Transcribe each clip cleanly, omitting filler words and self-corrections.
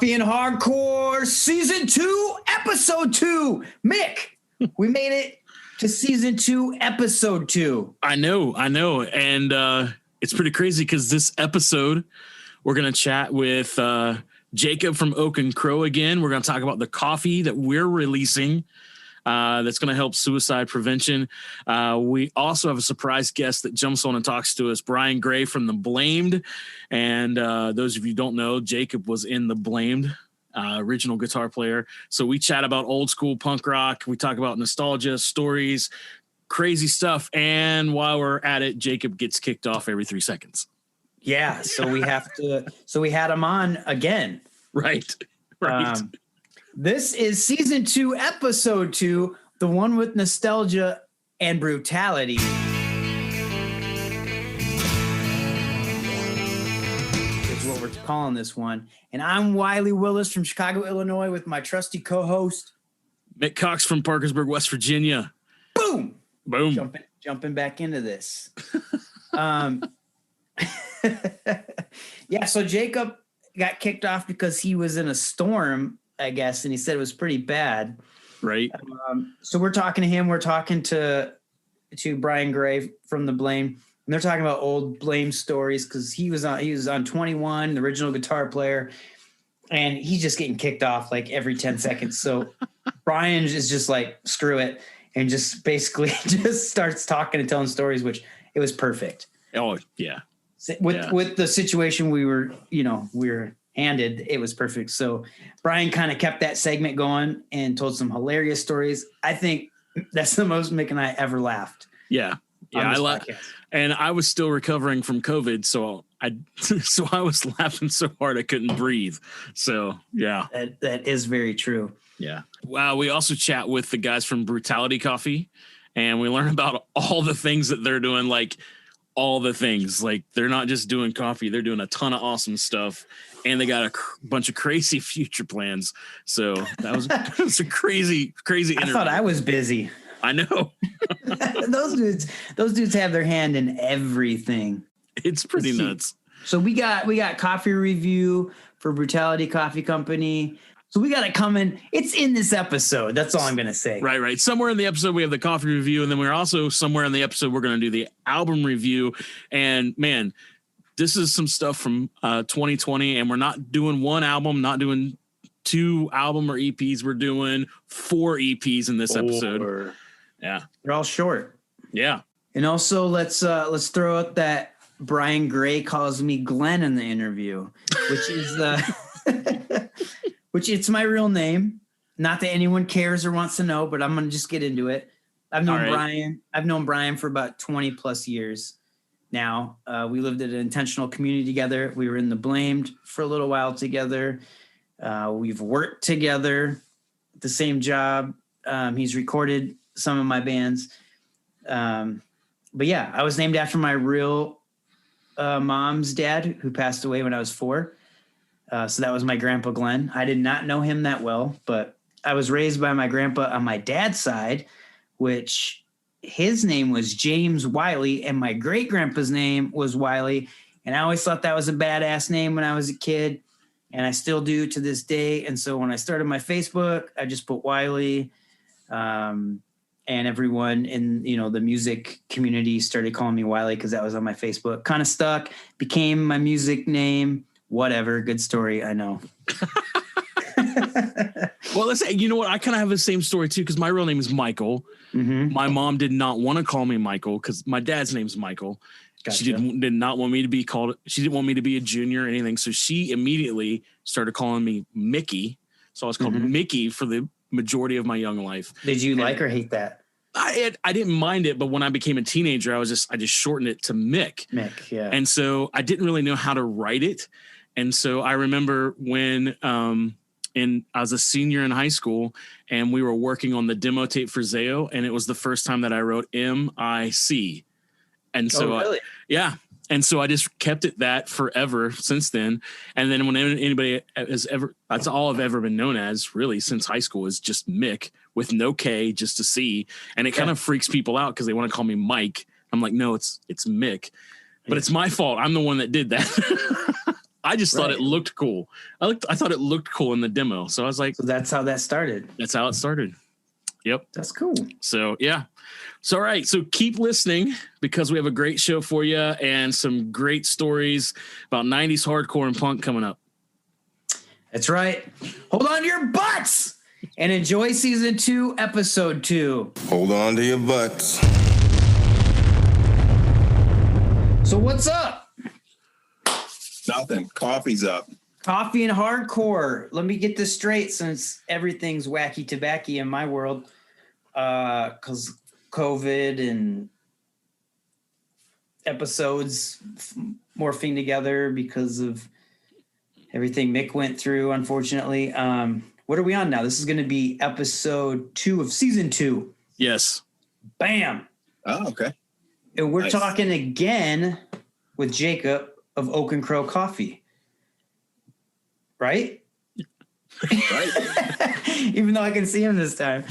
Coffee and Hardcore Season 2, Episode 2. Mick, we made it to Season 2, Episode 2. I know. And it's pretty crazy because this episode, we're going to chat with Jacob from Oak and Crow again. We're going to talk about the coffee that we're releasing that's going to help suicide prevention. We also have a surprise guest that jumps on and talks to us, Brian Gray from The Blamed. And those of you who don't know, Jacob was in The Blamed, original guitar player. So we chat about old school punk rock. We talk about nostalgia, stories, crazy stuff. And while we're at it, Jacob gets kicked off every 3 seconds. Yeah, so we have to. So we had him on again. Right. This is Season 2, Episode 2, the one with nostalgia and brutality. Is what we're calling this one. And I'm Wiley Willis from Chicago, Illinois, with my trusty co-host Mick Cox from Parkersburg, West Virginia. Boom. Jumping back into this. Yeah, so Jacob got kicked off because he was in a storm, I guess, and he said it was pretty bad. Right. So we're talking to him. We're talking to Brian Gray from The Blame, and they're talking about old Blame stories because he was on 21, the original guitar player, and he's just getting kicked off like every 10 seconds. So Brian is just like, screw it, and just basically just starts talking and telling stories, which it was perfect. Oh, yeah. With the situation we were handed, it was perfect. So Brian kind of kept that segment going and told some hilarious stories. I think that's the most Mick and I ever laughed. Yeah. I laughed, and I was still recovering from COVID, so I was laughing so hard I couldn't breathe. So yeah, that is very true. Yeah. Wow. We also chat with the guys from Brewtality Coffee, and we learn about all the things that they're doing, like all the things. Like, they're not just doing coffee, they're doing a ton of awesome stuff, and they got a bunch of crazy future plans. So that was a crazy interview. I thought I was busy. I know. Those dudes have their hand in everything. It's pretty nuts. So we got coffee review for Brewtality Coffee Company. So we got it coming. It's in this episode. That's all I'm going to say. Right. Somewhere in the episode, we have the coffee review. And then we're also somewhere in the episode, we're going to do the album review. And man, this is some stuff from 2020. And we're not doing one album, not doing 2 album or EPs. We're doing 4 EPs in this episode. Yeah. They're all short. Yeah. And also let's throw out that Brian Gray calls me Glenn in the interview, which is which it's my real name. Not that anyone cares or wants to know, but I'm going to just get into it. I've known Brian for about 20 plus years now. We lived at an intentional community together. We were in The Blamed for a little while together. We've worked together at the same job. He's recorded some of my bands. But yeah, I was named after my real mom's dad, who passed away when I was 4. So that was my grandpa, Glenn. I did not know him that well, but I was raised by my grandpa on my dad's side, which his name was James Wiley, and my great grandpa's name was Wiley. And I always thought that was a badass name when I was a kid, and I still do to this day. And so when I started my Facebook, I just put Wiley, and everyone in, the music community started calling me Wiley because that was on my Facebook. Kind of stuck, became my music name. Whatever. Good story. I know. Well, let's say, you know what? I kind of have the same story too, because my real name is Michael. Mm-hmm. My mom did not want to call me Michael because my dad's name's Michael. Gotcha. She did not want me to be called. She didn't want me to be a junior or anything. So she immediately started calling me Mickey. So I was called Mickey for the majority of my young life. Did you like or hate that? I didn't mind it, but when I became a teenager, I just shortened it to Mick. Mick, yeah. And so I didn't really know how to write it. And so I remember when I was a senior in high school, and we were working on the demo tape for Zayo, and it was the first time that I wrote M-I-C. And so, really? Yeah. And so I just kept it that forever since then. And then when anybody has ever, that's all I've ever been known as really since high school, is just Mick with no K, just a C. And it kind of freaks people out because they want to call me Mike. I'm like, no, it's Mick, but it's my fault. I'm the one that did that. I just thought Right. it looked cool. I thought it looked cool in the demo. So I was like, So that's how that started. that's how it started. Yep. That's cool. So yeah. So all right. So keep listening because we have a great show for you and some great stories about 90s hardcore and punk coming up. That's right. Hold on to your butts and enjoy season 2, episode 2. Hold on to your butts. So what's up? Nothing. Coffee's up. Coffee and hardcore. Let me get this straight since everything's wacky tobacco in my world. Because COVID and episodes morphing together because of everything Mick went through, unfortunately. What are we on now? This is going to be episode 2 of season 2. Yes. Bam. Oh, okay. And we're Nice. talking again with Jacob of Oak and Crow Coffee. Right? Right. Even though I can see him this time.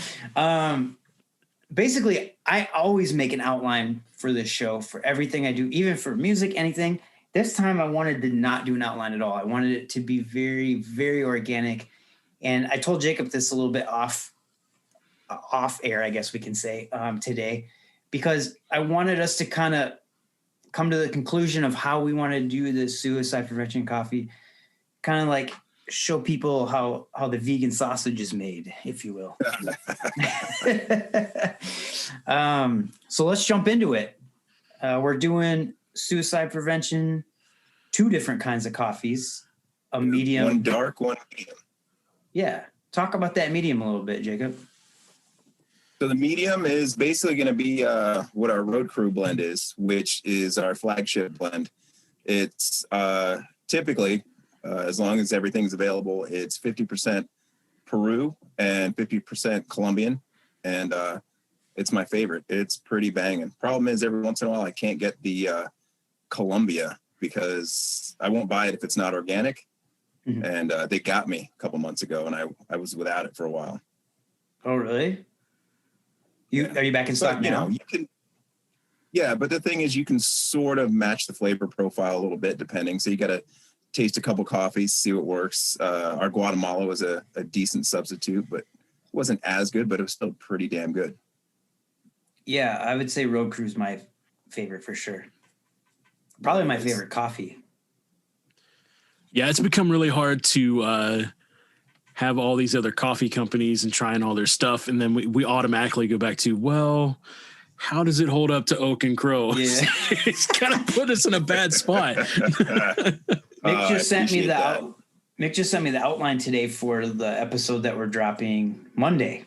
Basically, I always make an outline for this show for everything I do, even for music, anything. This time I wanted to not do an outline at all. I wanted it to be very, very organic. And I told Jacob this a little bit off air, I guess we can say, today, because I wanted us to kind of come to the conclusion of how we want to do the suicide prevention coffee, kind of like show people how the vegan sausage is made, if you will. So let's jump into it. We're doing suicide prevention, 2 different kinds of coffees, a medium. One dark, one medium. Yeah. Talk about that medium a little bit, Jacob. So the medium is basically going to be what our Road Crew blend is, which is our flagship blend. It's typically, as long as everything's available, it's 50% Peru and 50% Colombian. And it's my favorite. It's pretty banging. Problem is, every once in a while, I can't get the Colombia because I won't buy it if it's not organic. Mm-hmm. And they got me a couple months ago, and I was without it for a while. Oh, really? Yeah. Are you back in stock But, now? you can. Yeah, but the thing is, you can sort of match the flavor profile a little bit depending. So you got to taste a couple coffees, see what works. Our Guatemala was a decent substitute, but it wasn't as good, but it was still pretty damn good. Yeah, I would say Road Crew's my favorite for sure. Probably my favorite coffee. Yeah, it's become really hard to have all these other coffee companies and trying all their stuff. And then we automatically go back to, well, how does it hold up to Oak and Crow? Yeah. It's kind of put us in a bad spot. Mick just sent me that. Mick just sent me the outline today for the episode that we're dropping Monday.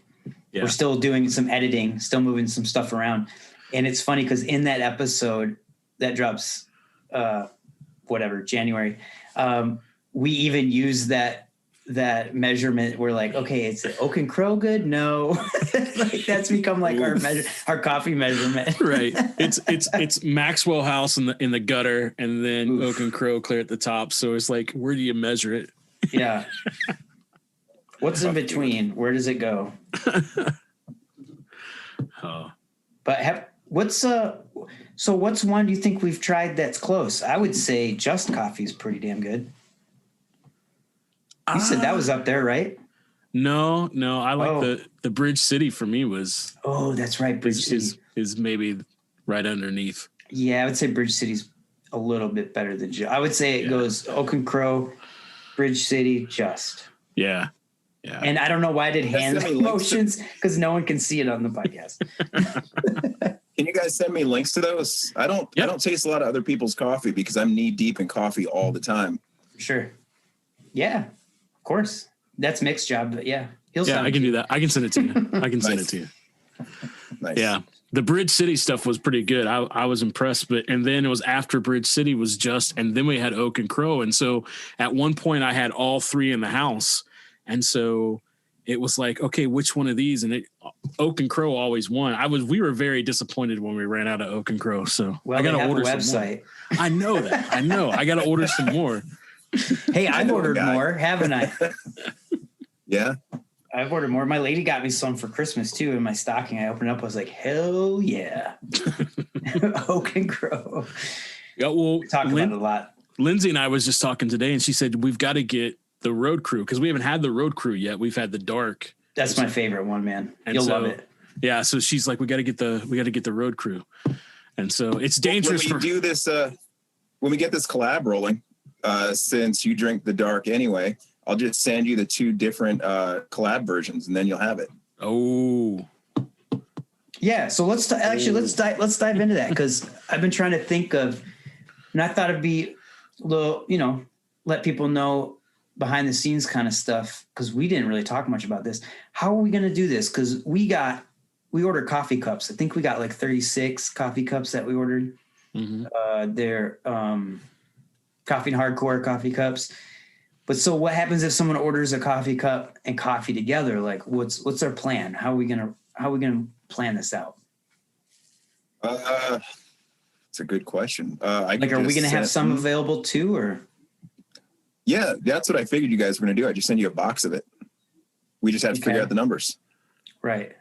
Yeah. We're still doing some editing, still moving some stuff around. And it's funny because in that episode that drops January, we even use that measurement. We're like, okay, it's Oak and Crow good? No. Like that's become like our coffee measurement. Right. It's Maxwell House in the gutter and then Oof. Oak and Crow clear at the top. So it's like, where do you measure it? Yeah. What's in between? Where does it go? Oh. But what's one do you think we've tried that's close? I would say Just Coffee is pretty damn good. You said that was up there, right? No, I like the Bridge City for me was. Oh, that's right. Bridge City is maybe right underneath. Yeah, I would say Bridge City's a little bit better than Just. I would say it goes Oak and Crow, Bridge City, Just. Yeah. And I don't know why I did hand motions because no one can see it on the podcast. Can you guys send me links to those? I don't taste a lot of other people's coffee because I'm knee deep in coffee all the time. Sure. Yeah, of course. That's Mick's job, but yeah. I can do that. I can send it to you. I can send it to you. Nice. Yeah. The Bridge City stuff was pretty good. I was impressed, and then it was after Bridge City was Just, and then we had Oak and Crow. And so at one point I had all 3 in the house. And so it was like, okay, which one of these? And Oak and Crow always won. We were very disappointed when we ran out of Oak and Crow. So well, I got to order a some website. more. I know that. I know. I got to order some more. Hey, I've ordered more, haven't I? Yeah. I've ordered more. My lady got me some for Christmas too in my stocking. I opened up, I was like, hell yeah. Oak and Crow. Yeah, well, We talk about it a lot. Lindsay and I was just talking today, and she said we've got to get the road crew because we haven't had the road crew yet. We've had the dark. That's my favorite one, man. And You'll so, love it. Yeah, so she's like, we got to get the road crew, and so it's dangerous. When we do this, when we get this collab rolling, since you drink the dark anyway, I'll just send you the 2 different collab versions, and then you'll have it. Oh, yeah. So let's dive into that because I've been trying to think of, and I thought it'd be a little, let people know behind the scenes kind of stuff because we didn't really talk much about this. How are we going to do this? Because we ordered coffee cups. I think we got like 36 coffee cups that we ordered. Mm-hmm. They're coffee and hardcore coffee cups. But so what happens if someone orders a coffee cup and coffee together? Like what's our plan? How are we gonna plan this out? It's a good question. Are we gonna have some available too, or? Yeah, that's what I figured you guys were gonna do. I just send you a box of it. We just have to figure out the numbers. Right.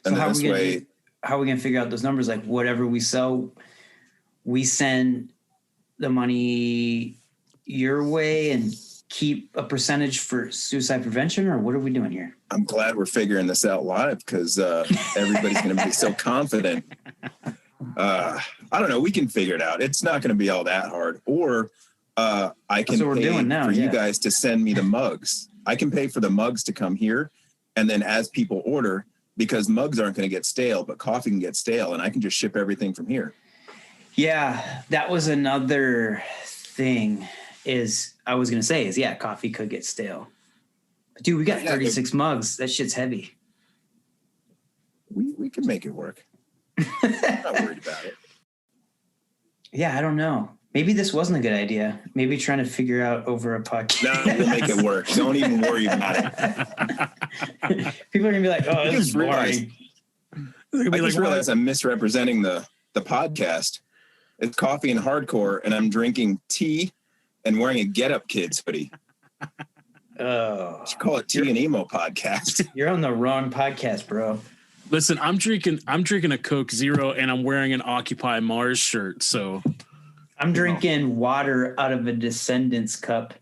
And so how are we gonna figure out those numbers? Like whatever we sell, we send the money your way and keep a percentage for suicide prevention, or what are we doing here? I'm glad we're figuring this out live because everybody's going to be so confident. I don't know. We can figure it out. It's not going to be all that hard. Or I can pay for you guys to send me the mugs. I can pay for the mugs to come here. And then as people order, because mugs aren't going to get stale, but coffee can get stale, and I can just ship everything from here. Yeah, that was another thing coffee could get stale. But dude, we got 36 mugs. That shit's heavy. We can make it work. I'm not worried about it. Yeah, I don't know. Maybe this wasn't a good idea. Maybe trying to figure out over a podcast. No, we'll make it work. Don't even worry about it. People are gonna be like, "Oh, this is boring." I just realized I'm misrepresenting the podcast. It's coffee and hardcore, and I'm drinking tea and wearing a Get Up Kids hoodie. Oh, you should call it Tea and Emo Podcast. You're on the wrong podcast, bro. Listen, I'm drinking a Coke Zero, and I'm wearing an Occupy Mars shirt. So I'm drinking water out of a Descendants cup,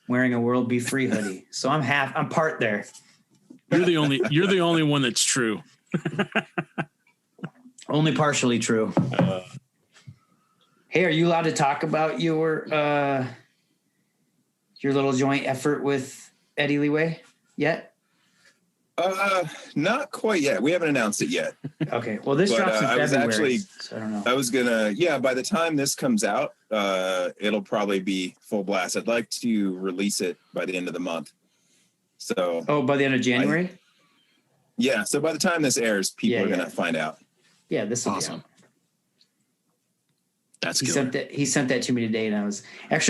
wearing a World Be Free hoodie. So I'm part there. You're the only one that's true. Only partially true. Hey, are you allowed to talk about your little joint effort with Eddie Leeway yet? Not quite yet. We haven't announced it yet. Okay. Well, this drops in February. So I don't know. By the time this comes out, it'll probably be full blast. I'd like to release it by the end of the month. So. Oh, by the end of January? So by the time this airs, people are going to find out. Yeah, this will awesome. Be out. That's good. He sent that to me today, and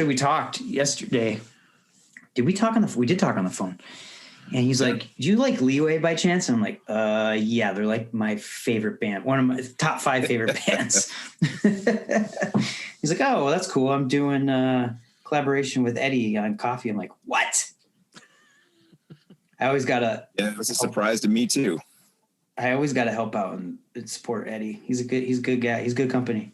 we talked yesterday. Did we talk we did talk on the phone. And he's like, "Do you like Leeway by chance?" And I'm like, yeah, they're like my favorite band. One of my top 5 favorite bands." He's like, "Oh, well, that's cool. I'm doing collaboration with Eddie on coffee." I'm like, "What?" I always gotta. Yeah, it was a surprise to me too. I always gotta help out and support Eddie. He's a good guy. He's good company.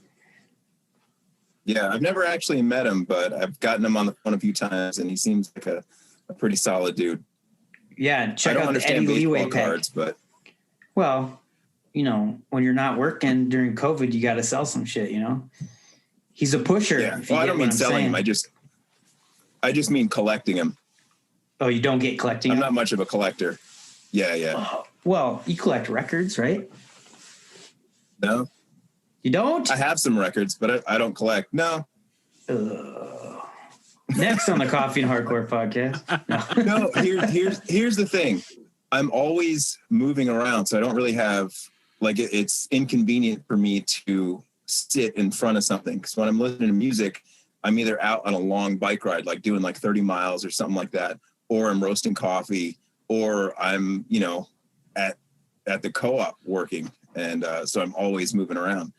Yeah, I've never actually met him, but I've gotten him on the phone a few times, and he seems like a pretty solid dude. Yeah, check out the Eddie Leeway cards, but well, when you're not working during COVID, you got to sell some shit. He's a pusher. Yeah, well, I don't mean selling him. I just mean collecting him. Oh, you don't get collecting? I'm not much of a collector. Yeah. Oh, well, you collect records, right? No. You don't? I have some records, but I don't collect. No. Next on the Coffee and Hardcore podcast. No, here's the thing. I'm always moving around, so I don't really have it's inconvenient for me to sit in front of something. Because when I'm listening to music, I'm either out on a long bike ride, like doing 30 miles or something like that, or I'm roasting coffee, or I'm at the co-op working, and so I'm always moving around.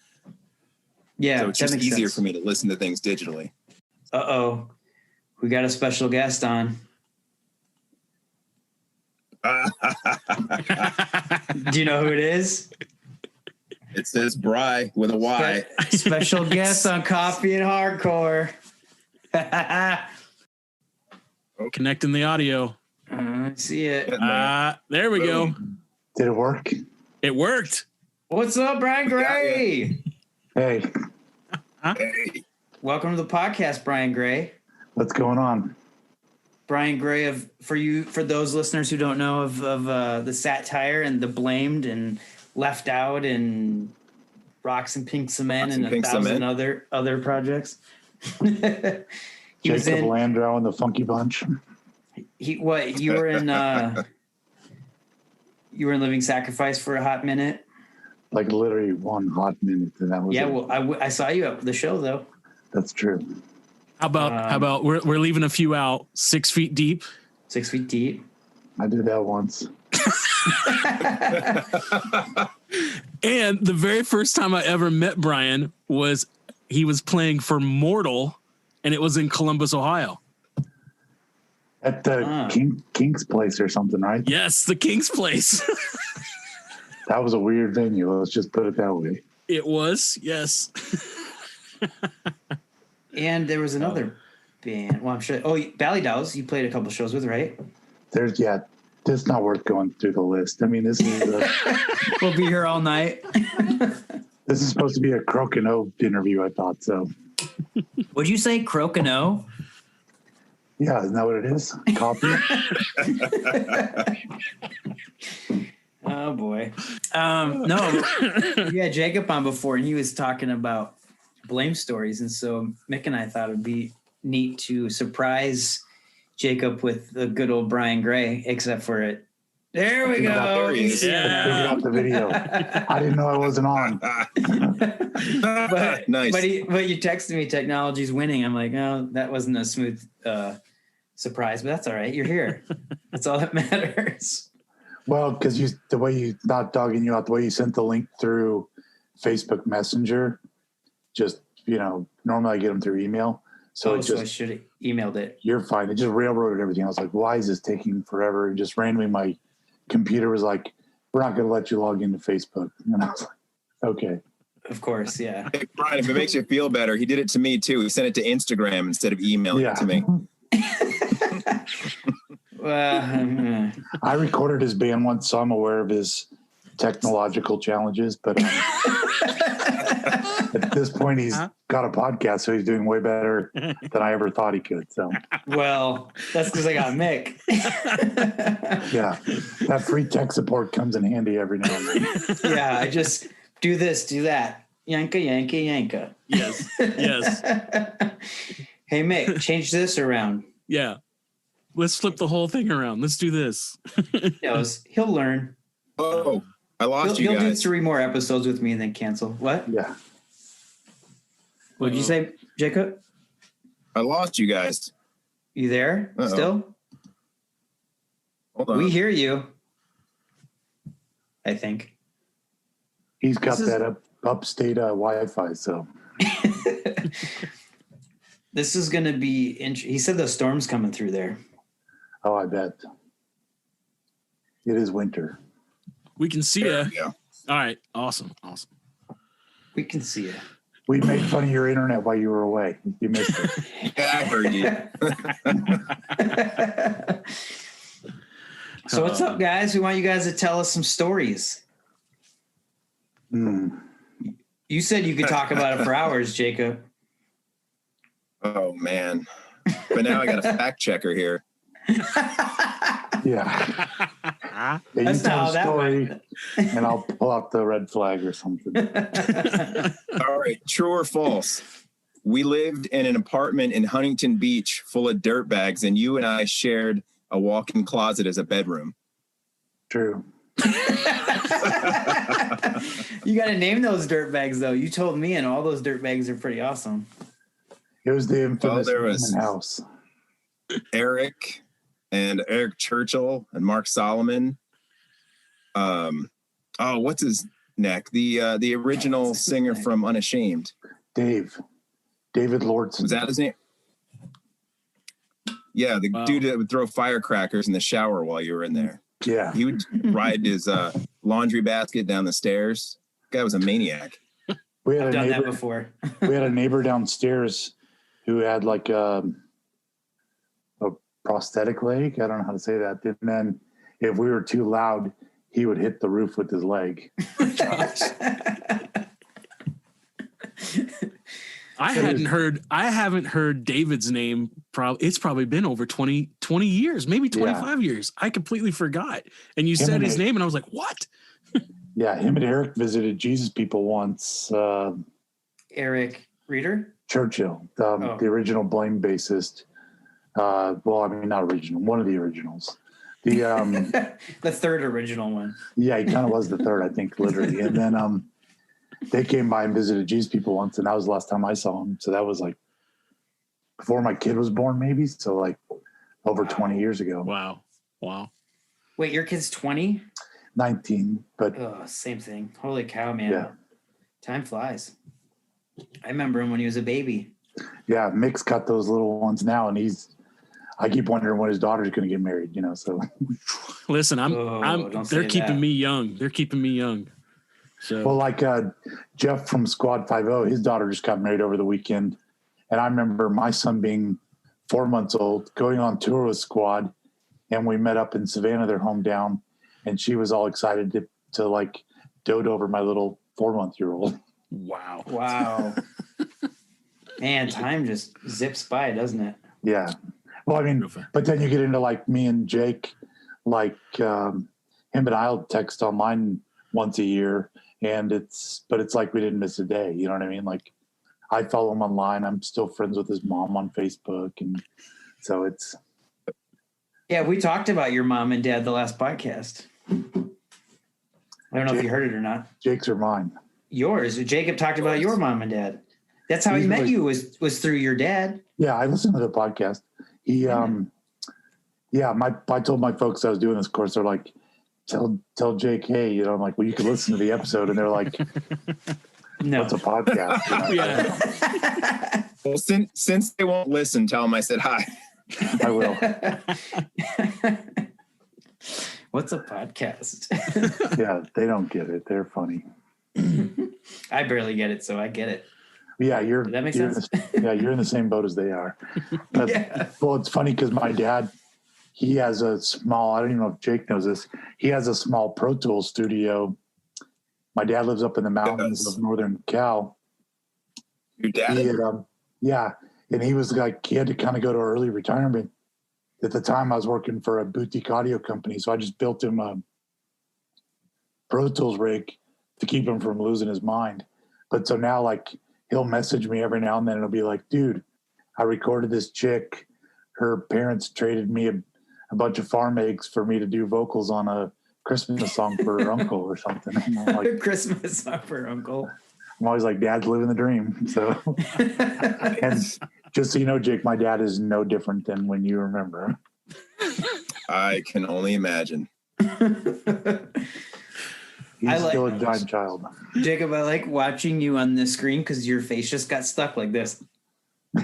Yeah, so it's just easier for me to listen to things digitally. Uh-oh. We got a special guest on. Do you know who it is? It says Bry with a Y. Special guest on Coffee and Hardcore. Connecting the audio. I see it. There we go. Did it work? It worked. What's up, Brian Gray? Hey, Hey. Welcome to the podcast, Brian Gray. what's going on? Brian Gray for those listeners who don't know of the satire and the blamed and left out and Rocks and Pink Cement and a thousand other projects. He was Jacob in Landau and the Funky Bunch. you were in Living Sacrifice for a hot minute. Like literally one hot minute, and that was Yeah, it. well, I saw you at the show though. That's true. How about we're leaving a few out? 6 feet deep. 6 feet deep. I did that once. And the very first time I ever met Brian was he was playing for Mortal, and it was in Columbus, Ohio. At the King's Place or something, right? Yes, the King's Place. That was a weird venue. Let's just put it that way. It was, yes. And there was another band. Well, I'm sure. Oh, Valley Dolls. You played a couple shows with, right? It's not worth going through the list. I mean, this is We'll be here all night. this is supposed to be a Croak and Oak interview. I thought so. Would you say Croak-and-O? Yeah, isn't that what it is? Copy. Oh boy. No, we had Jacob on before, and he was talking about blame stories, and so Mick and I thought it'd be neat to surprise Jacob with the good old Brian Gray, except for it. There we go. There he is. Figured out the video. I didn't know I wasn't on. Nice. But you texted me, technology's winning. I'm like, oh, that wasn't a smooth surprise, but that's all right. You're here. That's all that matters. Well, because the way you, not dogging you out, the way you sent the link through Facebook Messenger, just, normally I get them through email. So So I should have emailed it. You're fine. It just railroaded everything. I was like, why is this taking forever? And just randomly my computer was like, we're not going to let you log into Facebook. And I was like, okay. Of course, yeah. Hey, Brian, if it makes you feel better, he did it to me too. He sent it to Instagram instead of emailing it to me. Well, I recorded his band once, so I'm aware of his technological challenges. But at this point, he's got a podcast, so he's doing way better than I ever thought he could. So, well, that's because I got Mick. yeah, that free tech support comes in handy every now and then. Yeah, I just do this, do that. Yanka, yanka, yanka. Yes. Yes. Hey, Mick, change this around. Yeah. Let's flip the whole thing around. Let's do this. He knows. He'll learn. Oh, I lost He'll you do guys. 3 more episodes with me and then cancel. What? Yeah. What did you say, Jacob? I lost you guys. You there Uh-oh. still? Hold on. We hear you. I think. He's got This is- that upstate Wi-Fi, so. This is going to be he said the storm's coming through there. Oh, I bet. It is winter. We can see There you. we go. All right. Awesome. We can see it. We made fun of your internet while you were away. You missed it. Yeah, I heard you. So what's up, guys? We want you guys to tell us some stories. Hmm. You said you could talk about it for hours, Jacob. Oh, man. But now I got a fact checker here. Yeah. Yeah, you That's not tell how a that story, went. and I'll pull out the red flag or something. All right. True or false? We lived in an apartment in Huntington Beach full of dirt bags, and you and I shared a walk-in closet as a bedroom. True. You got to name those dirt bags, though. You told me, and all those dirt bags are pretty awesome. It was the infamous there was- Newman house. Eric Churchill and Mark Solomon. What's his neck? The original singer from Unashamed. David Lordson. Was that his name? Yeah, the Wow. dude that would throw firecrackers in the shower while you were in there. Yeah. He would ride his laundry basket down the stairs. Guy was a maniac. We had I've a done that neighbor. before. We had a neighbor downstairs who had like a prosthetic leg. I don't know how to say that. And then if we were too loud, he would hit the roof with his leg. I haven't heard David's name. It's probably been over 20 years, maybe 25 years. I completely forgot. And you said his name and I was like, what? Yeah. Him and Eric visited Jesus People once. Eric Reeder? Churchill, the original Blame bassist. Well, I mean, not original, one of the originals. The the third original one. Yeah, he kind of was the third, I think, literally. And then they came by and visited Jesus People once, and that was the last time I saw him. So that was like before my kid was born, maybe. So like over 20 years ago. Wow. Wait, your kid's 20? 19, but same thing. Holy cow, man. Yeah. Time flies. I remember him when he was a baby. Yeah, Mick's got those little ones now, and I keep wondering when his daughter's going to get married, so. Listen, they're keeping me young. They're keeping me young. So. Well, like Jeff from Squad 50, his daughter just got married over the weekend. And I remember my son being 4 months old, going on tour with Squad, and we met up in Savannah, their hometown, and she was all excited to like dote over my little 4-month-old. Wow. Man, time just zips by, doesn't it? Yeah. Well, I mean, but then you get into like me and Jake, like him and I'll text online once a year, and it's like we didn't miss a day. You know what I mean? Like I follow him online. I'm still friends with his mom on Facebook, and so it's. Yeah, we talked about your mom and dad the last podcast. I don't know if you heard it or not. Jake's or mine? Yours. Jacob talked about your mom and dad. That's how he met you was through your dad. Yeah, I listened to the podcast. I told my folks I was doing this course. They're like, tell Jake, hey, I'm like, well, you can listen to the episode, and they're like, no, it's a podcast. Yeah. Well, since they won't listen, tell them I said hi. I will. What's a podcast? Yeah, they don't get it. They're funny. I barely get it, so I get it. Yeah, Does that make sense? You're in the same boat as they are. Yeah. Well, it's funny because my dad, he has a small, I don't even know if Jake knows this, he has a small Pro Tools studio. My dad lives up in the mountains of Northern Cal. Your dad? And he was like, he had to kind of go to early retirement. At the time, I was working for a boutique audio company, so I just built him a Pro Tools rig to keep him from losing his mind. But so now, like, he'll message me every now and then, and he'll be like, dude, I recorded this chick. Her parents traded me a bunch of farm eggs for me to do vocals on a Christmas song for her uncle or something. And I'm like, Christmas song for her uncle. I'm always like, Dad's living the dream. So, and just so you know, Jake, my dad is no different than when you remember. I can only imagine. He's still a giant child. Jacob, I like watching you on this screen because your face just got stuck like this.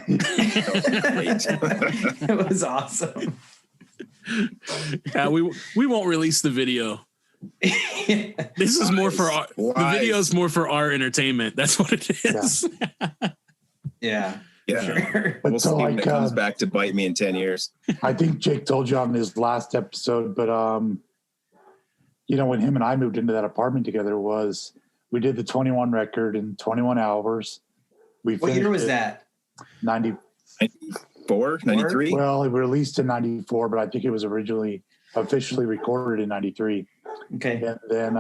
It was awesome. Yeah, we won't release the video. This is more for our, the video is more for our entertainment. That's what it is. Yeah. Sure. We'll see when it comes back to bite me in 10 years. I think Jake told you on his last episode, but when him and I moved into that apartment together, we did the 21 record in 21 hours. What year was that? 94, 93? Well, it released in 94, but I think it was originally officially recorded in 93. Okay. And then,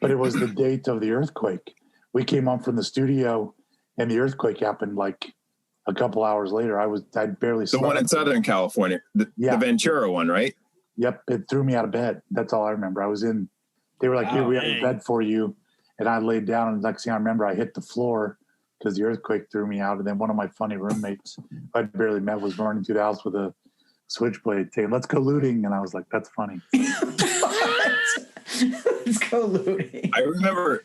but it was the date of the earthquake. We came home from the studio and the earthquake happened like a couple hours later. I barely slept. The one in Southern California, the Ventura one, right? Yep. It threw me out of bed. That's all I remember. They were like, here, we have a bed for you. And I laid down, and next thing I remember, I hit the floor because the earthquake threw me out. And then one of my funny roommates I barely met was running through the house with a switchblade saying, let's go looting. And I was like, that's funny. Let's go looting. I remember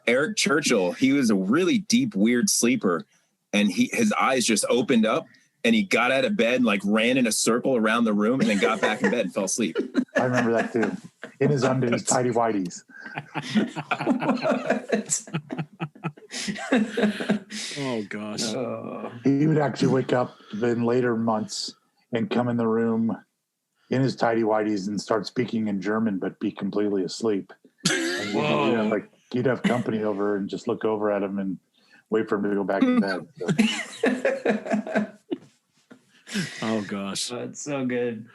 Eric Churchill. He was a really deep, weird sleeper, and his eyes just opened up, and he got out of bed and like ran in a circle around the room, and then got back in bed and fell asleep. I remember that too. In his undies, tidy whities. Oh gosh. Oh. He would actually wake up in later months and come in the room in his tidy whities and start speaking in German, but be completely asleep. And Whoa. you'd have company over and just look over at him and wait for him to go back to bed. So, Oh gosh. Oh, it's so good.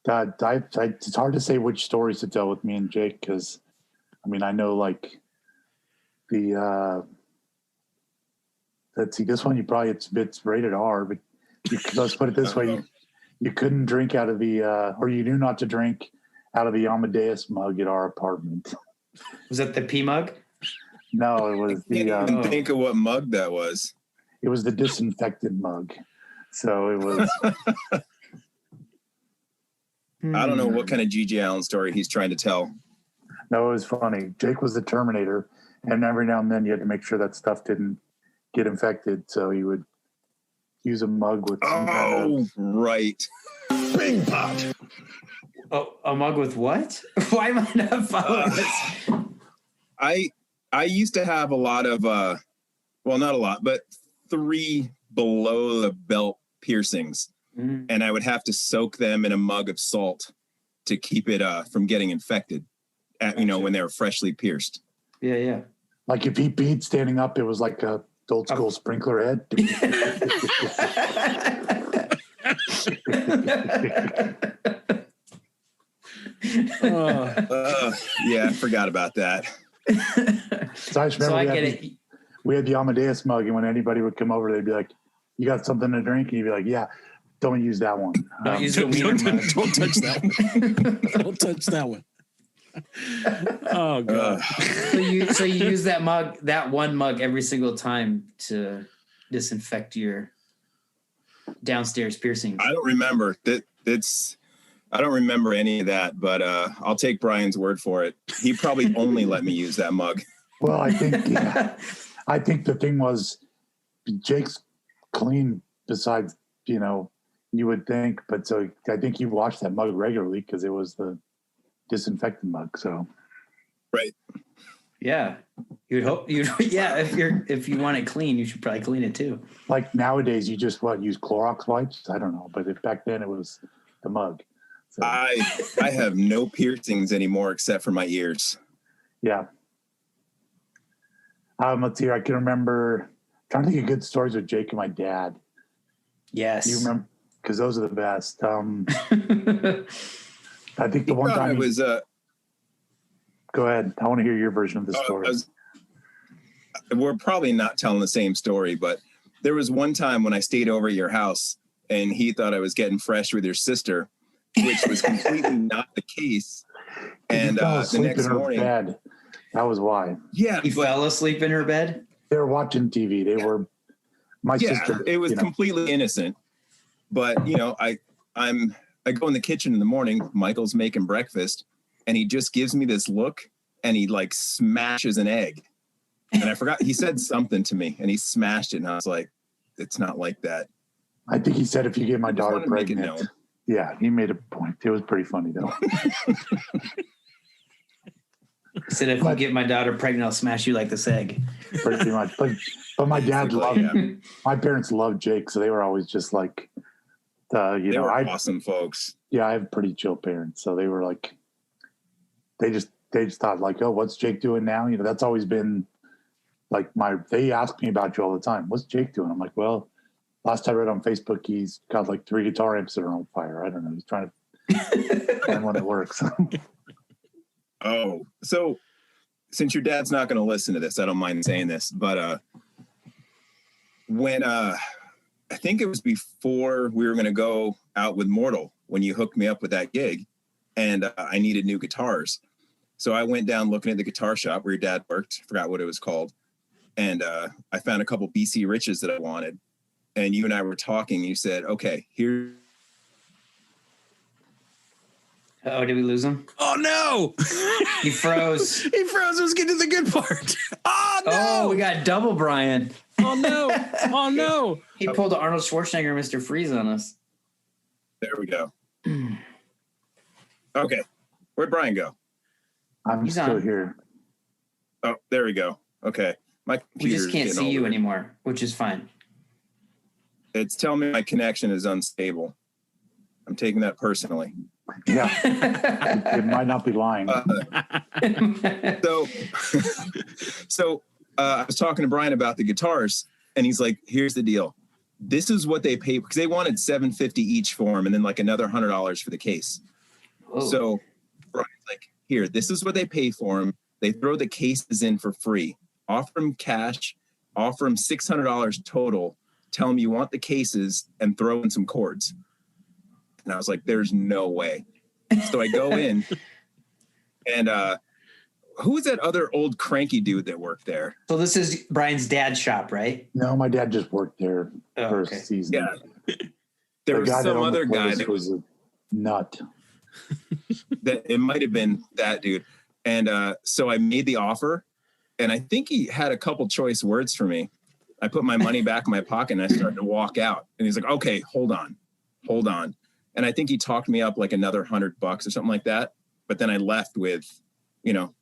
it's hard to say which stories to tell with me and Jake, because I mean, I know like the let's see, this one it's rated R, but let's put it this way: you couldn't drink out of the or you knew not to drink out of the Amadeus mug at our apartment. Was that the pee mug? No, it was I can't even think of what mug that was. It was the disinfected mug. So it was. I don't know what kind of G.G. Allen story he's trying to tell. No, it was funny. Jake was the Terminator, and every now and then you had to make sure that stuff didn't get infected. So he would use a mug with some kind of... right. Big pot. Oh, a mug with what? Why am I not following this? I used to have a lot of, well, not a lot, but 3 below the belt piercings. Mm-hmm. And I would have to soak them in a mug of salt to keep it from getting infected, when they were freshly pierced. Yeah, yeah. Like if he peed standing up, it was like a old school sprinkler head. Yeah, I forgot about that. So I just remember we had the Amadeus mug, and when anybody would come over, they'd be like, "You got something to drink?" And you'd be like, "Yeah, don't use that one. Don't use the wiener mug. Don't touch that one. Don't touch that one." Oh god. So you use that one mug every single time to disinfect your downstairs piercings. I don't remember that. I don't remember any of that, but I'll take Brian's word for it. He probably only let me use that mug. Well, I think the thing was Jake's clean. Besides, you would think, but so I think he washed that mug regularly because it was the disinfectant mug. So, right. Yeah, you'd hope yeah. If you want it clean, you should probably clean it too. Like nowadays, you just use Clorox wipes. I don't know, but back then it was the mug. So. I have no piercings anymore except for my ears. Yeah. Let's see. I can remember. I'm trying to think of good stories with Jake and my dad. Yes. Do you remember? Because those are the best. I think the one time I was. Go ahead. I want to hear your version of the story. We're probably not telling the same story, but there was one time when I stayed over at your house, and he thought I was getting fresh with your sister, which was completely not the case. And the next morning, bed. That was why. Yeah, he fell asleep in her bed. They were watching TV. They were my sister. It was completely innocent. But I go in the kitchen in the morning. Michael's making breakfast, and he just gives me this look, and he like smashes an egg. And I forgot he said something to me, and he smashed it, and I was like, "It's not like that." I think he said, "If you get my daughter pregnant." Yeah, he made a point. It was pretty funny though. He said, "If you get my daughter pregnant, I'll smash you like this egg." Pretty much. But my dad loved my parents loved Jake, so they were always just like, they were awesome folks. Yeah, I have pretty chill parents, so they were like, they just thought like, "Oh, what's Jake doing now?" That's always been like they ask me about you all the time. What's Jake doing? I'm like, well, last I read on Facebook, he's got like 3 guitar amps that are on fire. I don't know. He's trying to find one that works. Oh, so since your dad's not going to listen to this, I don't mind saying this, but when I think it was before we were going to go out with Mortal, when you hooked me up with that gig, and I needed new guitars. So I went down looking at the guitar shop where your dad worked, forgot what it was called. And I found a couple BC Riches that I wanted. And you and I were talking. You said, okay, here. Oh, did we lose him? Oh, no. He froze. He froze. Let's get to the good part. Oh, no. Oh, we got double Brian. Oh, no. Oh, no. He pulled the Arnold Schwarzenegger Mr. Freeze on us. There we go. Okay. Where'd Brian go? I'm still here. Oh, there we go. Okay. My We computer's just can't getting see all you weird. anymore, which is fine. It's telling me my connection is unstable. I'm taking that personally. Yeah, it might not be lying. So I was talking to Brian about the guitars, and he's like, "Here's the deal. This is what they pay because they wanted $750 each for them, and then like another $100 for the case." Whoa. So Brian's like, "Here, this is what they pay for them. They throw the cases in for free. Offer them cash. Offer them $600 total. Tell them you want the cases and throw in some chords." And I was like, "There's no way." So I go in, and who was that other old cranky dude that worked there? So this is Brian's dad's shop, right? No, my dad just worked there Oh, for okay. a season. Yeah. There was some other guy that was a nut. that it might have been that dude. And so I made the offer, and I think he had a couple choice words for me. I put my money back in my pocket and I started to walk out. And he's like, "Okay, hold on. And I think he talked me up like another $100 or something like that. But then I left with,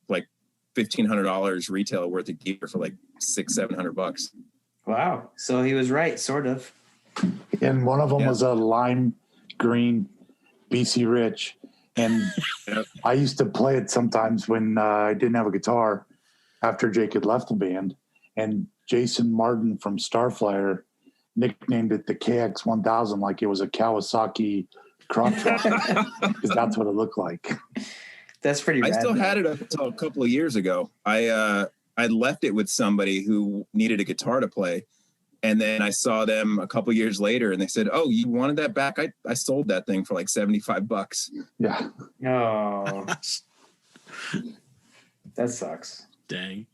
like $1,500 retail worth of gear for like $600-700. Wow. So he was right, sort of. And one of them was a lime green BC Rich. And I used to play it sometimes when I didn't have a guitar after Jake had left the band. And Jason Martin from Starflyer nicknamed it the KX1000, like it was a Kawasaki crop truck, because that's what it looked like. That's pretty I rad, still though. had it up until a couple of years ago. I left it with somebody who needed a guitar to play. And then I saw them a couple of years later and they said, "Oh, you wanted that back?" I sold that thing for like $75. Yeah. Oh, that sucks. Dang.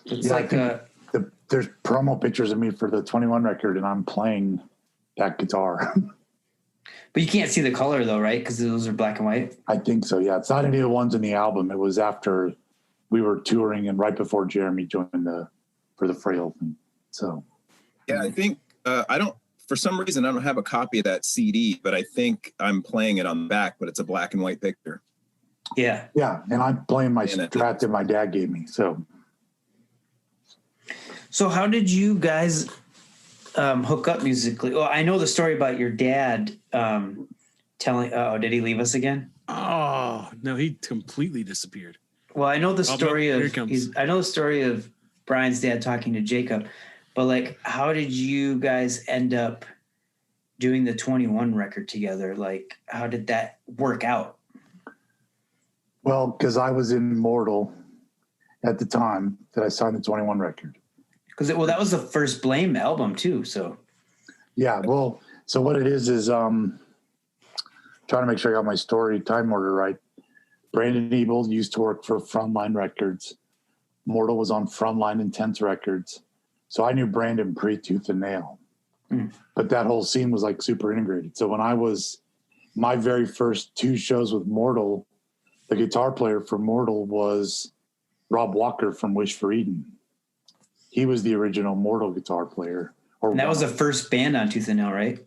It's Yeah, like there's promo pictures of me for the 21 record, and I'm playing that guitar. but you can't see the color though, right? Because those are black and white. I think so, yeah. It's not any of the ones in the album. It was after we were touring and right before Jeremy joined for the Frail thing. So, Yeah, I think for some reason, I don't have a copy of that CD, but I think I'm playing it on the back, but it's a black and white picture. Yeah. yeah, and I'm playing my Strat that my dad gave me. So how did you guys hook up musically? Well, I know the story about your dad telling. Oh, did he leave us again? Oh no, he completely disappeared. Well, I know the story here of. he comes. I know the story of Brian's dad talking to Jacob, but like, how did you guys end up doing the 21 record together? Like, how did that work out? Well, because I was in Mortal at the time that I signed the 21 record. Because that was the first Blame album too. So Yeah, well, so what it is trying to make sure I got my story time order right. Brandon Ebel used to work for Frontline Records. Mortal was on Frontline Intense Records. So I knew Brandon pre-tooth and nail. But that whole scene was like super integrated. So when I was my very first 2 shows with Mortal, the guitar player for Mortal was Rob Walker from Wish for Eden. He was the original Mortal guitar player. and that was the first band on Tooth and Nail, right?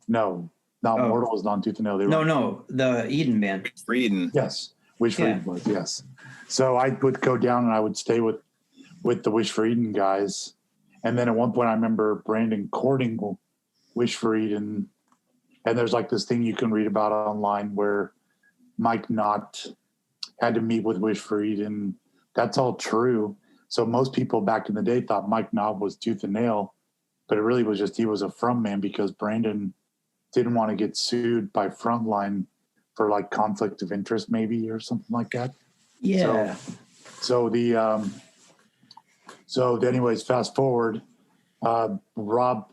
No, Mortal was on Tooth and Nail. No, the Eden band. For Eden. Yes, Wish for Eden was, yes. So I would go down and I would stay with the Wish for Eden guys. And then at one point I remember Brandon courting Wish for Eden. And there's like this thing you can read about online where Mike Knott had to meet with Wish for Eden. That's all true. So most people back in the day thought Mike Knott was Tooth and Nail, but it really was just he was a frontman because Brandon didn't want to get sued by Frontline for like conflict of interest maybe or something like that. Yeah. So anyways, fast forward, Rob,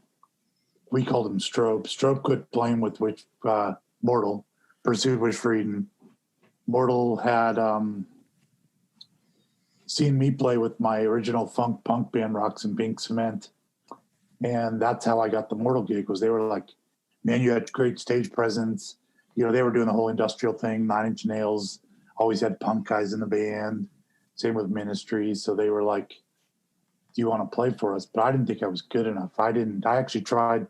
we called him Strobe. Strobe quit playing with Mortal, pursued Wish for Eden. Mortal had seen me play with my original funk punk band, Rocks and Pink Cement. And that's how I got the Mortal gig, was they were like, "Man, you had great stage presence." You know, they were doing the whole industrial thing, 9 Inch Nails, always had punk guys in the band. Same with Ministry. So they were like, "Do you want to play for us?" But I didn't think I was good enough. I actually tried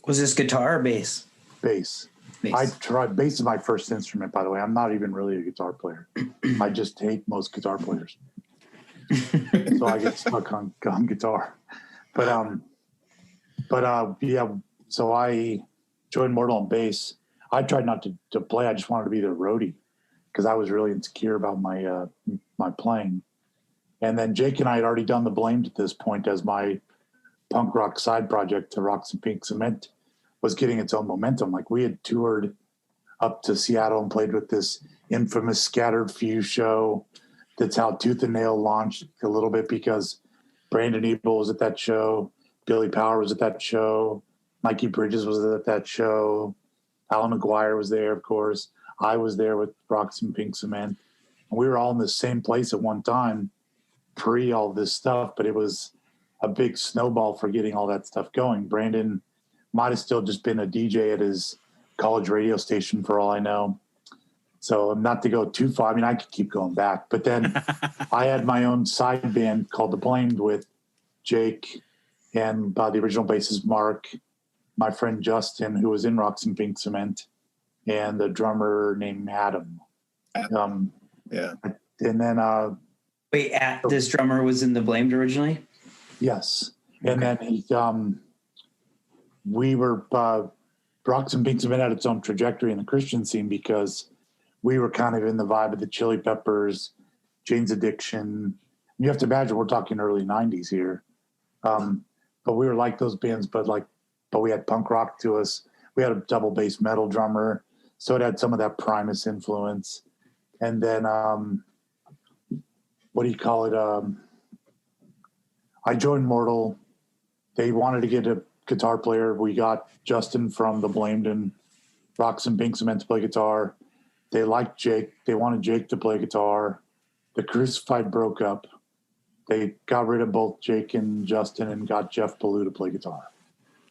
Was this guitar or bass? bass. I tried. Bass is my first instrument, by the way. I'm not even really a guitar player. I just hate most guitar players, so I get stuck on guitar. But yeah. So I joined Mortal on bass. I tried not to play. I just wanted to be their roadie because I was really insecure about my my playing. And then Jake and I had already done the Blamed at this point as my punk rock side project to Rocks and Pink Cement was getting its own momentum. Like we had toured up to Seattle and played with this infamous Scattered Few show. That's how Tooth and Nail launched a little bit because Brandon Ebel was at that show. Billy Power was at that show. Mikey Bridges was at that show. Alan McGuire was there, of course. I was there with Rocks and Pink Cement. And we were all in the same place at one time, pre all this stuff, but it was a big snowball for getting all that stuff going. Brandon might have still just been a DJ at his college radio station for all I know. So not to go too far. I mean, I could keep going back, but then I had my own side band called The Blamed with Jake and the original bassist Mark, my friend Justin, who was in Rocks and Pink Cement, and the drummer named Adam. Yeah. And then Wait, this drummer was in The Blamed originally? yes. And then we were Rocks and Pink Cement had its own trajectory in the Christian scene because we were kind of in the vibe of the Chili Peppers, Jane's Addiction. You have to imagine we're talking early 90s here. But we were like those bands, but we had punk rock to us. We had a double bass metal drummer, so it had some of that Primus influence. And then what do you call it? I joined Mortal. They wanted to get a guitar player. We got Justin from The Blamed and Rocks and Pink Cement to play guitar. They liked Jake. They wanted Jake to play guitar. The Crucified broke up. They got rid of both Jake and Justin and got Jeff Ballou to play guitar.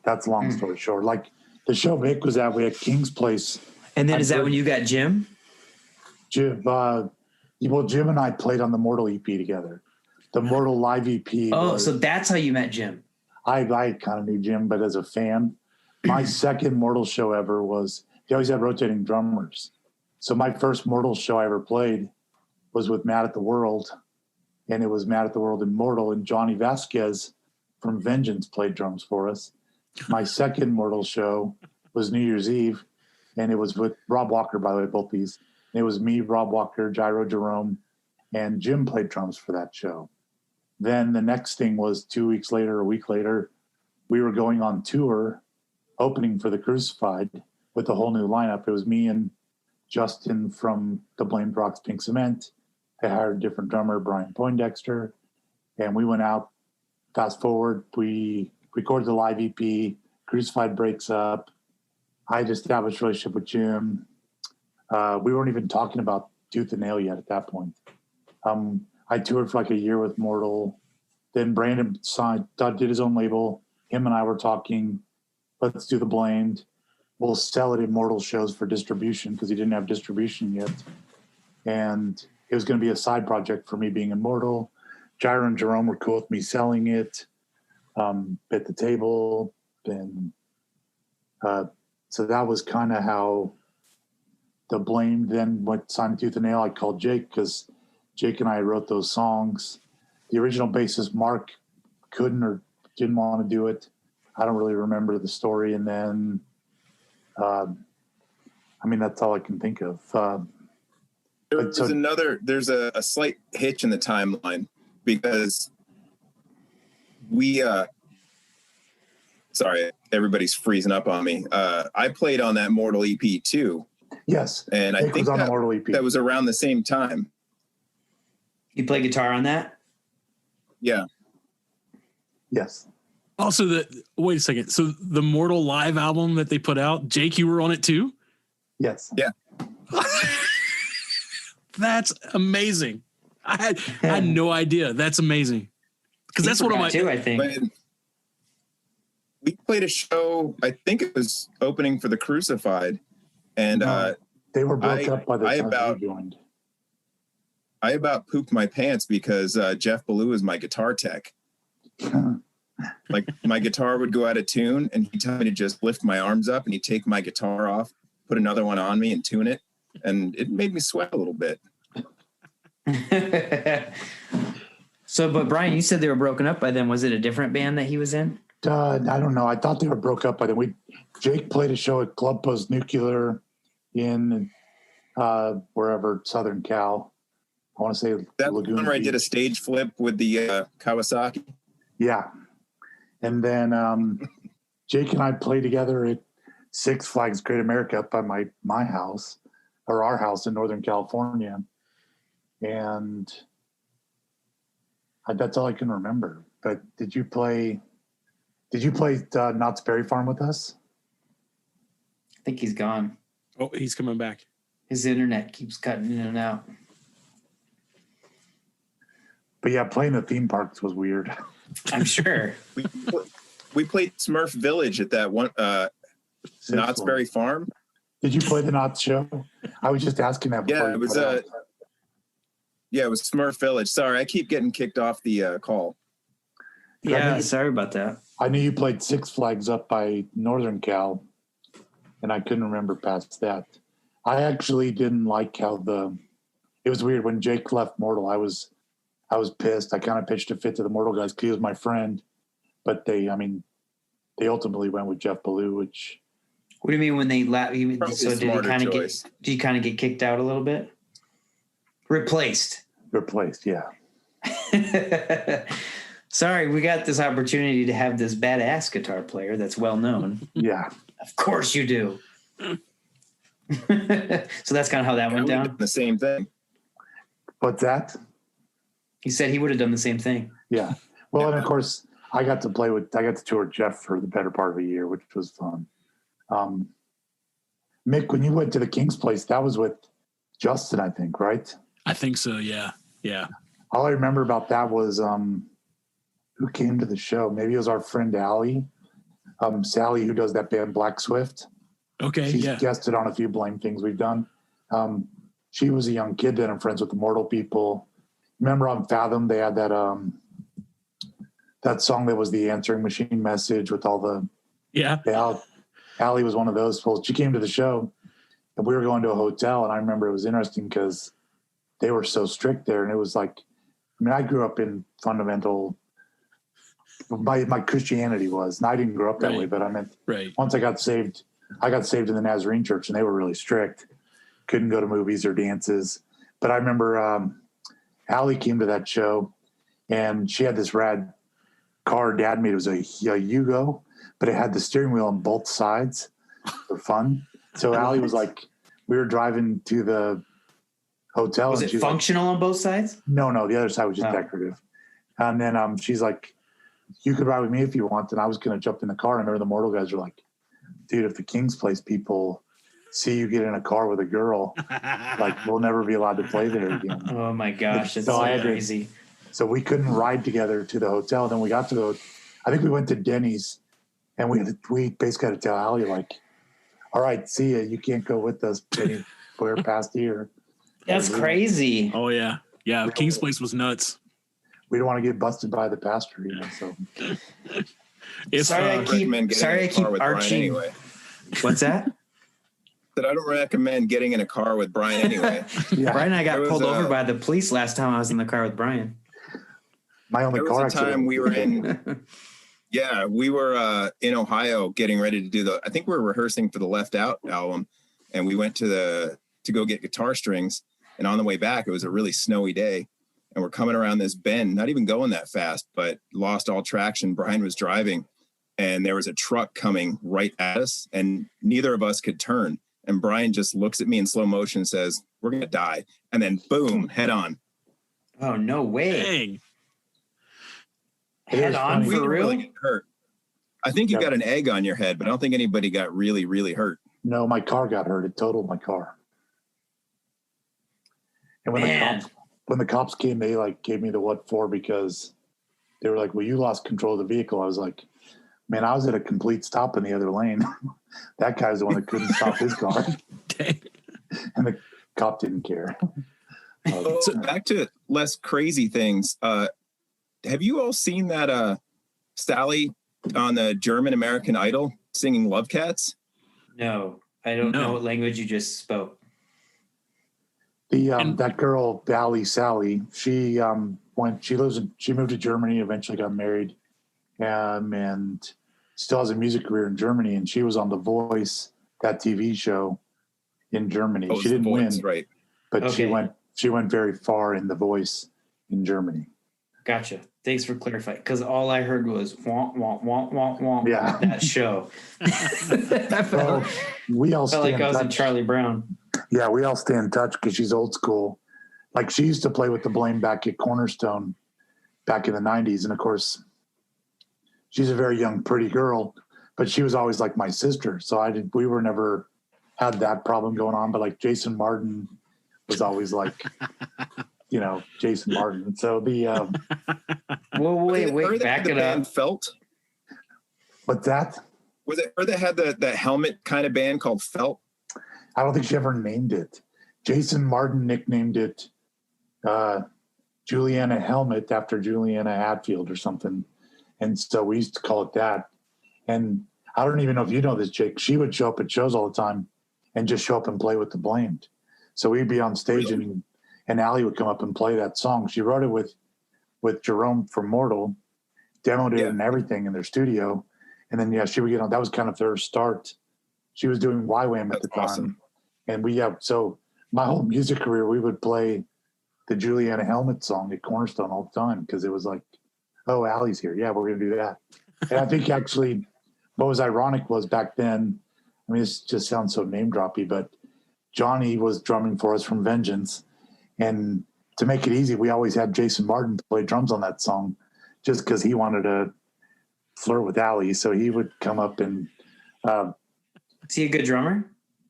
That's long story short. Like the show Mick was at, we had King's Place. And then is that when you got Jim? Jim, Jim and I played on the Mortal EP together. The Mortal live EP. Oh, so that's how you met Jim. I kind of knew Jim, but as a fan, my second Mortal show ever was, he always had rotating drummers. So my first Mortal show I ever played was with Mad at the World, and it was Mad at the World and Mortal, and Johnny Vasquez from Vengeance played drums for us. My second Mortal show was New Year's Eve, and it was with Rob Walker, by the way, both these. And it was me, Rob Walker, Gyro Jerome, and Jim played drums for that show. Then the next thing was 2 weeks later, a week later, we were going on tour, opening for the Crucified with a whole new lineup. It was me and Justin from The Blamed, Rocks, Pink Cement. They hired a different drummer, Brian Poindexter, and we went out. Fast forward, we recorded the live EP. Crucified breaks up. I had established a relationship with Jim. We weren't even talking about Tooth and Nail yet at that point. I toured for like a year with Mortal. Then Brandon did his own label. Him and I were talking, let's do The Blamed. We'll sell it in Mortal shows for distribution because he didn't have distribution yet. And it was going to be a side project for me being Immortal. Gyro and Jerome were cool with me selling it at the table. And so that was kind of how The Blamed then went signed Tooth and Nail. I called Jake because Jake and I wrote those songs. The original bassist, Mark, couldn't or didn't want to do it. I don't really remember the story. And then, that's all I can think of. There's a slight hitch in the timeline because sorry, everybody's freezing up on me. I played on that Mortal EP too. Yes. And I think that was around the same time. You play guitar on that? Yeah. Yes. Also, wait a second. So the Mortal live album that they put out, Jake, you were on it too? Yes. Yeah. That's amazing. I had no idea. That's amazing. Because that's one of my too, I think. We played a show, I think it was opening for the Crucified. And they were broke up by the time you joined. I about pooped my pants because Jeff Ballou is my guitar tech. Like my guitar would go out of tune and he'd tell me to just lift my arms up and he'd take my guitar off, put another one on me and tune it, and it made me sweat a little bit. So, but Brian, you said they were broken up by then. Was it a different band that he was in? I don't know. I thought they were broke up by then. Jake played a show at Club Post Nuclear in wherever, Southern Cal. I want to say that Laguna one where Beach. I did a stage flip with the Kawasaki. Yeah. And then Jake and I played together at Six Flags Great America up by my house, or our house in Northern California. And that's all I can remember. But did you play Knott's Berry Farm with us? I think he's gone. Oh, he's coming back. His internet keeps cutting in and out. But yeah, playing the theme parks was weird. I'm sure. We played Smurf Village at that one Knott's Berry Farm. Did you play the Knott's show? I was just asking that before. Yeah, it was it was Smurf Village. Sorry, I keep getting kicked off the call. Yeah, sorry about that. I knew you played Six Flags up by Northern Cal, and I couldn't remember past that. I actually didn't like how it was weird when Jake left Mortal. I was pissed. I kind of pitched a fit to the Mortal guys because he was my friend, but they ultimately went with Jeff Ballou, which. What do you mean when they left? So did you kind of get kicked out a little bit? Replaced, yeah. Sorry, we got this opportunity to have this badass guitar player that's well known. Yeah. Of course you do. So that's kind of how that went down. The same thing. What's that? He said he would have done the same thing. Yeah. Well, and of course, I got to tour Jeff for the better part of a year, which was fun. Mick, when you went to the King's Place, that was with Justin, I think, right? I think so. Yeah. Yeah. All I remember about that was who came to the show. Maybe it was our friend Allie, Sally, who does that band Black Swift. Okay. She's guested on a few Blame things we've done. She was a young kid then and friends with the Mortal people. Remember on Fathom, they had that song that was the answering machine message with all the. Yeah. Allie was one of those folks. She came to the show and we were going to a hotel. And I remember it was interesting because they were so strict there. And it was like, I grew up in fundamental, my Christianity was, and I didn't grow up that way, but I meant once I got saved in the Nazarene church and they were really strict. Couldn't go to movies or dances. But I remember Allie came to that show and she had this rad car Dad made. It was a Yugo, but it had the steering wheel on both sides for fun. So Allie was like, we were driving to the hotel. Was it functional on both sides? No, the other side was just decorative. And then she's like, you could ride with me if you want. And I was going to jump in the car. And I remember the Mortal guys were like, dude, if the King's Place people see you get in a car with a girl, like we'll never be allowed to play there again. Oh my gosh, it's so crazy. So we couldn't ride together to the hotel. Then we got to I think we went to Denny's and we basically had to tell Allie like, all right, see ya. You can't go with us anywhere past here. That's crazy. Oh yeah. Yeah. King's Place was nuts. We don't want to get busted by the pastor, so. Sorry, I keep arching. Anyway. What's that? That I don't recommend getting in a car with Brian anyway. Yeah. Brian and I got pulled over by the police last time I was in the car with Brian. My only car accident. We were in. Yeah, we were in Ohio getting ready to do I think we were rehearsing for the Left Out album, and we went to go get guitar strings. And on the way back, it was a really snowy day, and we're coming around this bend, not even going that fast, but lost all traction. Brian was driving, and there was a truck coming right at us, and neither of us could turn. And Brian just looks at me in slow motion and says, "We're gonna die," and then boom, head on. Oh no way! Dang. Head on for real? Really get hurt. I think you got an egg on your head, but I don't think anybody got really, really hurt. No, my car got hurt. It totaled my car. And when the cops came, they like gave me the what for because they were like, "Well, you lost control of the vehicle." I was like, "Man, I was at a complete stop in the other lane." That guy's the one that couldn't stop his car. Dang. And the cop didn't care. So back to less crazy things. Have you all seen that Sally on the German American Idol singing Love Cats? No. I don't know No. what language you just spoke. That girl, Valley Sally, she moved to Germany, eventually got married, and still has a music career in Germany. And she was on The Voice, that TV show in Germany. Oh, She didn't win, right? but Okay. she went very far in The Voice in Germany. Gotcha. Thanks for clarifying. Because all I heard was womp womp womp womp womp. Yeah. That show. I Well, we all felt stay like in I was in touch. Charlie Brown. Yeah, we all stay in touch because she's old school. Like she used to play with the Blame back at Cornerstone back in the 90s. And of course, she's a very young, pretty girl, but she was always like my sister. So we were never had that problem going on. But like Jason Martin was always like, Jason Martin. So Whoa, wait, back it up. Felt? what's that? Was it her that had that helmet kind of band called Felt? I don't think she ever named it. Jason Martin nicknamed it Juliana Helmet after Juliana Hatfield or something. And so we used to call it that. And I don't even know if you know this, Jake. She would show up at shows all the time and just show up and play with the Blamed. So we'd be on stage Really? and Allie would come up and play that song. She wrote it with Jerome from Mortal, demoed it and everything in their studio. And then, she would get on. That was kind of their start. She was doing YWAM at the time. Awesome. And so my whole music career, we would play the Juliana Helmet song at Cornerstone all the time because it was like, oh, Allie's here. Yeah, we're going to do that. And I think actually what was ironic was back then, I mean, this just sounds so name droppy, but Johnny was drumming for us from Vengeance. And to make it easy, we always had Jason Martin play drums on that song just because he wanted to flirt with Allie. So he would come up and, Is he a good drummer?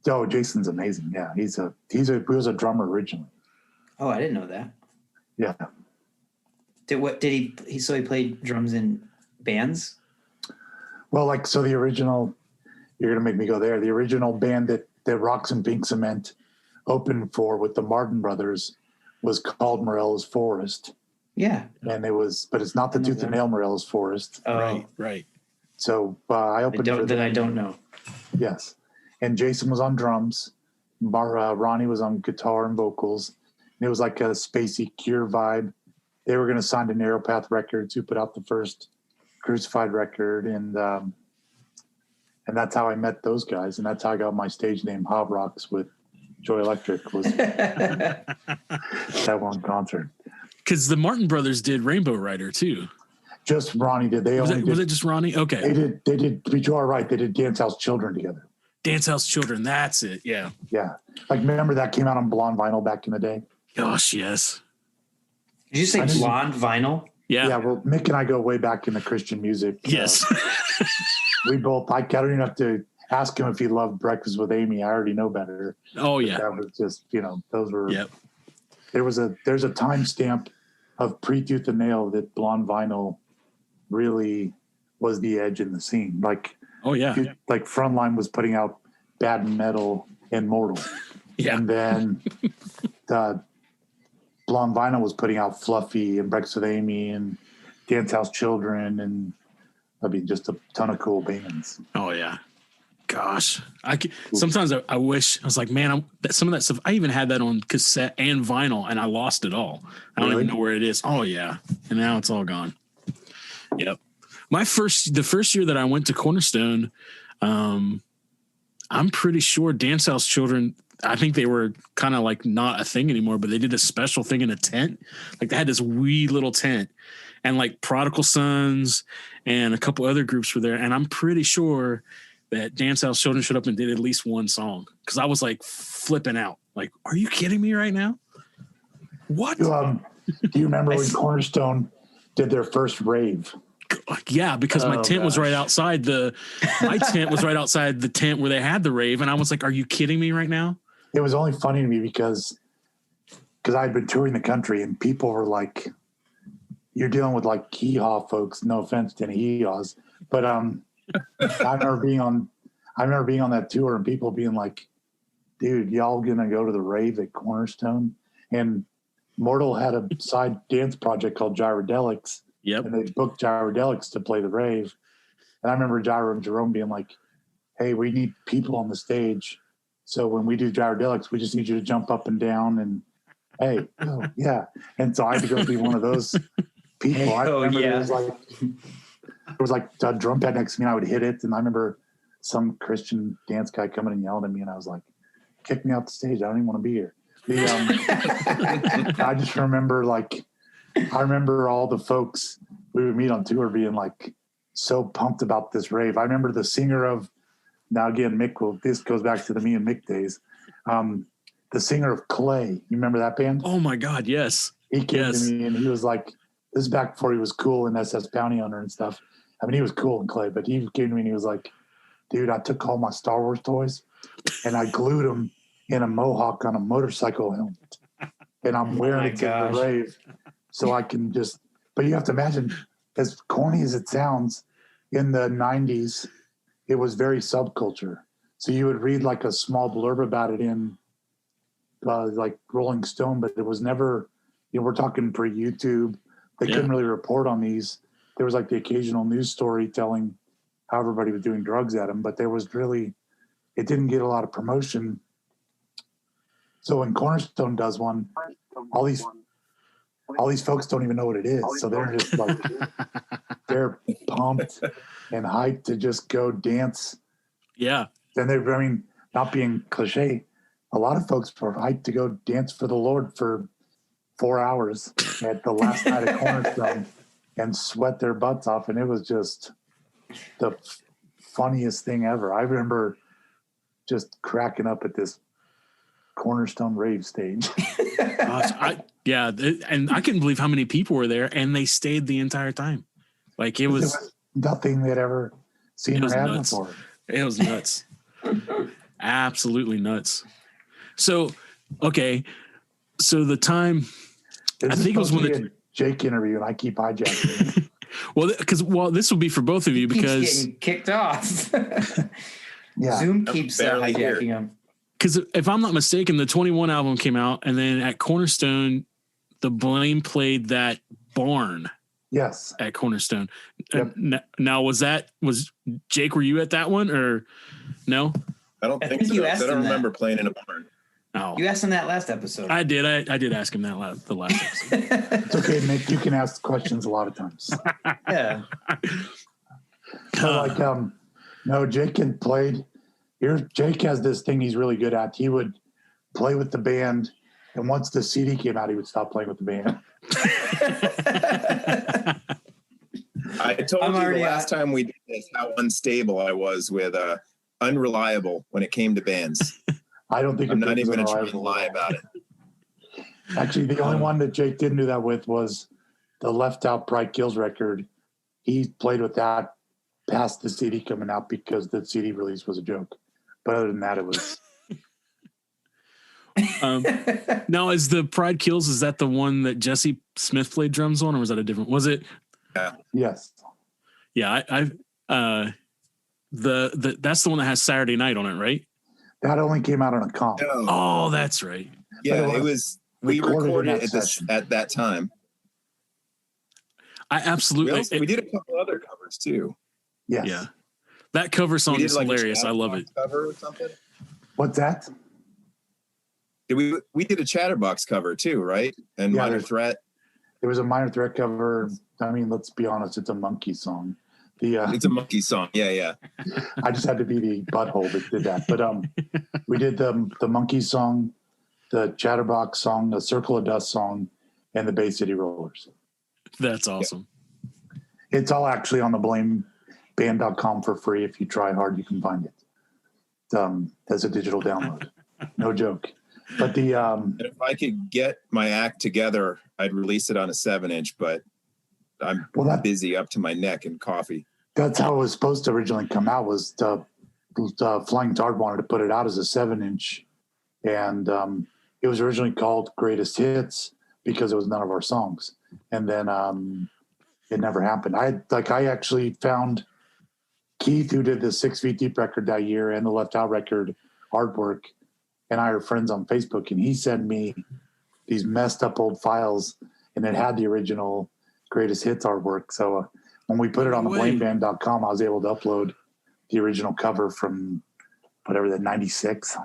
oh, Jason's amazing. Yeah. He was a drummer originally. Oh, I didn't know that. Yeah. Did he played drums in bands? Well, the original, you're going to make me go there. The original band that Rocks and Pink Cement opened for with the Martin Brothers was called Morella's Forest. Yeah. And but it's not the Tooth and Nail Morella's Forest. Oh, Right. So I opened for them. I don't know. Yes. And Jason was on drums. Ronnie was on guitar and vocals. And it was like a spacey Cure vibe. They were going to sign to Narrow Path Records, who put out the first Crucified record. And that's how I met those guys. And that's how I got my stage name, Hob Rocks, with Joy Electric, was that one concert. Because the Martin Brothers did Rainbow Rider too. Just Ronnie did. Was it just Ronnie? Okay. They did, you are right. They did Dance House Children together. Dance House Children. That's it. Yeah. Yeah. Remember that came out on blonde vinyl back in the day? Gosh, yes. Did you say blonde vinyl? Yeah. Yeah. Well, Mick and I go way back in the Christian music. Yes. We both, I don't even have to ask him if he loved Breakfast with Amy. I already know better. Oh, yeah. That was just, those were, Yep. there's a timestamp of pre-Tooth and Nail that blonde vinyl really was the edge in the scene. Oh, yeah. Frontline was putting out Bad Metal and Mortal. Yeah. And then the blonde vinyl was putting out Fluffy and Breakfast with Amy and Dance House Children and just a ton of cool bands. Oh, yeah. Gosh. Sometimes I wish, I was like, man, some of that stuff, I even had that on cassette and vinyl and I lost it all. I don't even know where it is. Oh, yeah. And now it's all gone. Yep. The first year that I went to Cornerstone, I'm pretty sure Dance House Children, I think they were kind of not a thing anymore, but they did a special thing in a tent. They had this wee little tent and Prodigal Sons and a couple other groups were there. And I'm pretty sure that Dance House Children showed up and did at least one song. Cause I was flipping out. Are you kidding me right now? What? Do you remember when Cornerstone did their first rave? Yeah, because my tent was right outside my tent was right outside the tent where they had the rave. And I was like, are you kidding me right now? It was only funny to me because I'd been touring the country and people were like, you're dealing with hee-haw folks. No offense to any hee-haws, but I remember being on that tour and people being like, dude, y'all gonna go to the rave at Cornerstone? And Mortal had a side dance project called Gyrodelics. Yep. And they booked Gyrodelics to play the rave. And I remember Gyro and Jerome being like, hey, we need people on the stage. So when we do Gyrodelics, we just need you to jump up and down and, hey, oh, yeah. And so I had to go be one of those people. Hey, I remember yeah. there was like a drum pad next to me and I would hit it. And I remember some Christian dance guy coming and yelling at me and I was like, kick me out the stage. I don't even want to be here. I just remember I remember all the folks we would meet on tour being like so pumped about this rave. I remember the singer of, now again, this goes back to the me and Mick days. The singer of Clay, you remember that band? Oh my God, yes. He came to me and he was like, this is back before he was cool in SS Bounty Hunter and stuff. I mean, he was cool in Clay, but he came to me and he was like, dude, I took all my Star Wars toys and I glued them in a mohawk on a motorcycle helmet. And I'm wearing it to the rave so I can just, but you have to imagine, as corny as it sounds, in the 90s, it was very subculture. So you would read like a small blurb about it in like Rolling Stone, but it was never, we're talking pre-YouTube. They couldn't really report on these. There was like the occasional news story telling how everybody was doing drugs at them, but there was really, it didn't get a lot of promotion. So when Cornerstone does one, all these folks don't even know what it is. So they're just like, they're pumped and hyped to just go dance. Yeah. Then not being cliche, a lot of folks were hyped to go dance for the Lord for 4 hours at the last night of Cornerstone and sweat their butts off. And it was just the funniest thing ever. I remember just cracking up at this Cornerstone rave stage. And I couldn't believe how many people were there and they stayed the entire time. Like it was nothing they'd ever seen or had before. It was nuts. Absolutely nuts. So, okay. So the time, I think it was when the Jake interview and I keep hijacking. this will be for both of you because getting kicked off. Yeah. Zoom keeps hijacking him. Because if I'm not mistaken, the 21 album came out, and then at Cornerstone, the Blame played that Barn. Yes. At Cornerstone. Yep. Now, was Jake? Were you at that one or no? I don't think so. I don't remember playing in a barn. Oh, you asked him that last episode. I did. I did ask him that the last episode. It's okay, Nick. You can ask questions a lot of times. Yeah. So no, Jake had played. Jake has this thing he's really good at. He would play with the band, and once the CD came out, he would stop playing with the band. I told you the last time we did this how unstable I was with unreliable when it came to bands. I don't think I'm not even going to try and lie about it. Actually, the only one that Jake didn't do that with was the Left Out Pride Kills record. He played with that past the CD coming out because the CD release was a joke. But other than that, it was. Now, is the Pride Kills, is that the one that Jesse Smith played drums on, or was that a different? Was it? Yeah. Yes. Yeah, that's the one that has Saturday Night on it, right? That only came out on a comp. No. Oh, that's right. Yeah, it was. We recorded it at that time. I absolutely. We did a couple other covers too. Yes. Yeah. That cover song is hilarious. I love it. Cover or something? What's that? We did a Chatterbox cover too, right? And Minor Threat. There was a Minor Threat cover. I mean, let's be honest, it's a Monkey song. It's a Monkey song. Yeah. I just had to be the butthole that did that. But we did the Monkey song, the Chatterbox song, the Circle of Dust song, and the Bay City Rollers. That's awesome. Yeah. It's all actually on the blameband.com for free. If you try hard, you can find it. As a digital download. No joke. But if I could get my act together, I'd release it on a 7-inch, but I'm busy up to my neck in coffee. That's how it was supposed to originally come out. Was Flying Tard wanted to put it out as a 7-inch, and it was originally called Greatest Hits because it was none of our songs. And then it never happened. I actually found Keith, who did the 6 Feet Deep record that year and the Left Out record artwork, and I are friends on Facebook, and he sent me these messed up old files, and it had the original Greatest Hits artwork. So when we put it on the blameband.com, I was able to upload the original cover from whatever that 96.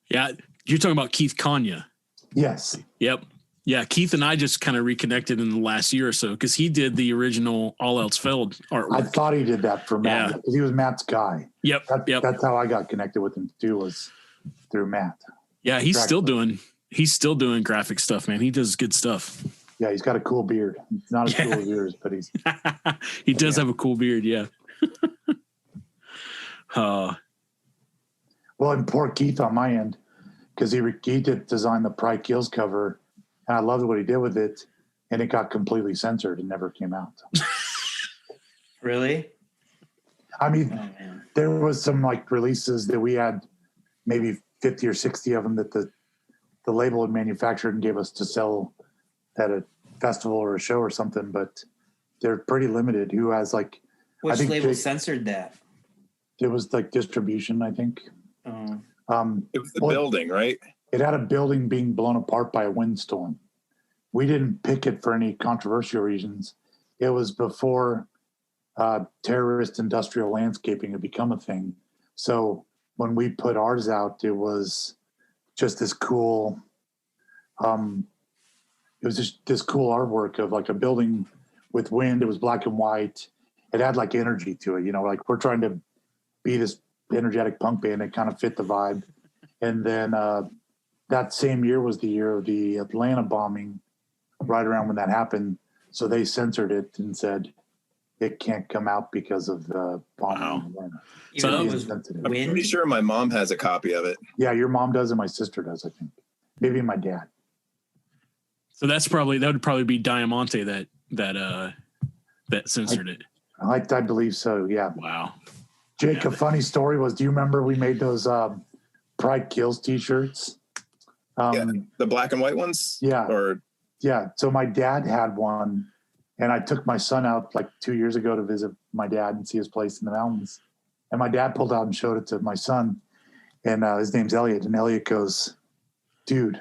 Yeah, you're talking about Keith Kanya. Yes. Yep. Yeah, Keith and I just kind of reconnected in the last year or so because he did the original All Else Failed artwork. I thought he did that for Matt Yeah. because he was Matt's guy. Yep. That's how I got connected with him too, was through Matt. Yeah, he's still doing graphic stuff, man. He does good stuff. Yeah, he's got a cool beard. It's not as cool as yours, but he's he does have a cool beard, yeah. Well, and poor Keith on my end, because he did design the Pride Kills cover, and I loved what he did with it, and it got completely censored and never came out. Really? I mean, there was some like releases that we had, maybe 50 or 60 of them that the label had manufactured and gave us to sell at a festival or a show or something, but they're pretty limited. Who has like, Which I think label censored that? It was like distribution, I think. Oh. It was the building, right? It had a building being blown apart by a windstorm. We didn't pick it for any controversial reasons. It was before terrorist industrial landscaping had become a thing. So when we put ours out, it was just this cool, it was just this cool artwork of like a building with wind. It was black and white. It had like energy to it, you know, like we're trying to be this energetic punk band. It kind of fit the vibe. And then that same year was the year of the Atlanta bombing, right around when that happened. So they censored it and said it can't come out because of the bombing in Atlanta. Even though it was I'm pretty sure my mom has a copy of it. Yeah, your mom does and my sister does, I think. Maybe my dad. So that would probably be Diamante that censored it. I believe so, yeah. Wow. Jake, a funny story was, do you remember we made those Pride Kills t-shirts? The black and white ones? Yeah. Or yeah. So my dad had one, and I took my son out like 2 years ago to visit my dad and see his place in the mountains. And my dad pulled out and showed it to my son, and his name's Elliot. And Elliot goes, "Dude,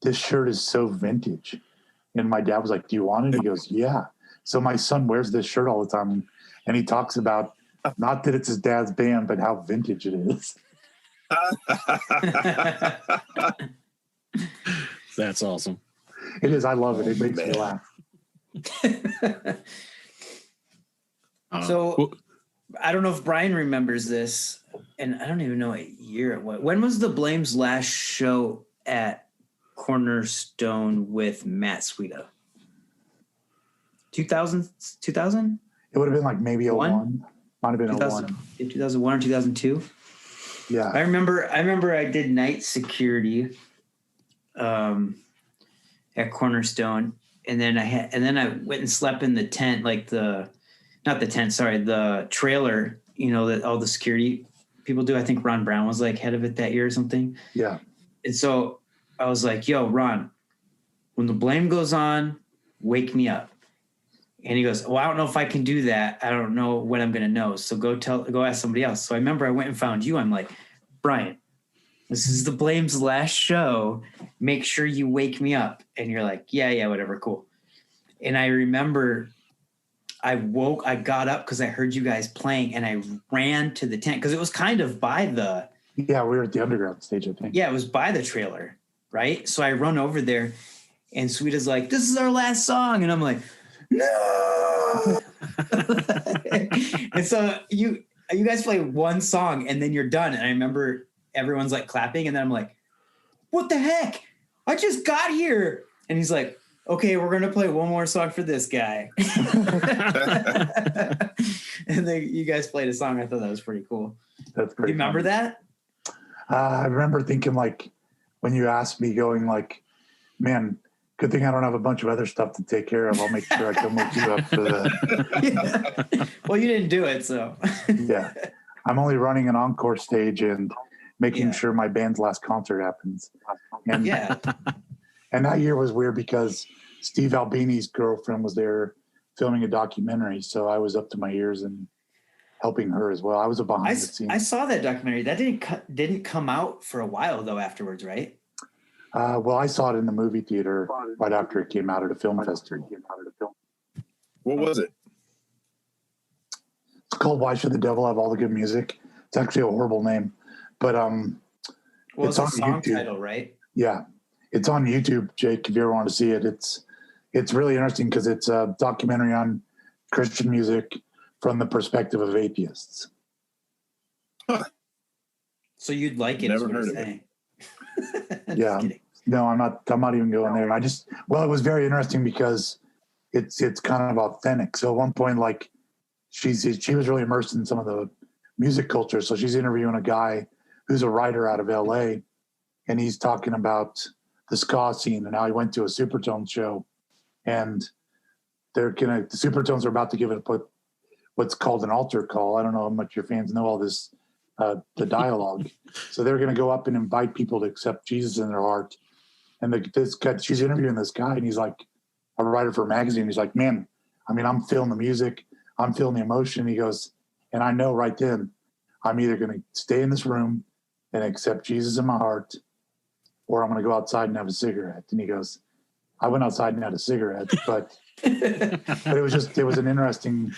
this shirt is so vintage." And my dad was like, "Do you want it?" He goes, "Yeah." So my son wears this shirt all the time, and he talks about not that it's his dad's band, but how vintage it is. That's awesome. It is. I love it. It makes me laugh. So I don't know if Brian remembers this, and I don't even know what year it was. When was the Blame's last show at Cornerstone with Matt Sweeta? 2000? It would have been like maybe 01. Might have been 01. 2001 or 2002. Yeah. I remember I did night security at Cornerstone, and then I went and slept in the tent, like the trailer, you know, that all the security people do. I think Ron Brown was like head of it that year or something. Yeah. And so I was like, "Yo, Ron, when the Blame goes on, wake me up." And he goes, "Well, I don't know if I can do that. I don't know when I'm going to know. So go ask somebody else." So I remember I went and found you. I'm like, "Brian, this is the Blame's last show. Make sure you wake me up." And you're like, yeah, whatever. Cool. And I remember I got up because I heard you guys playing, and I ran to the tent because it was kind of by the. Yeah, we were at the underground stage, I think. Yeah, it was by the trailer, right? So I run over there, and Sweeta's like, "This is our last song." And I'm like, "No." And so you guys play one song, and then you're done. And I remember everyone's like clapping, and then I'm like, "What the heck? I just got here." And he's like, "Okay, we're gonna play one more song for this guy." And then you guys played a song. I thought that was pretty cool. That's pretty. You remember that? I remember thinking, like, when you asked me, going like, "Man, good thing I don't have a bunch of other stuff to take care of. I'll make sure I come with you up for the." Yeah. Well, you didn't do it, so. Yeah, I'm only running an encore stage and making sure my band's last concert happens. And Yeah. And that year was weird because Steve Albini's girlfriend was there filming a documentary, so I was up to my ears and helping her as well. I was a behind the scenes. I saw that documentary. That didn't come out for a while though afterwards, right? Well, I saw it in the movie theater right after it came out at a film festival. what was it? called Why Should the Devil Have All the Good Music. It's actually a horrible name, but Well, it's it's a on song YouTube. title, right? Yeah, it's on YouTube, Jake. If you ever want to see it, it's really interesting because it's a documentary on Christian music from the perspective of atheists. So you'd like it? Never Never heard heard of it. Yeah. No, I'm not even going there. It was very interesting because it's kind of authentic. So at one point, like she was really immersed in some of the music culture. So she's interviewing a guy who's a writer out of LA, and he's talking about the ska scene and how he went to a Supertones show, and the Supertones are about to give it what's called an altar call. I don't know how much your fans know all this, the dialogue. So they're going to go up and invite people to accept Jesus in their heart. And this guy, she's interviewing this guy, and he's like a writer for a magazine. He's like, man, I mean, I'm feeling the music, I'm feeling the emotion. He goes, and I know right then, I'm either going to stay in this room and accept Jesus in my heart, or I'm going to go outside and have a cigarette. And he goes, I went outside and had a cigarette, but it was an interesting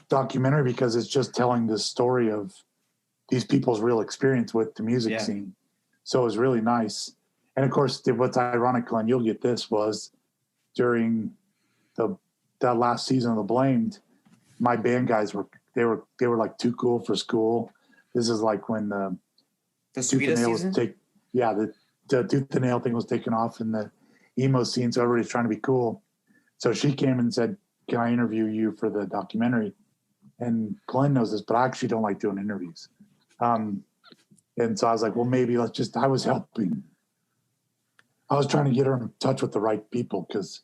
documentary because it's just telling the story of these people's real experience with the music scene. So it was really nice. And of course, what's ironic, and you'll get this, was during that last season of The Blamed, my band guys were like too cool for school. This is like when the sweetest season? The Tooth and Nail thing was taken off in the emo scene, so everybody's trying to be cool. So she came and said, can I interview you for the documentary? And Glenn knows this, but I actually don't like doing interviews. And so I was like, well, maybe I was helping. I was trying to get her in touch with the right people because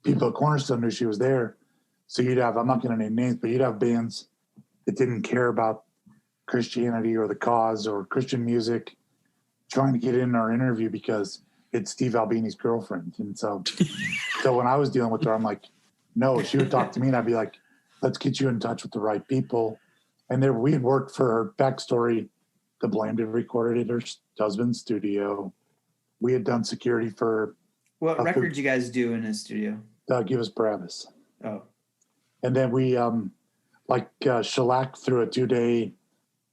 people at Cornerstone knew she was there. So you'd have, I'm not going to name names, but you'd have bands that didn't care about Christianity or the cause or Christian music trying to get in our interview because it's Steve Albini's girlfriend. And so when I was dealing with her, I'm like, no, she would talk to me and I'd be like, let's get you in touch with the right people. And there, we had worked for her backstory. The Blamed had recorded at her husband's studio. We had done security for. What record did you guys do in his studio? Give Us Barabbas. Oh. And then we, Shellac threw a 2-day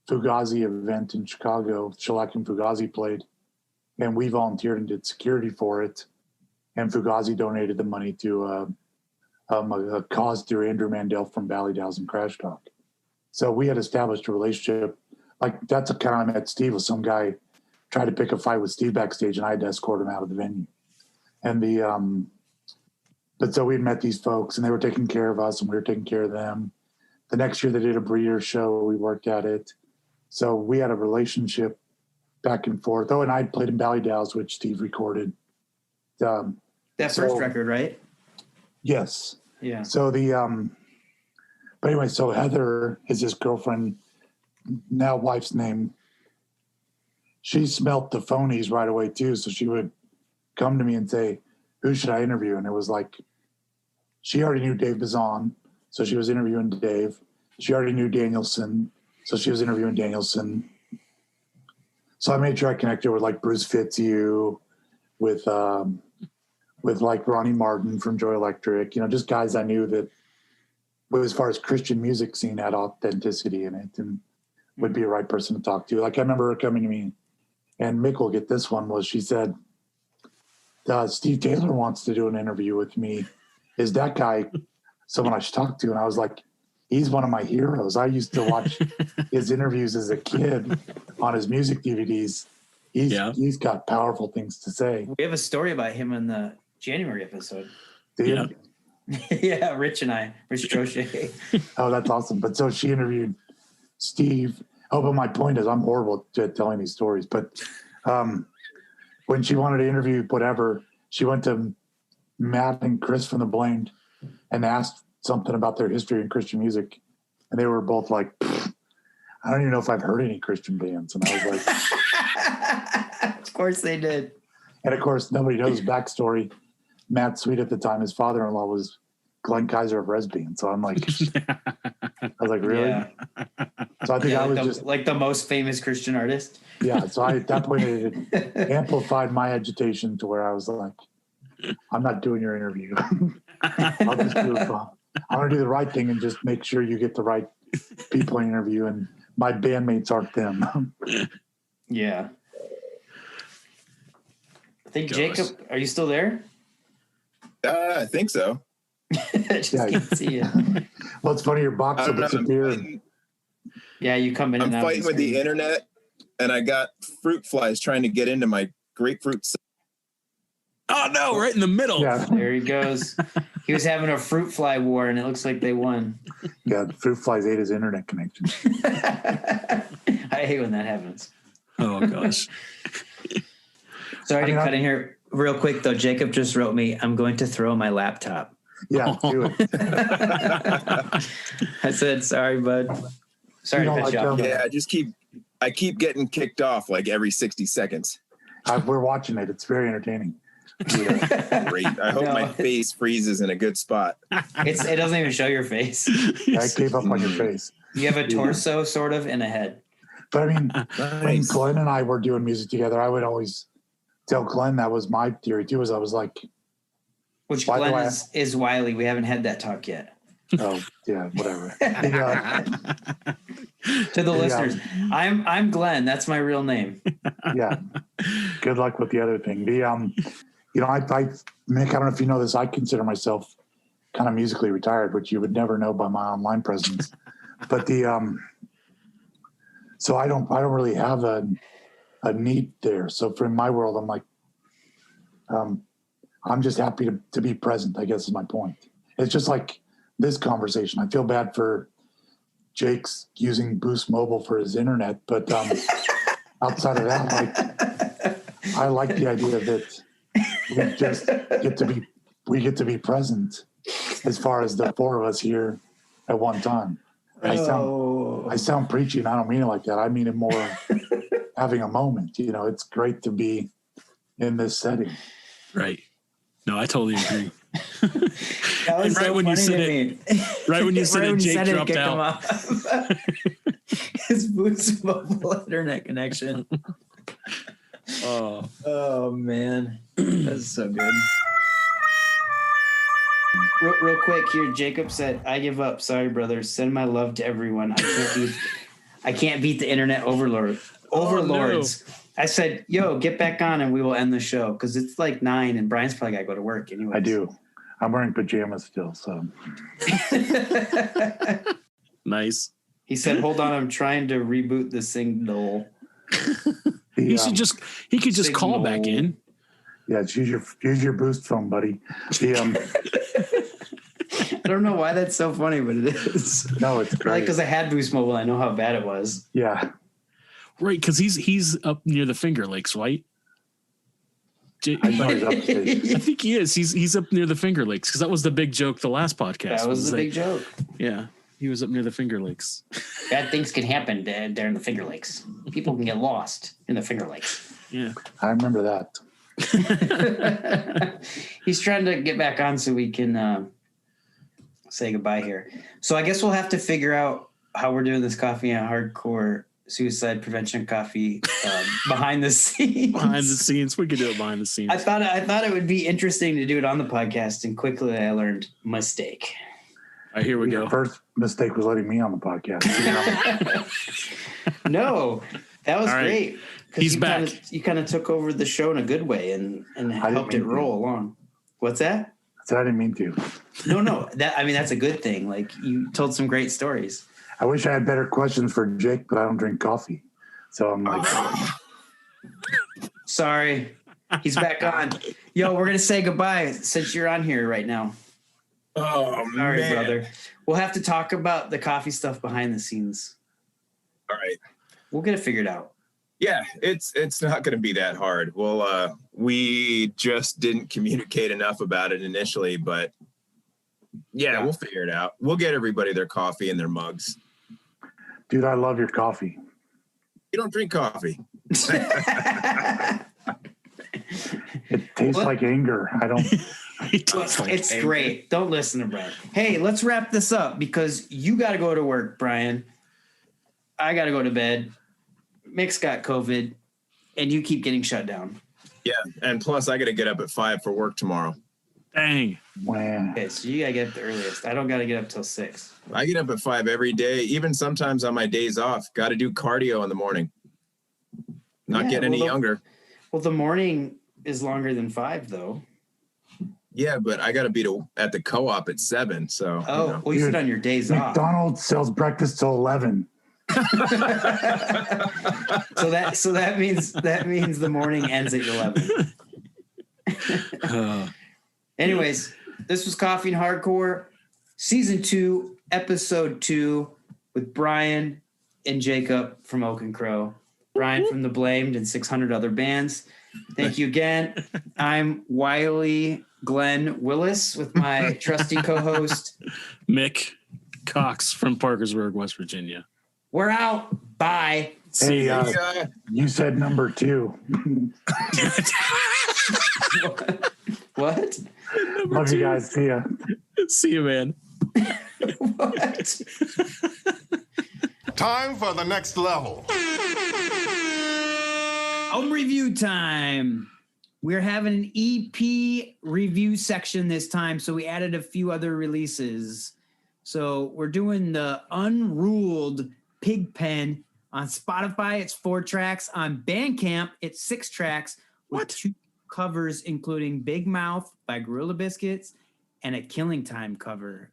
Fugazi event in Chicago. Shellac and Fugazi played, and we volunteered and did security for it. And Fugazi donated the money to a cause through Andrew Mandel from Valley Dow's and Crash Talk. So we had established a relationship. Like that's kind of I met Steve with some guy tried to pick a fight with Steve backstage, and I had to escort him out of the venue. And but so we had met these folks, and they were taking care of us, and we were taking care of them. The next year they did a breeder show. We worked at it. So we had a relationship back and forth. Oh, and I played in Valley Dow's, which Steve recorded. That first record, right? Yes. Yeah. So but anyway, so Heather is his girlfriend, now wife's name. She smelt the phonies right away too. So she would come to me and say, who should I interview? And it was like, she already knew Dave Bazan. So she was interviewing Dave. She already knew Danielson. So she was interviewing Danielson. So I made sure I connected with like Bruce Fitzhugh, with like Ronnie Martin from Joy Electric, just guys I knew that, as far as Christian music scene, had authenticity in it and would be a right person to talk to. Like I remember her coming to me, and Mick will get this one, was she said, Steve Taylor wants to do an interview with me. Is that guy someone I should talk to? And I was like, he's one of my heroes. I used to watch his interviews as a kid on his music DVDs. He's got powerful things to say. We have a story about him in the January episode. Yeah. Yeah, Rich Trochet. Oh, that's awesome. But so she interviewed Steve. Oh, but my point is I'm horrible at telling these stories. But when she wanted to interview whatever, she went to Matt and Chris from The Blamed and asked something about their history in Christian music. And they were both like, I don't even know if I've heard any Christian bands. And I was like, of course they did. And of course, nobody knows backstory. Matt Sweet at the time, his father-in-law was Glenn Kaiser of Resby. So I'm like, I was like, really? Yeah. So I think I was like the most famous Christian artist. Yeah. So at that point, it amplified my agitation to where I was like, I'm not doing your interview. I'll just do it. I'm going to do the right thing and just make sure you get the right people I interview, and my bandmates aren't them. Yeah. I think Gosh. Jacob, are you still there? I think so. I just Yeah. can't see you. Well, it's funny, your box will disappear. Yeah, you come in I'm and out. fighting with the internet, and I got fruit flies trying to get into my grapefruit. Oh no, right in the middle. Yeah, There he goes. He was having a fruit fly war, and it looks like they won. yeah. The fruit flies ate his internet connection. I hate when that happens. Oh gosh. Sorry to cut in here real quick, though. Jacob just wrote me, I'm going to throw my laptop. Yeah, do it. I said, sorry, bud. Sorry to cut you off. Yeah, I keep getting kicked off like every 60 seconds. We're watching it. It's very entertaining. Great. I hope my face freezes in a good spot. It doesn't even show your face. I gave up on your face. You have a torso, sort of, and a head. But I mean, when Glenn and I were doing music together, I would always tell Glenn that was my theory too. I was like, which Glenn is Wiley. We haven't had that talk yet. Oh yeah, whatever. To the listeners, I'm Glenn. That's my real name. Yeah. Good luck with the other thing. You know, Mick, I don't know if you know this. I consider myself kind of musically retired, which you would never know by my online presence. But so I don't really have a need there. So for my world, I'm like, I'm just happy to be present, I guess is my point. It's just like this conversation. I feel bad for Jake's using Boost Mobile for his internet, but outside of that, like, I like the idea that we just get to be present as far as the four of us here at one time. I sound preachy, and I don't mean it like that. I mean it more having a moment. You know, it's great to be in this setting. Right. No, I totally agree. That was right so when you said it, right when you said it, Jake dropped out. His Boost Mobile internet connection. Oh man, that's so good. Real quick here, Jacob said, "I give up. Sorry, brother. Send my love to everyone. I can't beat the internet overlords." No. I said, "Yo, get back on, and we will end the show because it's like 9, and Brian's probably got to go to work anyway." I do. I'm wearing pajamas still, so. Nice. He said, "Hold on, I'm trying to reboot the signal." He could just call back in. Yeah, use your Boost phone, buddy. I don't know why that's so funny, but it is. No, it's great. Like, because I had Boost Mobile, I know how bad it was. Yeah. Right, because he's up near the Finger Lakes, right? I know he's upstate. I think he is. He's up near the Finger Lakes because that was the big joke the last podcast. That was the big joke. Yeah, he was up near the Finger Lakes. Bad things can happen there in the Finger Lakes. People can get lost in the Finger Lakes. Yeah, I remember that. He's trying to get back on so we can say goodbye here. So I guess we'll have to figure out how we're doing this coffee and hardcore suicide prevention coffee behind the scenes. Behind the scenes, we could do it behind the scenes. I thought it would be interesting to do it on the podcast, and quickly I learned mistake. All right, here we Your go. first mistake was letting me on the podcast. No, that was All right. great. He's back. You kind of took over the show in a good way and helped it roll along. What's that? I said I didn't mean to. No. That's a good thing. Like, you told some great stories. I wish I had better questions for Jake, but I don't drink coffee. So I'm like, Sorry. He's back on. Yo, we're going to say goodbye since you're on here right now. Oh, Sorry, man. brother. We'll have to talk about the coffee stuff behind the scenes. All right. We'll get it figured out. Yeah, it's not going to be that hard. Well, we just didn't communicate enough about it initially, but yeah, we'll figure it out. We'll get everybody their coffee and their mugs. dude, I love your coffee. You don't drink coffee. It tastes like anger. I don't. It's great. Don't listen to Brian. Hey, let's wrap this up because you got to go to work, Brian. I got to go to bed. Mick's got COVID, and you keep getting shut down. Yeah, and plus I got to get up at 5 for work tomorrow. Dang. Wow. Okay, so you gotta get up the earliest. I don't gotta get up till 6. I get up at 5 every day, even sometimes on my days off. Got to do cardio in the morning. Not Yeah, getting any younger. Well, the morning is longer than 5, though. Yeah, but I got to be at the co-op at 7. So. Oh, You know. well, you sit on your days off. McDonald's sells breakfast till 11. so that means the morning ends at 11. Anyways, this was Coffee and Hardcore, season 2, episode 2, with Brian and Jacob from Oak and Crow. Brian from The Blamed and 600 other bands. Thank you again. I'm Wiley Glenn Willis with my trusty co-host Mick Cox from Parkersburg, West Virginia. We're out. Bye. Hey, you said number 2. What? Love you guys. See ya. See you, man. What? Time for the next level. Album review time. We're having an EP review section this time, so we added a few other releases. So we're doing the Unruled Pigpen on Spotify. It's 4 tracks. On Bandcamp, it's 6 tracks with 2 covers, including Big Mouth by Gorilla Biscuits and a Killing Time cover.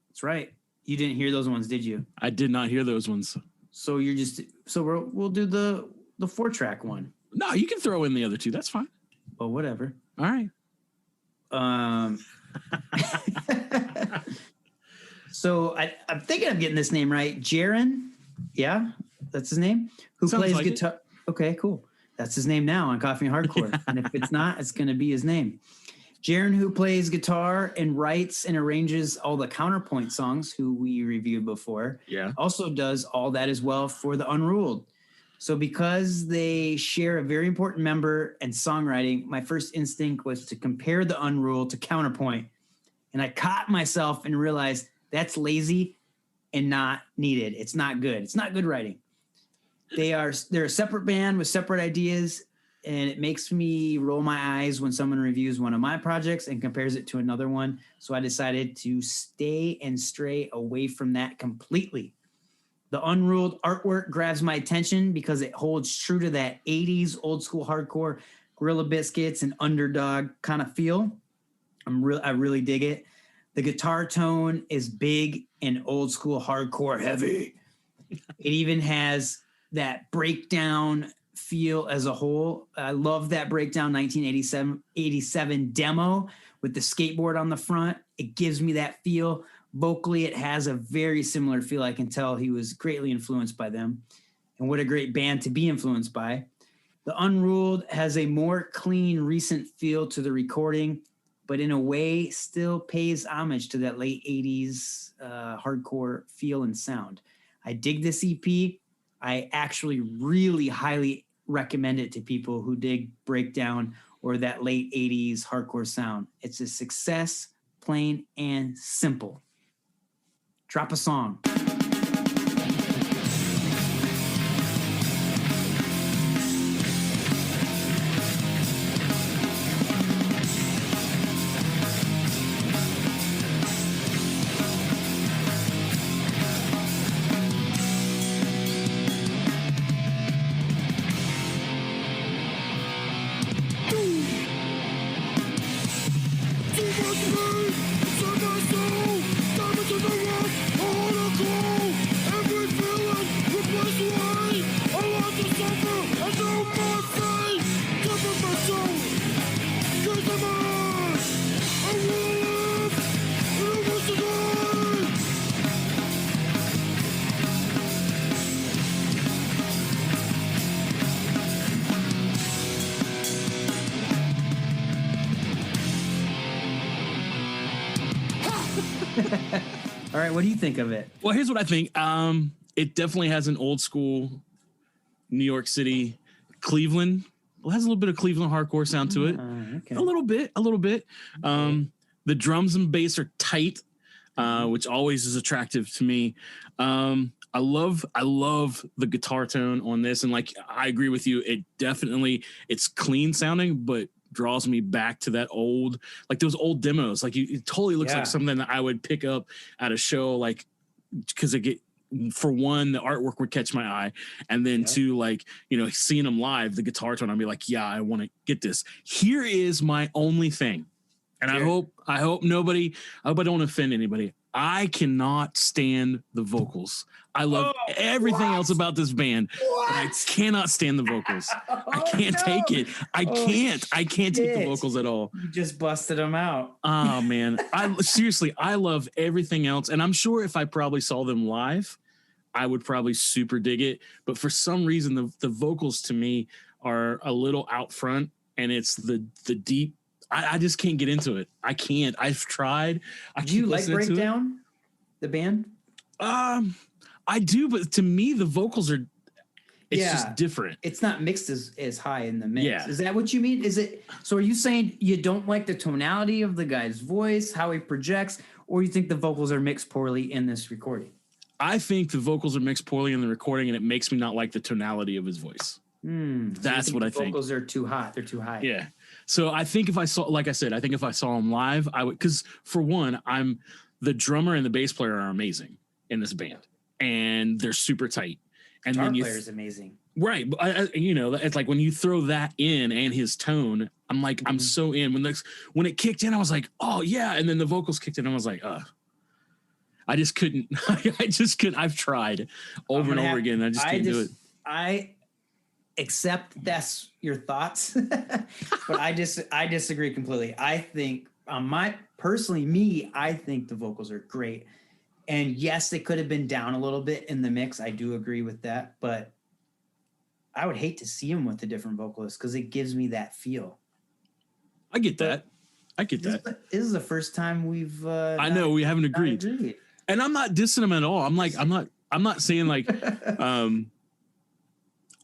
That's right. You didn't hear those ones, did you? I did not hear those ones. So we'll do the 4-track one. No, you can throw in the other 2. That's fine. Well, whatever. All right. So I'm thinking I'm getting this name right. Jaron, yeah, that's his name. Who Sounds plays like guitar? it. Okay, cool. That's his name now on Coffee and Hardcore. And if it's not, it's going to be his name. Jaron, who plays guitar and writes and arranges all the Counterpoint songs, who we reviewed before, also does all that as well for the Unruled. So because they share a very important member and songwriting, my first instinct was to compare the Unruled to Counterpoint. And I caught myself and realized that's lazy and not needed. It's not good. It's not good writing. They're a separate band with separate ideas, and it makes me roll my eyes when someone reviews one of my projects and compares it to another one. So I decided to stay and stray away from that completely. The Unruled artwork grabs my attention because it holds true to that 80s old school hardcore Gorilla Biscuits and Underdog kind of feel. I really dig it. The guitar tone is big and old school hardcore heavy. It even has that breakdown feel as a whole. I love that breakdown 1987 demo with the skateboard on the front. It gives me that feel. Vocally, it has a very similar feel. I can tell he was greatly influenced by them. And what a great band to be influenced by. The Unruled has a more clean, recent feel to the recording, but in a way still pays homage to that late 80s hardcore feel and sound. I dig this EP. I actually really highly recommend it to people who dig breakdown or that late 80s hardcore sound. It's a success, plain and simple. Drop a song. All right, what do you think of it? Well, here's what I think. It definitely has an old school New York City, Cleveland. Well, it has a little bit of Cleveland hardcore sound to it. Okay. A little bit. The drums and bass are tight, which always is attractive to me. I love the guitar tone on this, and like I agree with you. It's clean sounding, but draws me back to that old, like those old demos. Like it totally looks like something that I would pick up at a show, like, because for one, the artwork would catch my eye, and then two, like, you know, seeing them live, the guitar tone, I'd be like, yeah, I want to get this. Here is my only thing, and I hope I don't offend anybody. I cannot stand the vocals. I love everything else about this band, but I cannot stand the vocals. I can't take it. I can't take the vocals at all. You just busted them out. Oh man. I love everything else. And I'm sure if I probably saw them live, I would probably super dig it. But for some reason, the vocals to me are a little out front, and it's the deep. I just can't get into it. I can't. I've tried. Do you like Breakdown, the band? I do, but to me, the vocals are. It's just different. It's not mixed as high in the mix. Yeah. Is that what you mean? Is it? So are you saying you don't like the tonality of the guy's voice, how he projects, or you think the vocals are mixed poorly in this recording? I think the vocals are mixed poorly in the recording, and it makes me not like the tonality of his voice. That's what I think. Vocals are too hot. They're too high. Yeah. So I think if I saw, like I said, I think if I saw him live, I would, because for one, the drummer and the bass player are amazing in this band, and they're super tight. And guitar then player is amazing. Right. But you know, it's like when you throw that in and his tone, I'm like, I'm so in. When it kicked in, I was like, oh yeah. And then the vocals kicked in, and I was like, I just couldn't. I've tried over and over again. I just can't do it. I accept that's your thoughts, but I disagree completely. I think I think the vocals are great. And yes, they could have been down a little bit in the mix. I do agree with that, but I would hate to see him with a different vocalist because it gives me that feel. I get that. This is the first time we've. I know we haven't agreed, and I'm not dissing him at all. I'm not saying like,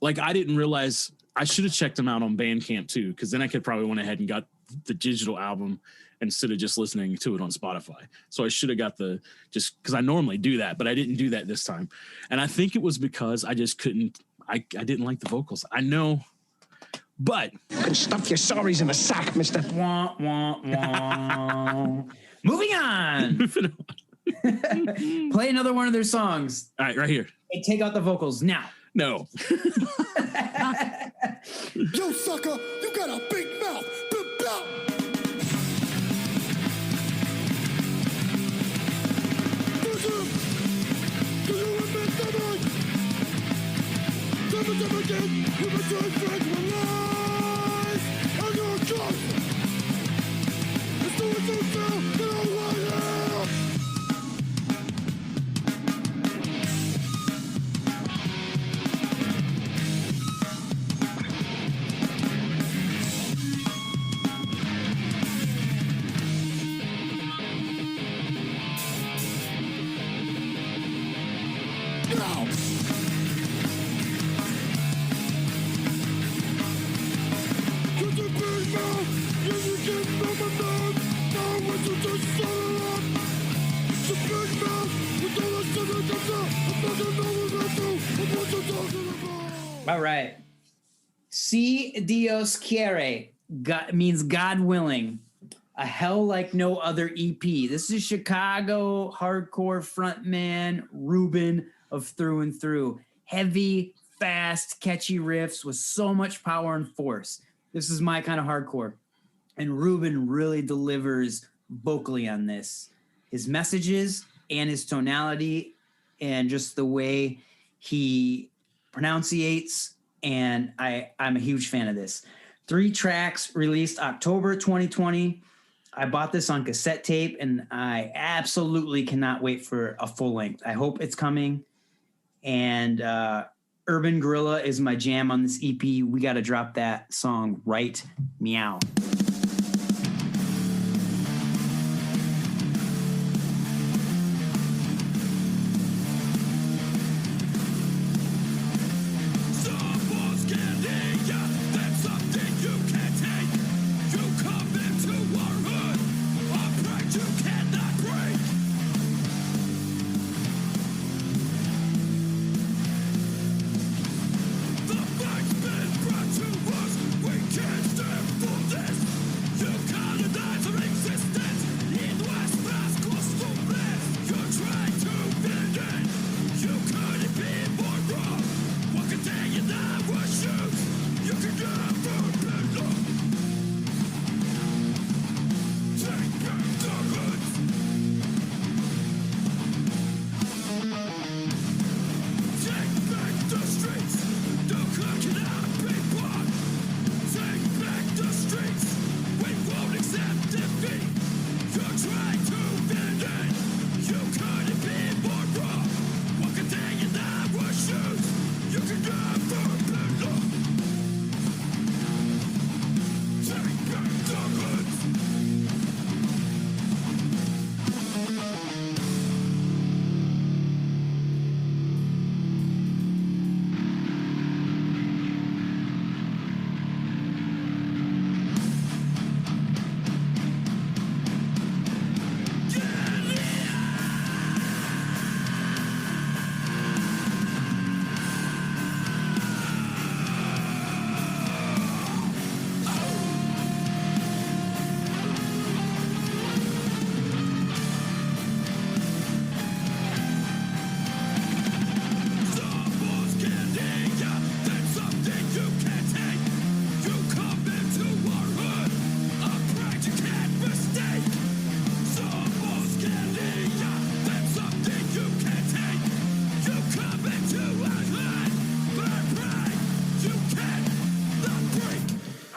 like I didn't realize I should have checked him out on Bandcamp too, because then I could probably went ahead and got the digital album instead of just listening to it on Spotify. So I should have got just because I normally do that, but I didn't do that this time. And I think it was because I just couldn't, I didn't like the vocals. I know, but. You can stuff your sorries in a sack, mister. Wah, wah, wah. Moving on. Play another one of their songs. All right, right here. And take out the vocals now. No. Yo, sucker, you got a big mouth. Do you remember me? Time again, you betray friends with lies. And you're a ghost. It's doing so now that I'm right here. All right. Si Dios quiere means God willing. A Hell Like No Other EP. This is Chicago hardcore frontman Ruben of Through and Through. Heavy, fast, catchy riffs with so much power and force. This is my kind of hardcore. And Ruben really delivers vocally on this. His messages and his tonality and just the way he pronunciates. And I'm a huge fan of this. 3 tracks released October 2020. I bought this on cassette tape, and I absolutely cannot wait for a full length. I hope it's coming. And Urban Gorilla is my jam on this EP. We got to drop that song right meow. This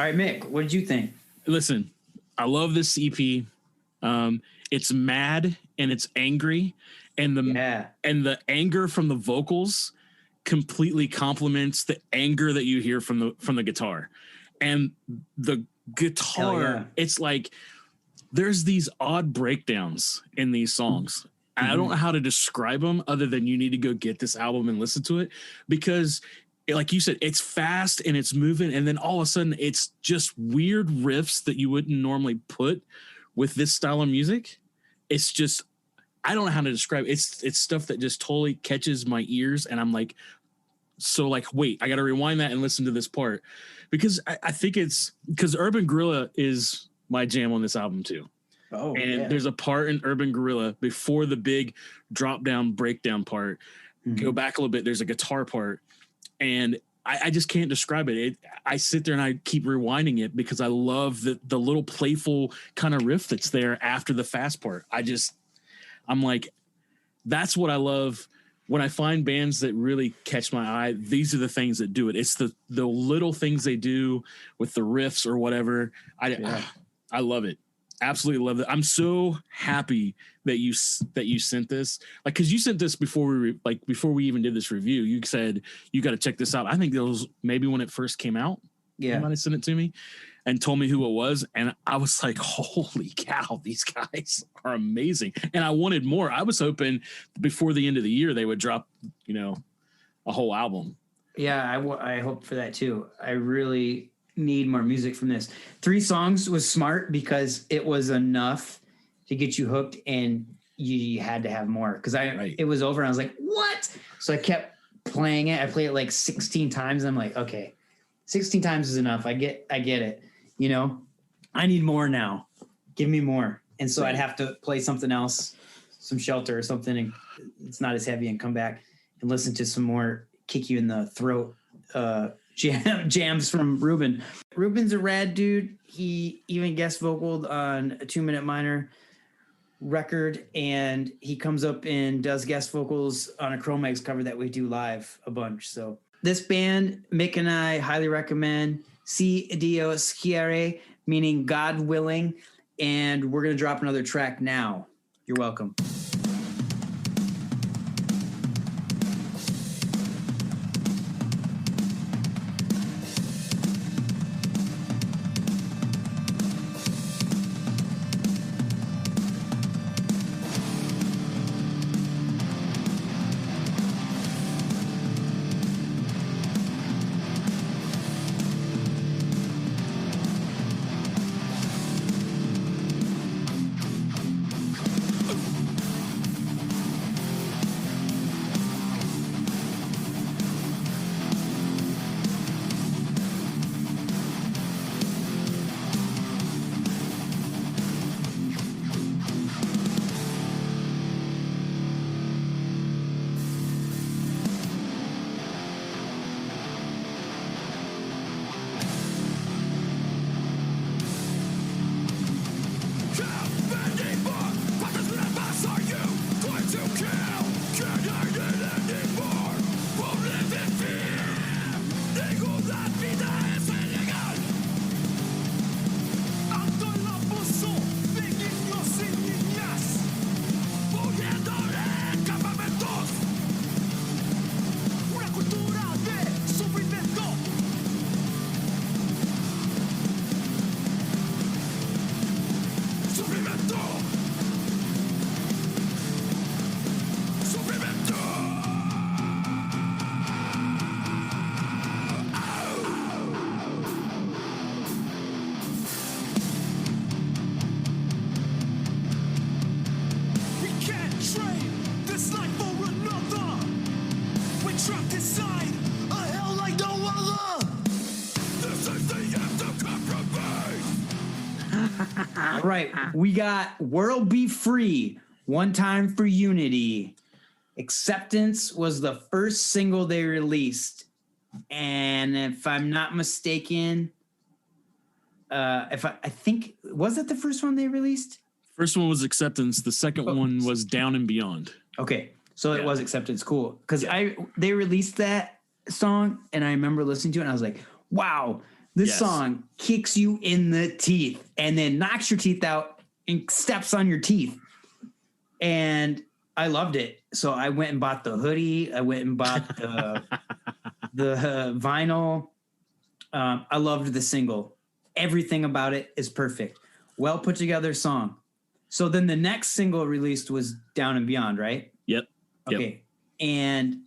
right, Mick, what did you think? Listen, I love this EP. It's mad and it's angry, and the anger from the vocals completely complements the anger that you hear from the guitar. And the guitar, it's like there's these odd breakdowns in these songs. I don't know how to describe them other than you need to go get this album and listen to it, because like you said, it's fast and it's moving, and then all of a sudden it's just weird riffs that you wouldn't normally put with this style of music. It's just, I don't know how to describe it. It's stuff that just totally catches my ears, and I'm like, so like, wait, I got to rewind that and listen to this part, because I think it's because Urban Gorilla is my jam on this album too. Oh, and there's a part in Urban Gorilla before the big drop down breakdown part. Go back a little bit. There's a guitar part, and I just can't describe it. I sit there and I keep rewinding it because I love the little playful kind of riff that's there after the fast part. I'm like, that's what I love. When I find bands that really catch my eye, these are the things that do it. It's the little things they do with the riffs or whatever. I love it. Absolutely love it. I'm so happy that you sent this, like, because you sent this before we even did this review. You said you got to check this out. I think it was maybe when it first came out. Yeah, you might have sent it to me and told me who it was, and I was like, holy cow, these guys are amazing. And I wanted more. I was hoping before the end of the year they would drop, a whole album. Yeah, I hope for that too. I really need more music from this. 3 songs was smart because it was enough to get you hooked, and you had to have more because it was over and I was like, what? So I kept playing it. I played it like 16 times. And I'm like, okay, 16 times is enough. I get it. I need more now. Give me more. And so I'd have to play something else, some Shelter or something, and it's not as heavy, and come back and listen to some more kick you in the throat jams from Ruben. Ruben's a rad dude. He even guest vocaled on a 2 Minute Minor record, and he comes up and does guest vocals on a Chromex cover that we do live a bunch. So this band, Mick and I highly recommend. Si Dios quiere, meaning God willing. And we're going to drop another track now. You're welcome. All right, we got World Be Free, One Time for Unity. Acceptance was the first single they released. And if I'm not mistaken, I think, was that the first one they released? First one was Acceptance. The second one was Down and Beyond. Okay, so it was Acceptance. Cool. Because they released that song, and I remember listening to it, and I was like, wow, This Yes. song kicks you in the teeth and then knocks your teeth out and steps on your teeth. And I loved it. So I went and bought the hoodie. I went and bought the vinyl. I loved the single. Everything about it is perfect. Well put together song. So then the next single released was Down and Beyond, right? Yep. Okay. And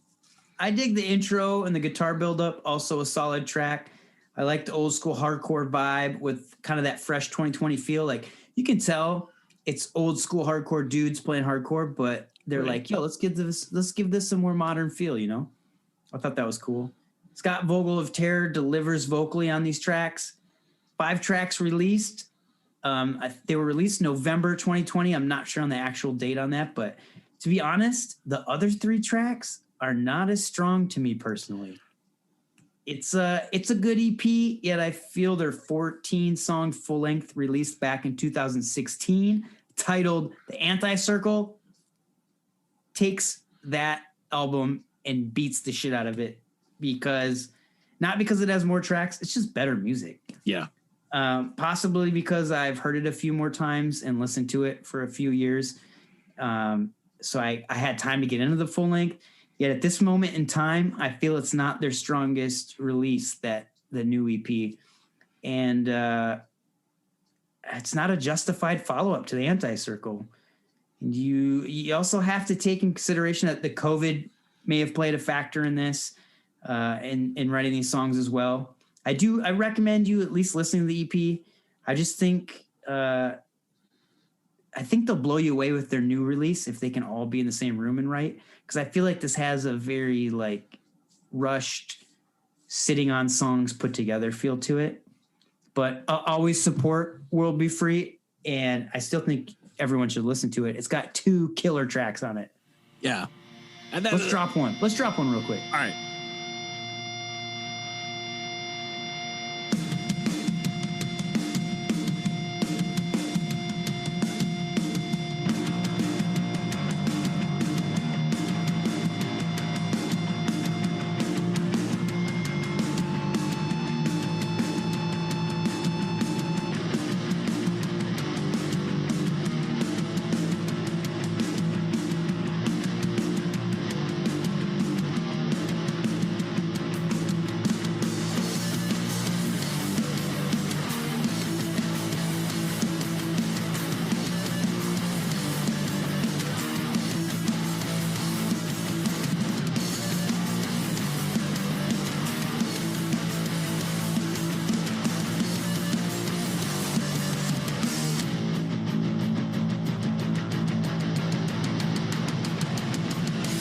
I dig the intro and the guitar buildup, also a solid track. I like the old school hardcore vibe with kind of that fresh 2020 feel. Like you can tell it's old school hardcore dudes playing hardcore, but they're like, yo, let's give this a more modern feel, you know? I thought that was cool. Scott Vogel of Terror delivers vocally on these tracks. 5 tracks released. They were released November 2020. I'm not sure on the actual date on that, but to be honest, the other 3 tracks are not as strong to me personally. It's a good EP, yet I feel their 14-song full-length released back in 2016, titled The Anti-Circle, takes that album and beats the shit out of it not because it has more tracks, it's just better music. Yeah. Possibly because I've heard it a few more times and listened to it for a few years. So I had time to get into the full length. Yet at this moment in time, I feel it's not their strongest release, the new EP. And it's not a justified follow-up to the Anti-Circle. And you also have to take in consideration that the COVID may have played a factor in this, in writing these songs as well. I recommend you at least listening to the EP. I just think they'll blow you away with their new release if they can all be in the same room and write. Because I feel like this has a very like rushed, sitting on songs put together feel to it. But I'll always support World Be Free, and I still think everyone should listen to it. It's got 2 killer tracks on it. Yeah. And Let's drop one. Let's drop one real quick. All right.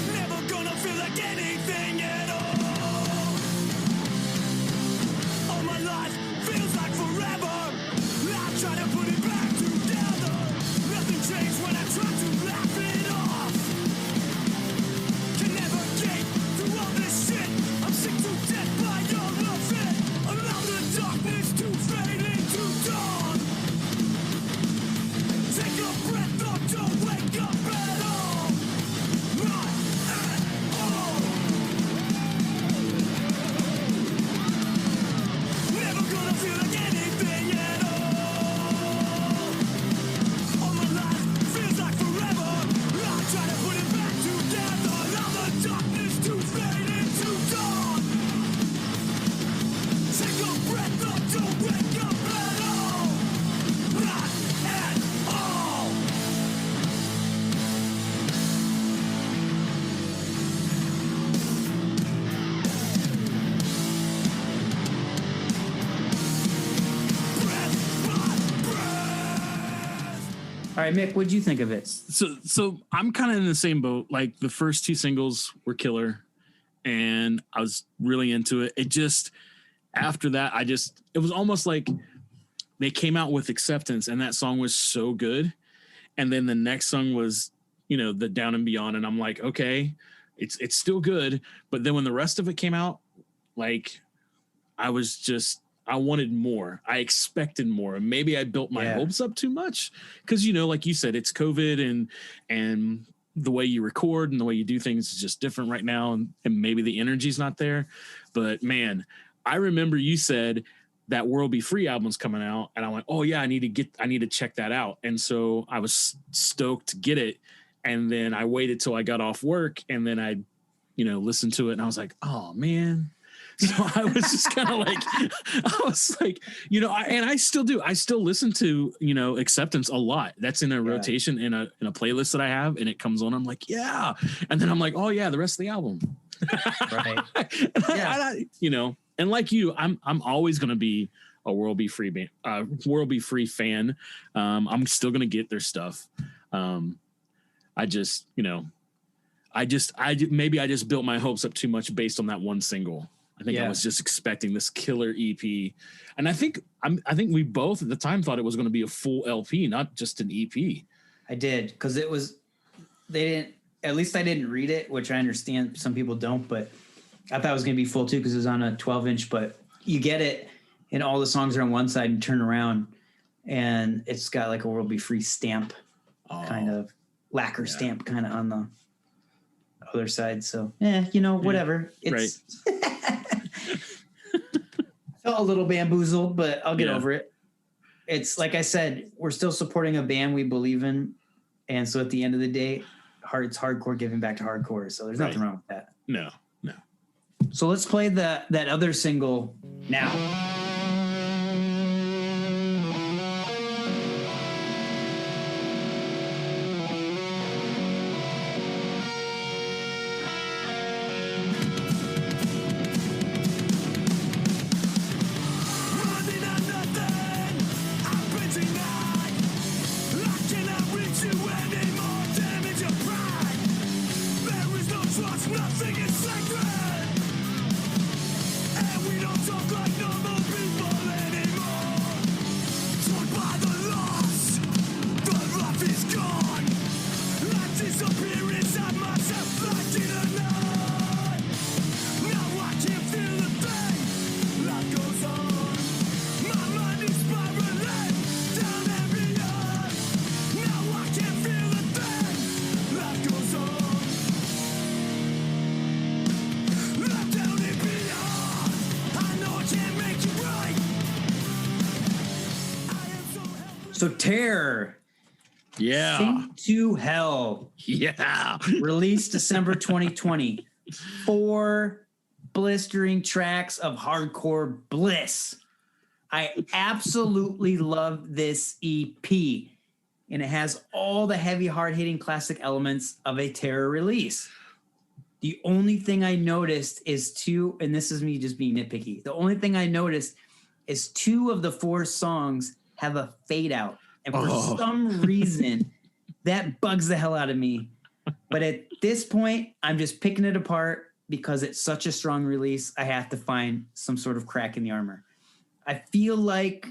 Never gonna feel like anything at all. All my life feels like forever. I try to put it back together. Nothing changed when I try to laugh it off. Can never get through all this shit. I'm sick to death by all of it. Allow the darkness to fade into dawn. Take a breath or don't wake up at all. Not at all. Never gonna feel like anything at all. All my life feels like forever. I try to put it back together. Allow the darkness to fade into dawn. Take a breath or don't wake up at all. Not at all. Breath by breath. All right, Mick, what'd you think of it? So I'm kind of in the same boat. Like the first 2 singles were killer, and I was really into it. It just after that, it was almost like they came out with Acceptance, and that song was so good. And then the next song was, the Down and Beyond, and I'm like, okay, it's still good. But then when the rest of it came out, like I wanted more. I expected more. And maybe I built my hopes up too much because, like you said, it's COVID and the way you record and the way you do things is just different right now. And maybe the energy's not there. But man, I remember you said that World Be Free album's coming out, and I went, oh yeah, I need to check that out. And so I was stoked to get it. And then I waited till I got off work, and then I, listened to it, and I was like, oh man. So I was just kind of like, and I still do. I still listen to, Acceptance a lot. That's in a rotation in a playlist that I have, and it comes on. I'm like, yeah. And then I'm like, oh yeah, the rest of the album. Right. And like you, I'm always going to be a World Be Free fan. I'm still going to get their stuff. I just built my hopes up too much based on that one single. I think I was just expecting this killer EP, and I think we both at the time thought it was going to be a full LP, not just an EP. I did, because at least I didn't read it, which I understand some people don't, but I thought it was going to be full too, because it was on a 12-inch, but you get it and all the songs are on one side and turn around and it's got like a World Be Free stamp, kind of lacquer stamp kind of on the other side. So whatever. It's felt a little bamboozled, but I'll get over it. It's like I said, we're still supporting a band we believe in. And so at the end of the day, it's hardcore giving back to hardcore. So there's nothing wrong with that. No. So let's play that other single now. Running on nothing, I've been denied. I cannot reach you anymore, damage your pride. There is no trust, nothing is sacred. And we don't talk like normal people anymore. Torn by the loss, the life is gone. I disappear inside myself like in a night. Now I can't feel a thing, life goes on. My mind is spiraling down and beyond. Now I can't feel a thing, life goes on. Left down and beyond. I know I can't make it right. I am so helpless. So Terror, Yeah. Sink to Hell, Yeah. released December 2020. 4 blistering tracks of hardcore bliss. I absolutely love this EP, and it has all the heavy, hard-hitting classic elements of a Terror release. The only thing I noticed is and this is me just being nitpicky. The only thing I noticed is 2 of the 4 songs have a fade out. And for some reason, that bugs the hell out of me. But at this point, I'm just picking it apart because it's such a strong release. I have to find some sort of crack in the armor. I feel like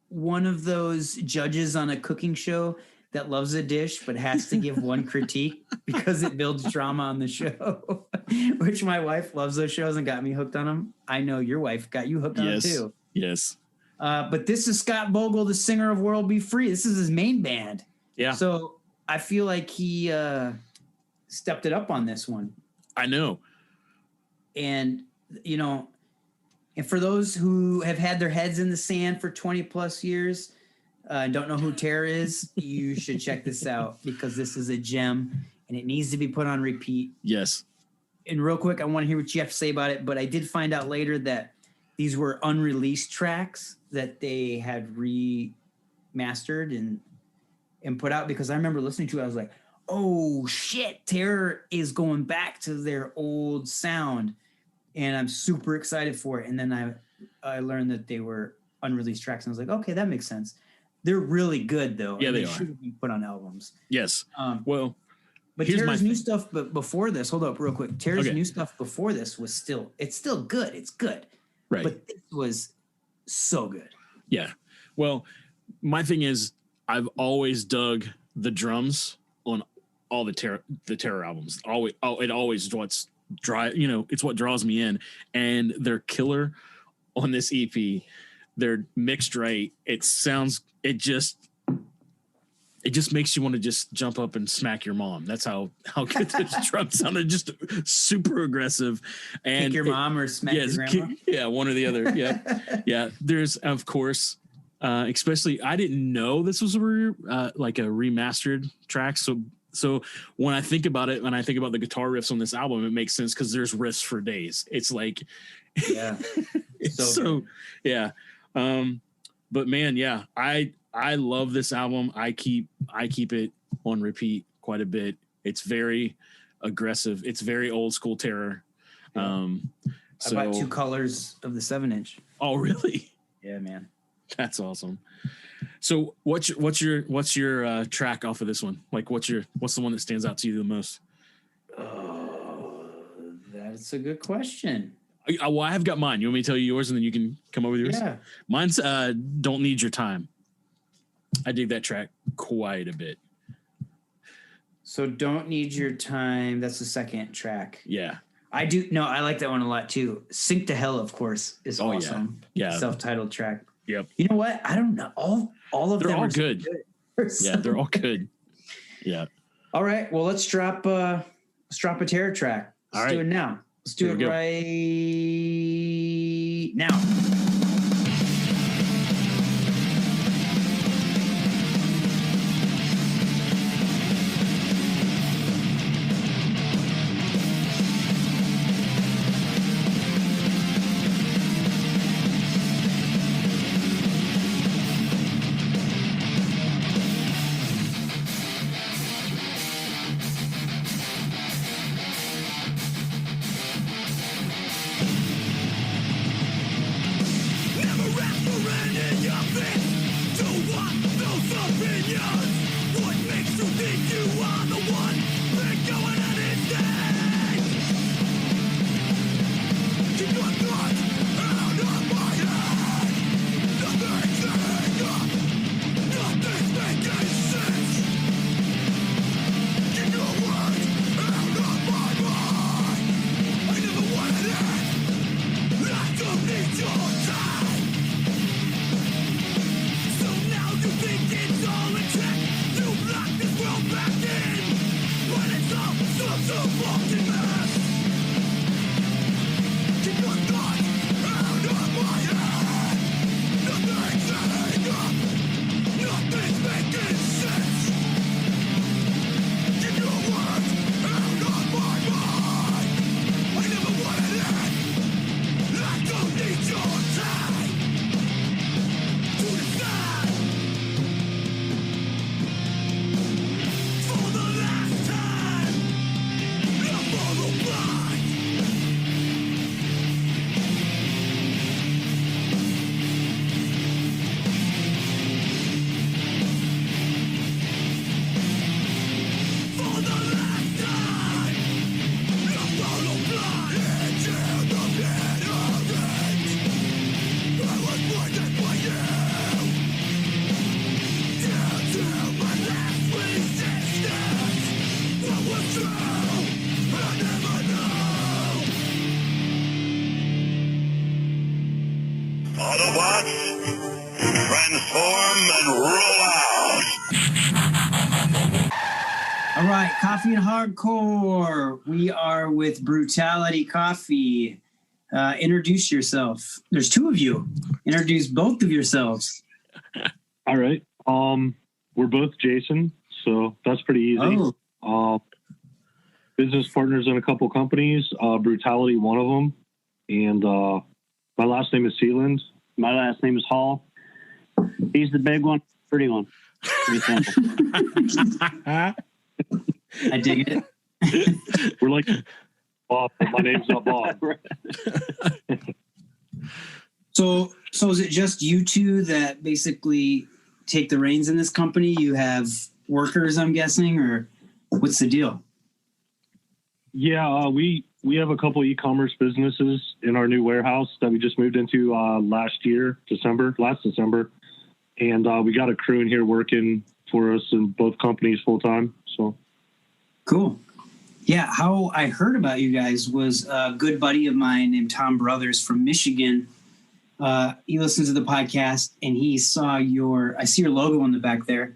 one of those judges on a cooking show that loves a dish but has to give one critique because it builds drama on the show, which my wife loves those shows and got me hooked on them. I know your wife got you hooked on them too. Yes. But this is Scott Vogel, the singer of World Be Free. This is his main band. Yeah. So I feel like he stepped it up on this one. I know. And, and for those who have had their heads in the sand for 20 plus years, don't know who Terror is, you should check this out because this is a gem and it needs to be put on repeat. Yes. And real quick, I want to hear what you have to say about it, but I did find out later that these were unreleased tracks that they had remastered and put out, because I remember listening to it. I was like, oh shit, Terror is going back to their old sound. And I'm super excited for it. And then I learned that they were unreleased tracks. And I was like, okay, that makes sense. They're really good though. Yeah, they are. Should be put on albums. Yes. But Terror's new stuff before this, hold up real quick. Terror's new stuff before this was still good. It's good. Right. But this was so good. Yeah. Well, my thing is I've always dug the drums on all the Terror albums. It always what's it's what draws me in, and they're killer on this EP. They're mixed right. It it just makes you want to just jump up and smack your mom. That's how good those drums sounded. Just super aggressive. And kick your mom or smack your grandma? one or the other. Yeah. Yeah. There's, of course, especially, I didn't know this was like a remastered track. So when I think about it, when I think about the guitar riffs on this album, it makes sense because there's riffs for days. It's like, yeah, so yeah. But man, yeah, I love this album. I keep it on repeat quite a bit. It's very aggressive. It's very old school Terror. I bought 2 colors of the 7-inch. Oh, really? Yeah, man. That's awesome. So what's your track off of this one? Like what's the one that stands out to you the most? Oh, that's a good question. Well, I have got mine. You want me to tell you yours and then you can come up with yours? Yeah. Mine's Don't Need Your Time. I dig that track quite a bit. So Don't Need Your Time. That's the second track. Yeah. I do. No, I like that one a lot too. Sink to Hell, of course, is awesome. Yeah. Self-titled track. Yep. You know what? I don't know. All of they're them all are good. So yeah, they're all good. Yeah. All right. Well, let's drop a Terror track. Let's do it now. Let's do it right now. Autobots, transform and roll out! All right, Coffee and Hardcore. We are with Brewtality Coffee. Introduce yourself. There's 2 of you. Introduce both of yourselves. All right. We're both Jason, so that's pretty easy. Business partners in a couple companies. Brewtality, one of them, and my last name is Sealand. My last name is Hall. He's the big one, pretty one. Pretty simple. I dig it. We're like Bob, but my name's not Bob. So is it just you 2 that basically take the reins in this company? You have workers, I'm guessing, or what's the deal? Yeah, we have a couple e-commerce businesses in our new warehouse that we just moved into last December. And we got a crew in here working for us in both companies full time. So cool. Yeah, how I heard about you guys was a good buddy of mine named Tom Brothers from Michigan. He listens to the podcast and he saw I see your logo on the back there.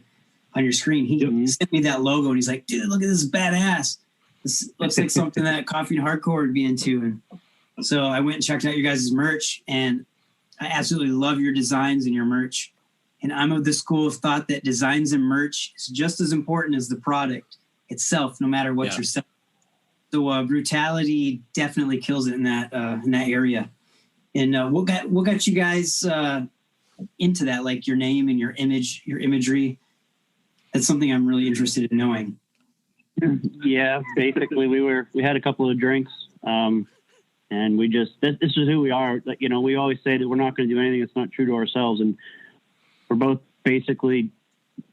on your screen. He sent me that logo and he's like, dude, look at this badass. This looks like something that Coffee and Hardcore would be into. And so I went and checked out your guys' merch, and I absolutely love your designs and your merch. And I'm of the school of thought that designs and merch is just as important as the product itself, no matter what you're selling. So Brewtality definitely kills it in that area. And what got you guys into that? Like your name and your imagery. That's something I'm really interested in knowing. Yeah, basically we had a couple of drinks, and we just this is who we are. You know, we always say that we're not going to do anything that's not true to ourselves, and we're both basically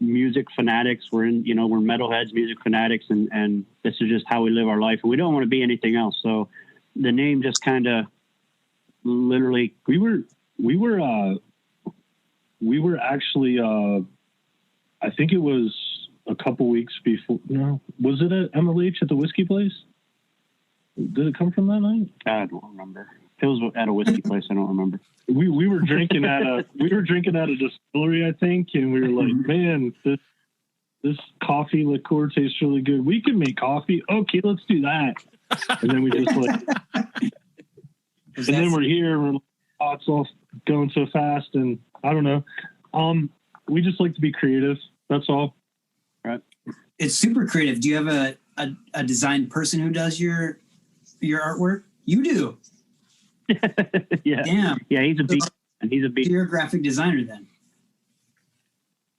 music fanatics. We're metalheads, music fanatics, and this is just how we live our life, and we don't want to be anything else. So the name just kind of literally we were actually I think it was a couple weeks before. No, was it at MLH at the whiskey place? Did it come from that night? I don't remember. It was at a whiskey place. I don't remember. We were drinking at a distillery, I think, and we were like, man, this coffee liqueur tastes really good. We can make coffee. Okay, let's do that. And then we just like, and then we're here. And we're like, oh, it's all going so fast, and I don't know. We just like to be creative. That's all. Right. It's super creative. Do you have a design person who does your artwork? You do. Yeah. Damn. Yeah, he's a beast. And he's a beast. You're a graphic designer then.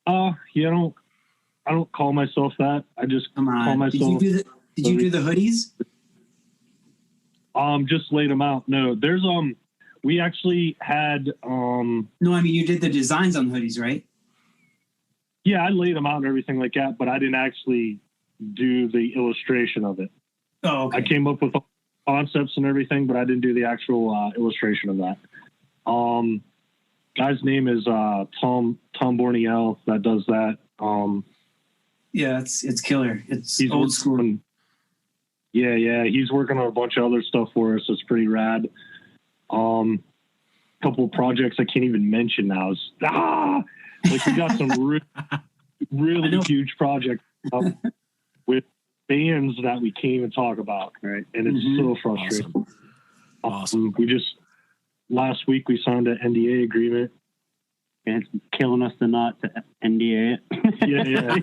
Yeah, I don't call myself that. I just call myself. Did you do the hoodies? Just laid them out. No, there's we actually had No, I mean you did the designs on the hoodies, right? Yeah, I laid them out and everything like that, but I didn't actually do the illustration of it. Oh, okay. I came up with concepts and everything, but I didn't do the actual illustration of that. Guy's name is Tom Borniel that does that. Yeah, it's killer. He's old school. Yeah, he's working on a bunch of other stuff for us. It's pretty rad. Couple of projects I can't even mention now. Like we got some really huge projects with bands that we can't even talk about, right? And it's so frustrating. Awesome. We just last week we signed an NDA agreement. And it's killing us to not to NDA it. Yeah.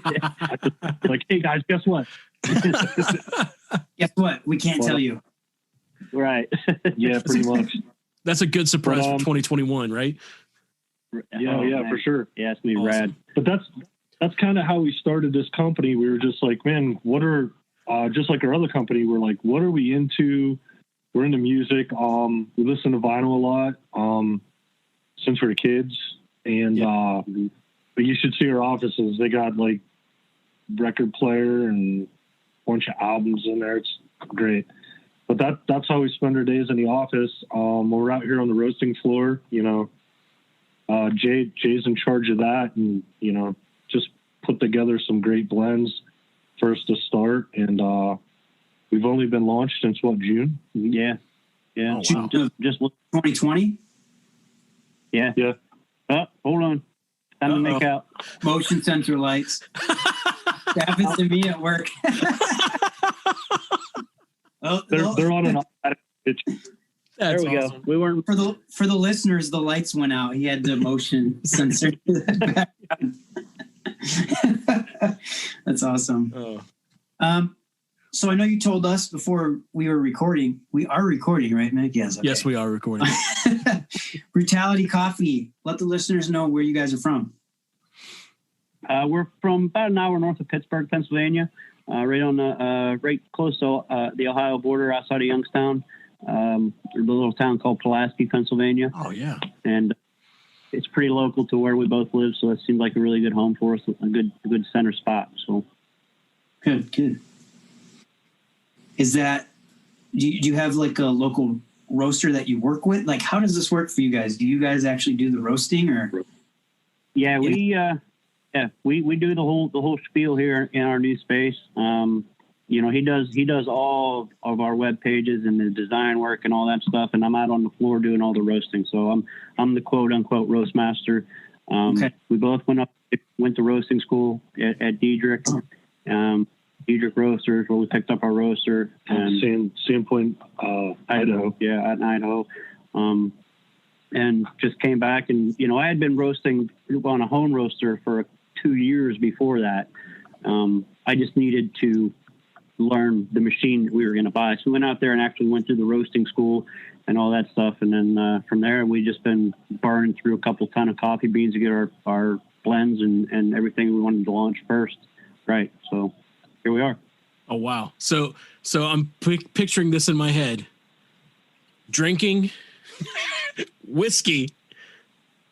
Like, hey guys, guess what? Guess what? We can't tell you. Right. Yeah, pretty much. That's a good surprise for 2021, right? Yeah, for sure. Yeah, it's gonna be rad. But that's kind of how we started this company. We were just like, man, what are just like our other company, we're like, what are we into? We're into music. We listen to vinyl a lot since we were kids. And but you should see our offices. They got like record player and a bunch of albums in there. It's great. But that's how we spend our days in the office. We're out here on the roasting floor, you know. Jay's in charge of that, and you know, just put together some great blends for us to start. And we've only been launched since June? Yeah. Oh, wow. Just 2020. Yeah. Oh, hold on. Time to make out. Motion sensor lights. That happens to me at work. They're on an automatic pitch. There we go. We weren't for the listeners. The lights went out. He had the motion sensor. That's awesome. So I know you told us before we were recording. We are recording, right, Mick? Yes. Okay. Yes, we are recording. Brewtality Coffee. Let the listeners know where you guys are from. We're from about an hour north of Pittsburgh, Pennsylvania, right on the right close to the Ohio border, outside of Youngstown. A little town called Pulaski, Pennsylvania. Oh yeah, and it's pretty local to where we both live, so it seemed like a really good home for us, a good center spot. So good. Is that do you have like a local roaster that you work with? Like, how does this work for you guys? Do you guys actually do the roasting, or? Yeah, we do the whole spiel here in our new space. You know, he does all of our web pages and the design work and all that stuff, and I'm out on the floor doing all the roasting. So I'm the quote unquote roast master. Okay. We both went up went to roasting school at Diedrich, Diedrich Roasters, where we picked up our roaster. And Sandpoint, Idaho. Yeah, in Idaho. And just came back, and I had been roasting on a home roaster for 2 years before that. I just needed to learn the machine that we were going to buy. So we went out there and actually went through the roasting school and all that stuff. And then from there, we just been burning through a couple ton of coffee beans to get our blends and everything we wanted to launch first. Right. So here we are. Oh, wow. So I'm picturing this in my head. Drinking whiskey.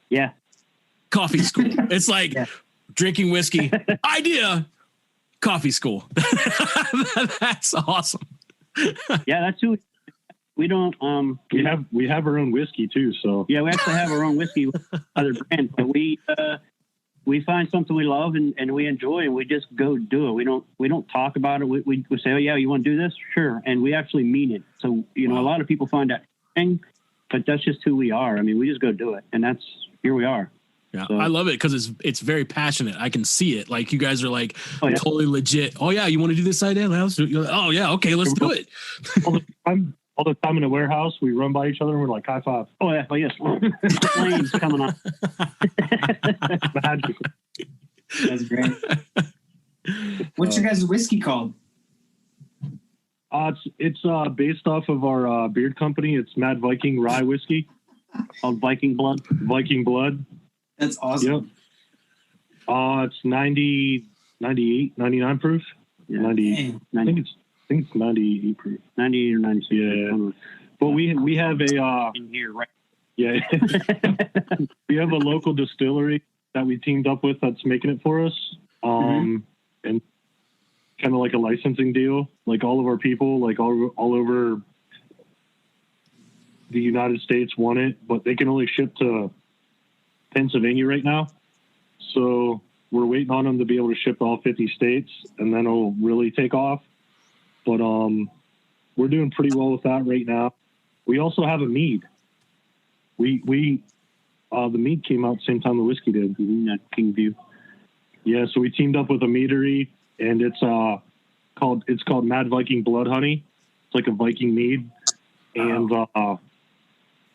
Yeah. Coffee school. It's like drinking whiskey. Idea. Coffee school. That's awesome. Yeah, that's who we don't. We have our own whiskey too. So yeah, we actually have our own whiskey with other brands, but we find something we love and we enjoy, and we just go do it. We don't talk about it. We say, oh yeah, you want to do this? Sure, and we actually mean it. So a lot of people find that thing, but that's just who we are. I mean, we just go do it, and that's here we are. Yeah, so, I love it because it's very passionate. I can see it. Like you guys are like totally legit. Oh yeah, you want to do this idea? Oh yeah, okay, let's do it. all the time in the warehouse, we run by each other and we're like high five. Oh yeah, yes, flames coming on. That's great. What's your guys' whiskey called? It's based off of our beard company. It's Mad Viking Rye Whiskey called Viking Blood. Viking Blood. That's awesome. Yep. It's 90, 98, 99 proof. Yeah. 90. I think it's 98 proof. 98 or 96. Yeah. But we have a in here, right? Yeah. We have a local distillery that we teamed up with that's making it for us. And kind of like a licensing deal. Like all of our people, like all over the United States want it, but they can only ship to Pennsylvania right now. So we're waiting on them to be able to ship to all 50 states, and then it'll really take off. But we're doing pretty well with that right now. We also have a mead. The mead came out the same time the whiskey did. At Kingview. Yeah, so we teamed up with a meadery, and it's called Mad Viking Blood Honey. It's like a Viking mead, and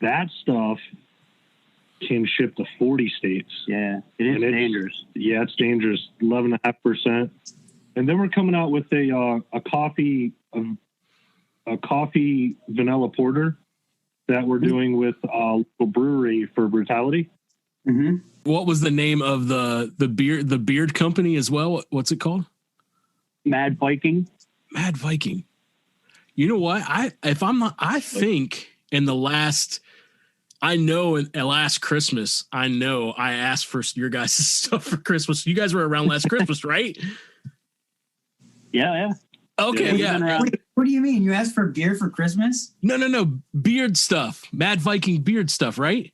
that stuff can ship to 40 states. Yeah, it is dangerous. Yeah, it's dangerous. 11.5%. And then we're coming out with a coffee vanilla porter that we're doing with a local brewery for Brewtality. Mm-hmm. What was the name of the beard company as well? What's it called? Mad Viking. Mad Viking. You know what? I think in the last Christmas, I asked for your guys' stuff for Christmas. You guys were around last Christmas, right? Yeah. Okay, yeah. Wait, what do you mean? You asked for beer for Christmas? No. Beard stuff. Mad Viking beard stuff, right?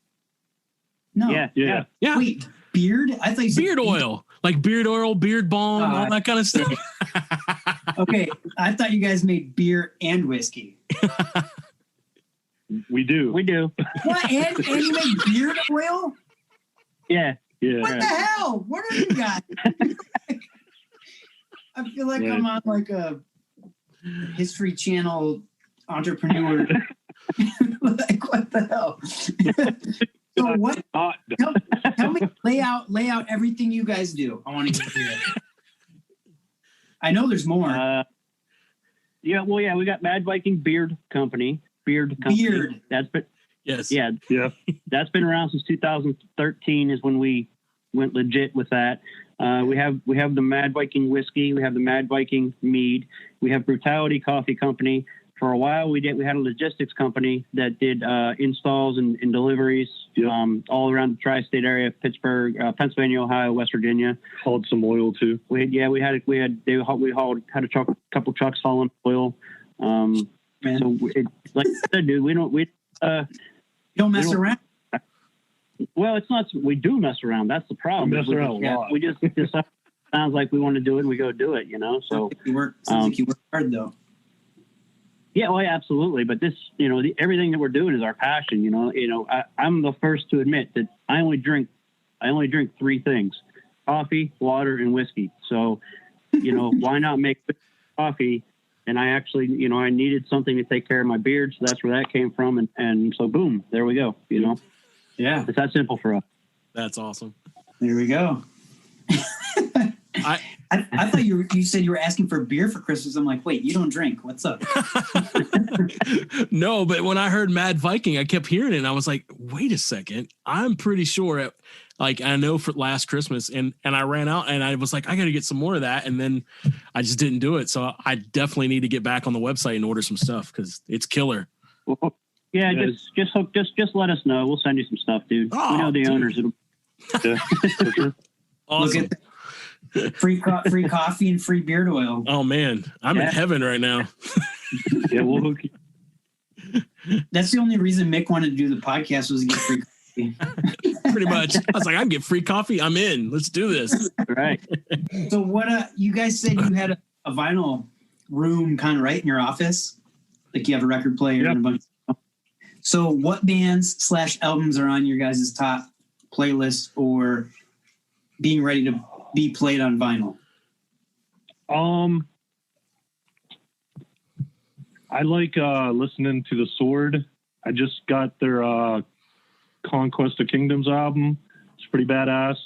No. Yeah. Wait, beard? I thought you said beard oil. Like beard oil, beard balm, all that kind of stuff. Okay, I thought you guys made beer and whiskey. We do. What? And you make beard oil? Yeah. What the hell? What are you guys? I feel like I'm on like a History Channel entrepreneur. Like what the hell? So what? Tell me, lay out everything you guys do. I want to hear it. I know there's more. We got Mad Viking Beard Company. Beard. That's been yes. Yeah. That's been around since 2013 is when we went legit with that. We have the Mad Viking whiskey. We have the Mad Viking mead. We have Brewtality Coffee Company. For a while, we had a logistics company that did installs and deliveries all around the tri-state area: Pittsburgh, Pennsylvania, Ohio, West Virginia. Hauled some oil too. We had a couple trucks hauling oil. So like I said, dude, we don't mess around. Well, it's not. We do mess around. That's the problem. We mess around a lot. We just sounds like we want to do it, and we go do it. So sounds like you work hard though. Yeah, well, yeah, absolutely. But this, everything that we're doing is our passion. I'm the first to admit that I only drink 3 things: coffee, water, and whiskey. So, why not make coffee? And I actually, I needed something to take care of my beard, so that's where that came from. And so, boom, there we go. Yeah, it's that simple for us. That's awesome. there we go. I thought you said you were asking for beer for Christmas. I'm like, wait, you don't drink. What's up? No, but when I heard Mad Viking, I kept hearing it and I was like, wait a second. I'm pretty sure I know for last Christmas and I ran out and I was like, I got to get some more of that. And then I just didn't do it. So I definitely need to get back on the website and order some stuff because it's killer. Well, yeah, just let us know. We'll send you some stuff, dude. Oh, we know the owners. Yeah, for sure. Awesome. Look at free coffee and free beard oil. Oh man, I'm in heaven right now. Yeah, we'll hook you. That's the only reason Mick wanted to do the podcast was to get free coffee. Pretty much. I was like, I can get free coffee. I'm in. Let's do this. Right. So what? You guys said you had a vinyl room kind of right in your office, like you have a record player and a bunch of stuff. So what bands / albums are on your guys' top playlist or being ready to be played on vinyl? I like listening to The Sword. I just got their Conquest of Kingdoms album. It's pretty badass.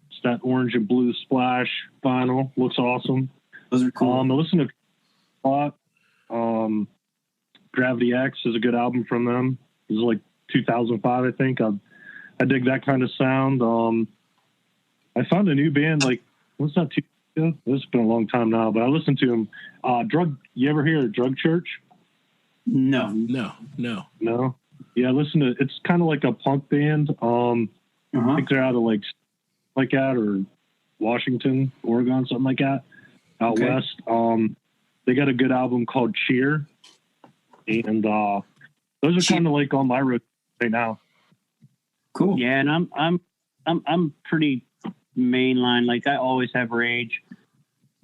It's that orange and blue splash vinyl. Looks awesome. Those are cool. I listen to a lot. Gravity X is a good album from them. It was like 2005, I think. I dig that kind of sound. I found a new band what's that? It's been a long time now, but I listened to them. You ever hear of Drug Church? No. No. Yeah, it's kind of like a punk band. I think they're out of like that or Washington, Oregon, something like that, out west. They got a good album called Cheer, and those are kind of like on my road right now. Cool. Yeah, and I'm pretty mainline. Like I always have Rage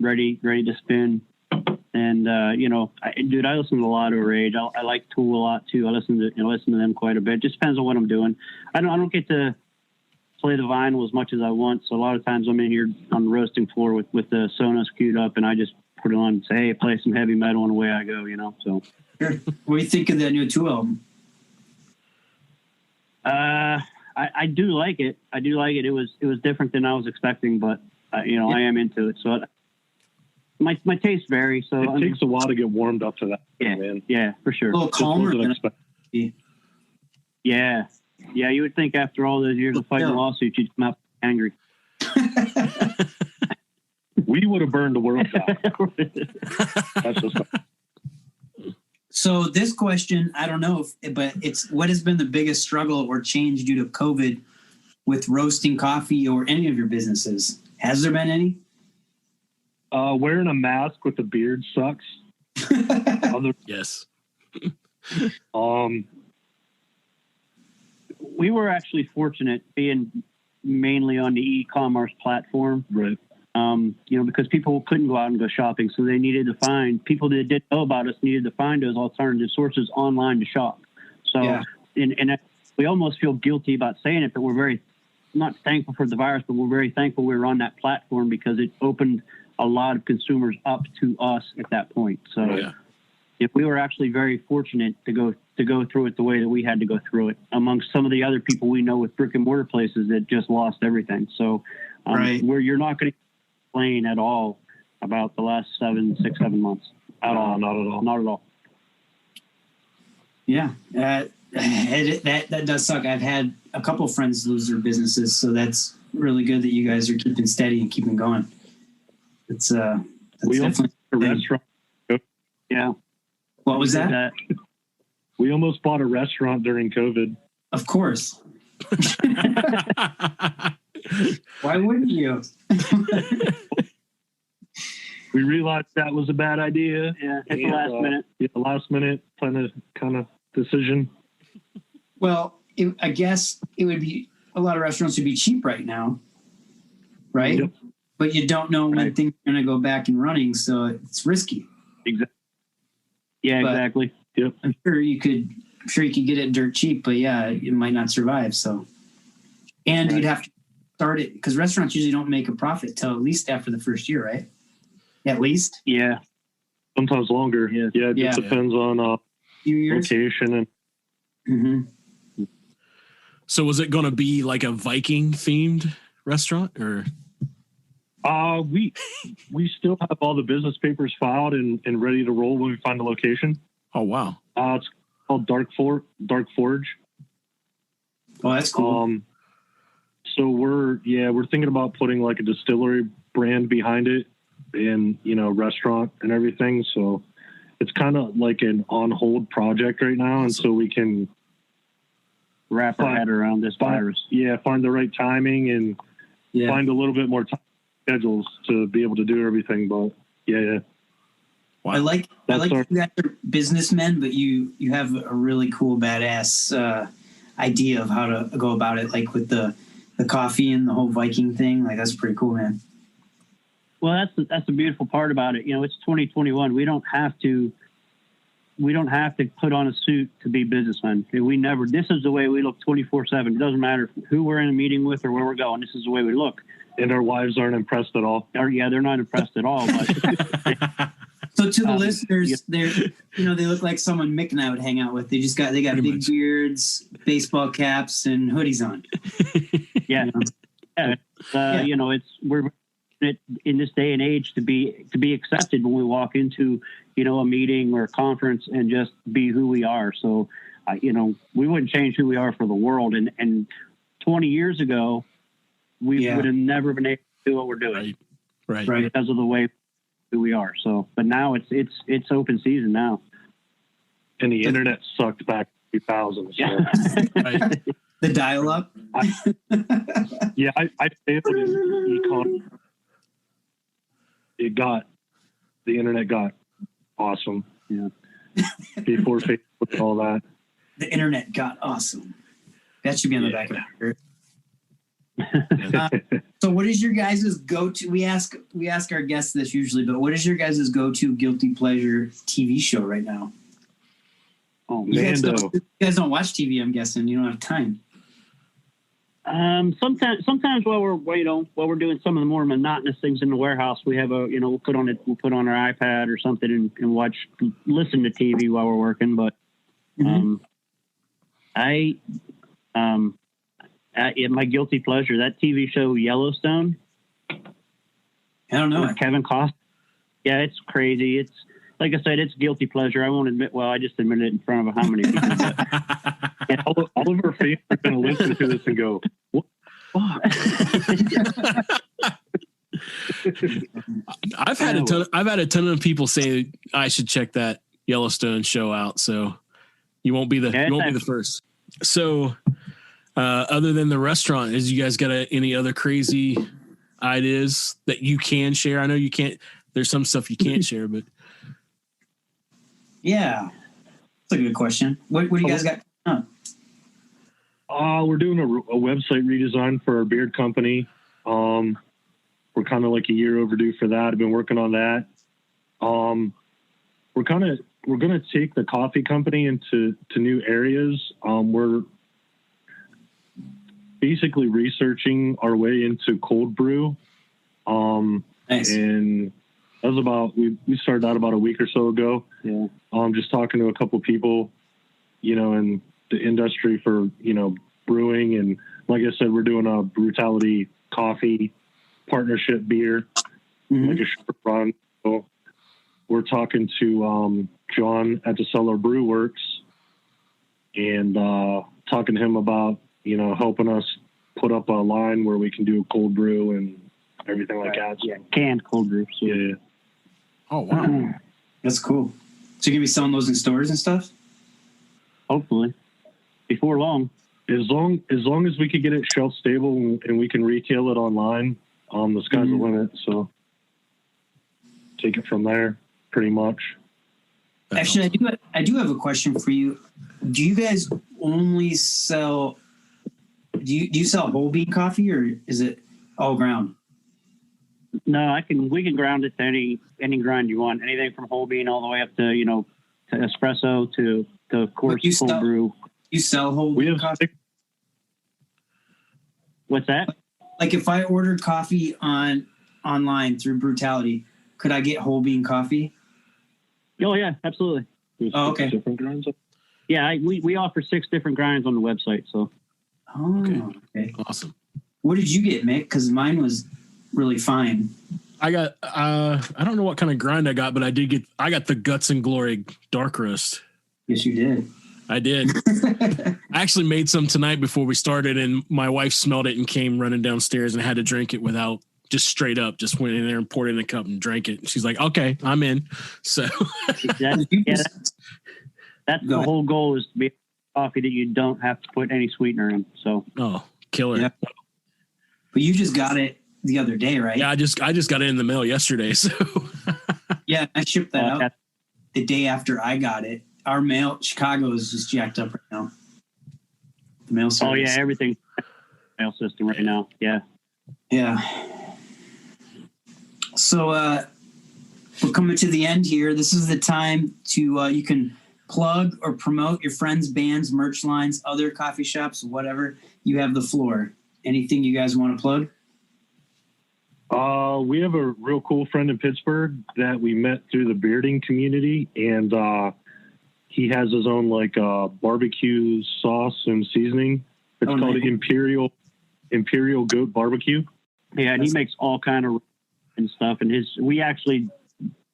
ready to spin. And I listen to a lot of Rage. I like Tool a lot too. I listen to them quite a bit. Just depends on what I'm doing. I don't get to play the vinyl as much as I want. So a lot of times I'm in here on the roasting floor with the Sonos queued up, and I just put it on and say, hey, play some heavy metal, and away I go. So. Sure. What do you think of the new Tool album? I do like it. It was different than I was expecting, but I am into it. So my tastes vary. So it takes a while to get warmed up to that. Yeah, man. Yeah, for sure. A little calmer. Yeah. You would think after all those years of fighting lawsuits, you'd come out angry. We would have burned the world down. That's just. So this question, I don't know, but it's what has been the biggest struggle or change due to COVID with roasting coffee or any of your businesses? Has there been any? Wearing a mask with a beard sucks. Yes. We were actually fortunate being mainly on the e-commerce platform. Right. Because people couldn't go out and go shopping, so they needed to find people that didn't know about us needed to find those alternative sources online to shop. So, and we almost feel guilty about saying it, but we're very not thankful for the virus, but we're very thankful we were on that platform because it opened a lot of consumers up to us at that point. So, if we were actually very fortunate to go through it the way that we had to go through it, amongst some of the other people we know with brick and mortar places that just lost everything. So, where you're not going to complain at all about the last 7 months at all. Not at all. Yeah. That does suck. I've had a couple of friends lose their businesses, so that's really good that you guys are keeping steady and keeping going. It's we definitely a restaurant. Yeah. What was that? We almost bought a restaurant during COVID. Of course. Why wouldn't you? We realized that was a bad idea. Yeah, at the last minute. Yeah, the last minute kind of decision. Well, I guess it would be a lot of restaurants would be cheap right now, right? Yep. But you don't know when things are going to go back and running, so it's risky. Exactly. Yeah, But exactly. Yep. I'm sure you could get it dirt cheap, but yeah, it might not survive. So, and you'd have to started, because restaurants usually don't make a profit till at least after the first year, right? At least. Yeah. Sometimes longer. Yeah. It Yeah. just depends on Few years. location and Mm-hmm. So was it going to be like a Viking themed restaurant or? we still have all the business papers filed and ready to roll when we find the location. Oh, wow. It's called Dark Forge. Oh, that's cool. So we're thinking about putting like a distillery brand behind it and, restaurant and everything. So it's kind of like an on hold project right now. And so we can Wrap our head around this virus. Find the right timing and find a little bit more time schedules to be able to do everything. But Wow. I like you guys are businessmen, but you have a really cool, badass idea of how to go about it, like with the coffee and the whole Viking thing. Like, that's pretty cool, man. Well, that's the beautiful part about it. It's 2021. We don't have to put on a suit to be businessmen. This is the way we look 24/7. It doesn't matter who we're in a meeting with or where we're going. This is the way we look. And our wives aren't impressed at all. They're not impressed at all. But So to the listeners, they look like someone Mick and I would hang out with. They got Pretty big much. beards, baseball caps, and hoodies on. We're in this day and age to be accepted when we walk into a meeting or a conference and just be who we are. So we wouldn't change who we are for the world. And 20 years ago, we would have never been able to do what we're doing. Right. Because of the way who we are. So, but now it's open season now. And the internet sucked back in 2000. So. Right. The dial-up. I failed in econ. The internet got awesome. Yeah. Before Facebook and all that. The internet got awesome. That should be on the back of the shirt. So what is your guys' go-to? We ask our guests this usually, but what is your guys' go-to guilty pleasure TV show right now? Oh, You Mando. guys don't watch TV, I'm guessing. You don't have time. Sometimes while we're doing some of the more monotonous things in the warehouse, we have we'll put on our iPad or something and listen to TV while we're working. But my guilty pleasure, that TV show Yellowstone. I don't know. Kevin Costner. Yeah, it's crazy. It's like I said, it's guilty pleasure. I won't admit. Well, I just admitted it in front of how many people. All of our fans are going to listen to this and go, "What the fuck?" I've had a ton of people say I should check that Yellowstone show out. So you won't be the first. So other than the restaurant, is you guys got any other crazy ideas that you can share? I know you can't. There's some stuff you can't share, but yeah, that's a good question. What do you guys got? We're doing a website redesign for our beard company. We're kind of like a year overdue for that. I've been working on that. We're going to take the coffee company into new areas. We're basically researching our way into cold brew. Nice. And that was we started out about a week or so ago. Yeah. Just talking to a couple people, in the industry for, brewing. And like I said, we're doing a Brewtality coffee partnership beer, like a short run. So we're talking to John at the Cellar Brew Works and talking to him about, helping us put up a line where we can do cold brew and everything like that. So, Yeah, canned cold brew. So. yeah. oh wow, That's cool. So you're gonna be selling those in stores and stuff? Hopefully, before long. As long as we could get it shelf stable and we can retail it online, the sky's the limit. So take it from there, pretty much. Actually, I do have a question for you. Do you guys only sell? Do you sell whole bean coffee or is it all ground? No, we can ground it to any grind you want. Anything from whole bean all the way up to to espresso to coarse cold brew. You sell whole We bean have coffee? What's that? Like if I ordered coffee online through Brewtality, could I get whole bean coffee? Oh yeah, absolutely. Oh, okay. Different grinds. Yeah, we offer 6 different grinds on the website. So Okay. Awesome. What did you get, Mick? Because mine was really fine. I got I don't know what kind of grind I got, but I got the Guts and Glory dark roast. Yes, you did. I did. I actually made some tonight before we started, and my wife smelled it and came running downstairs and had to drink it without just straight up. Just went in there and poured it in a cup and drank it. She's like, "Okay, I'm in." So that's the whole goal, is to be coffee that you don't have to put any sweetener in. So killer. Yeah. But you just got it the other day, right? Yeah, I just got it in the mail yesterday. So yeah, I shipped that out the day after I got it. Our mail, Chicago, is just jacked up right now. The mail service. Oh yeah, everything mail system right now. Yeah. Yeah. So we're coming to the end here. This is the time to you can plug or promote your friends, bands, merch lines, other coffee shops, whatever. You have the floor. Anything you guys want to plug? We have a real cool friend in Pittsburgh that we met through the bearding community, and he has his own barbecue sauce and seasoning. It's called Imperial Goat Barbecue. Yeah, and he makes all kind of and stuff. And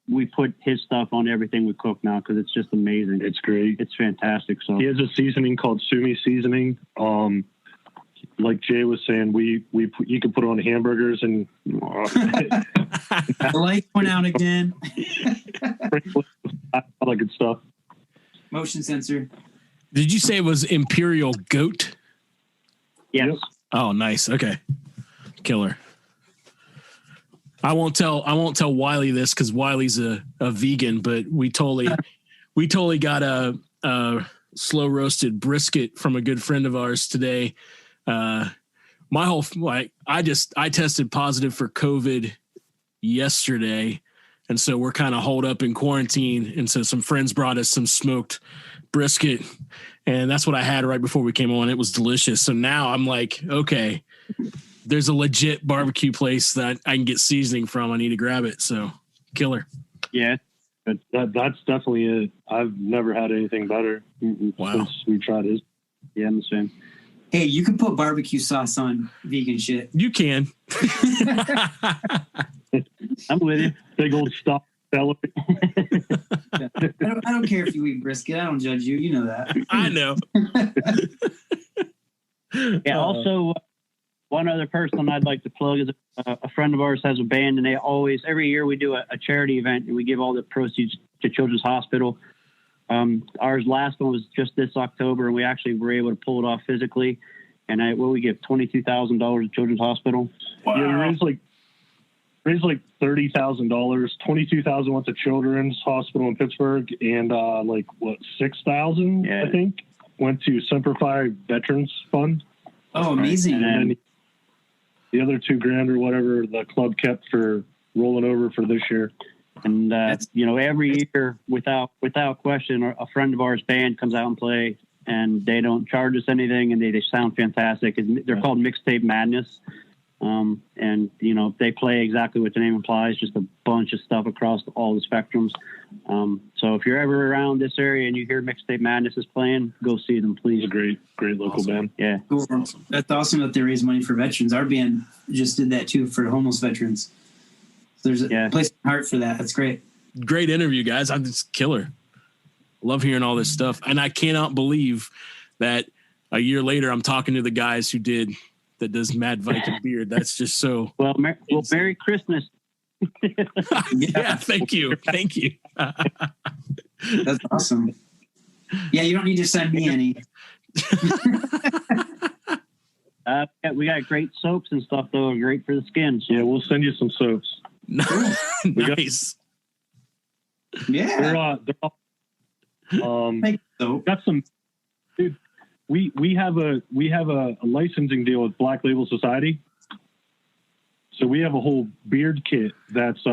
we put his stuff on everything we cook now because it's just amazing. It's great. It's fantastic. So he has a seasoning called Sumi seasoning. Like Jay was saying, you can put it on hamburgers and the light went out again. all that good stuff. Motion sensor. Did you say it was Imperial Goat? Yes. Yep. Oh, nice. Okay. Killer. I won't tell Wiley this because Wiley's a vegan, but we totally got a slow roasted brisket from a good friend of ours today. I tested positive for COVID yesterday, and so we're kind of holed up in quarantine. And so some friends brought us some smoked brisket, and that's what I had right before we came on. It was delicious. So now I'm like, okay, there's a legit barbecue place that I can get seasoning from. I need to grab it. So killer. Yeah. But that's definitely it. I've never had anything better. Wow. Since we tried his. Yeah, I'm the same. Hey, you can put barbecue sauce on vegan shit. You can. I'm with you. Big old stuff. I don't care if you eat brisket. I don't judge you. You know that. I know. Yeah. Also, one other person I'd like to plug is a friend of ours has a band, and they always, every year we do a charity event, and we give all the proceeds to Children's Hospital. Ours last one was just this October, and we actually were able to pull it off physically. And we give $22,000 to Children's Hospital. Wow. Yeah, we raised like $30,000. $22,000 went to Children's Hospital in Pittsburgh, and $6,000 I think went to Simplify Veterans Fund. Oh, amazing! And then the other $2,000 or whatever the club kept for rolling over for this year. And every year, without question, a friend of ours band comes out and play, and they don't charge us anything, and they sound fantastic. They're called Mixtape Madness. And they play exactly what the name implies, just a bunch of stuff across all the spectrums. So if you're ever around this area and you hear Mixtape Madness is playing, go see them, please. It's a great local band. Yeah. Cool. Awesome. That's awesome that they raise money for veterans. Our band just did that too for homeless veterans. So there's a place in my heart for that. That's great. Great interview, guys. I'm just killer. Love hearing all this stuff. And I cannot believe that a year later I'm talking to the guys that does Mad Viking Beard. That's just so. Well, Merry Christmas. Yeah, thank you. That's awesome. Yeah, you don't need to send me any. We got great soaps and stuff, though. Great for the skin. So. Yeah, we'll send you some soaps. Nice. Yeah. Got some. Dude, we have a licensing deal with Black Label Society. So we have a whole beard kit that's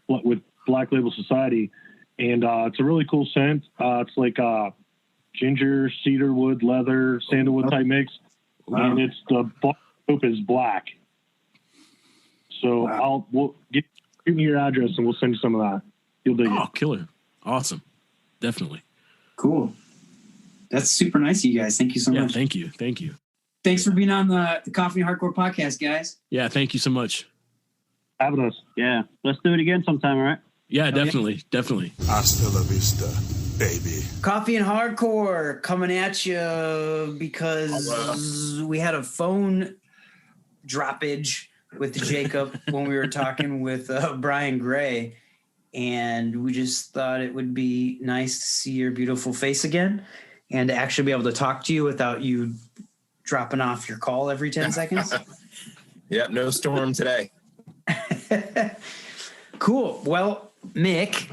with Black Label Society, and it's a really cool scent. It's like ginger, cedarwood, leather, sandalwood type mix, and it's the is black. So give me your address and we'll send you some of that. You'll dig Oh, it. killer. Awesome. Definitely. Cool. That's super nice of you guys. Thank you so Yeah, much. thank you. Thank you. Thanks for being on the Coffee and Hardcore podcast, guys. Yeah, thank you so much. Having us. Yeah. Let's do it again sometime, all right? Yeah, yeah. definitely. Definitely. Hasta la vista, baby. Coffee and Hardcore coming at you because we had a phone droppage with Jacob when we were talking with Brian Gray, and we just thought it would be nice to see your beautiful face again and to actually be able to talk to you without you dropping off your call every 10 seconds. Yep, no storm today. Cool. Well, Mick,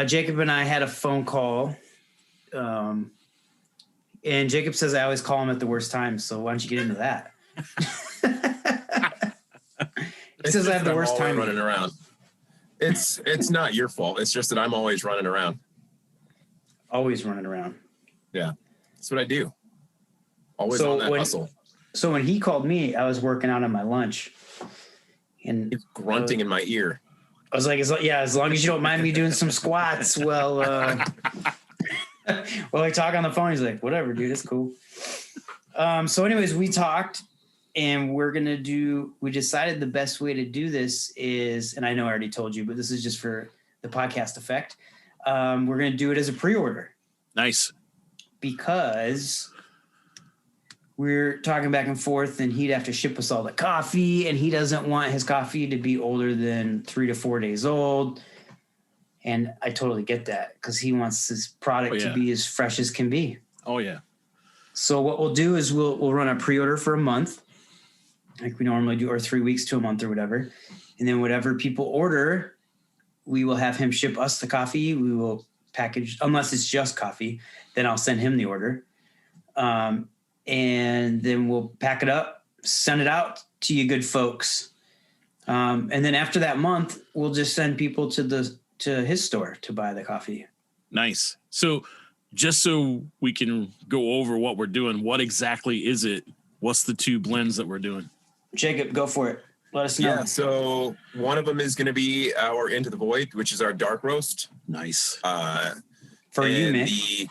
Jacob and I had a phone call, and Jacob says I always call him at the worst time. So why don't you get into that? He says I have the worst time running around. It's not your fault. It's just that I'm always running around. Always running around. Yeah, that's what I do. Always So on that hustle. So when he called me, I was working out on my lunch, and It's grunting in my ear. I was like, as long as you don't mind me doing some squats. Well, we talk on the phone. He's like, whatever, dude, it's cool. So anyways, we talked, and we decided the best way to do this is, and I know I already told you, but this is just for the podcast effect. We're going to do it as a pre-order Nice. because we're talking back and forth, and he'd have to ship us all the coffee, and he doesn't want his coffee to be older than 3 to 4 days old. And I totally get that because he wants his product to be as fresh as can be. Oh, yeah. So what we'll do is we'll run a pre-order for a month, like we normally do, or 3 weeks to a month or whatever. And then whatever people order, we will have him ship us the coffee. We will package, unless it's just coffee, then I'll send him the order. And then we'll pack it up, send it out to you good folks. And then after that month, we'll just send people to his store to buy the coffee. Nice. So just so we can go over what we're doing, what exactly is it? What's the 2 blends that we're doing? Jacob, go for it. Let us know. Yeah, so one of them is going to be our Into the Void, which is our dark roast. Nice. For you, Mick.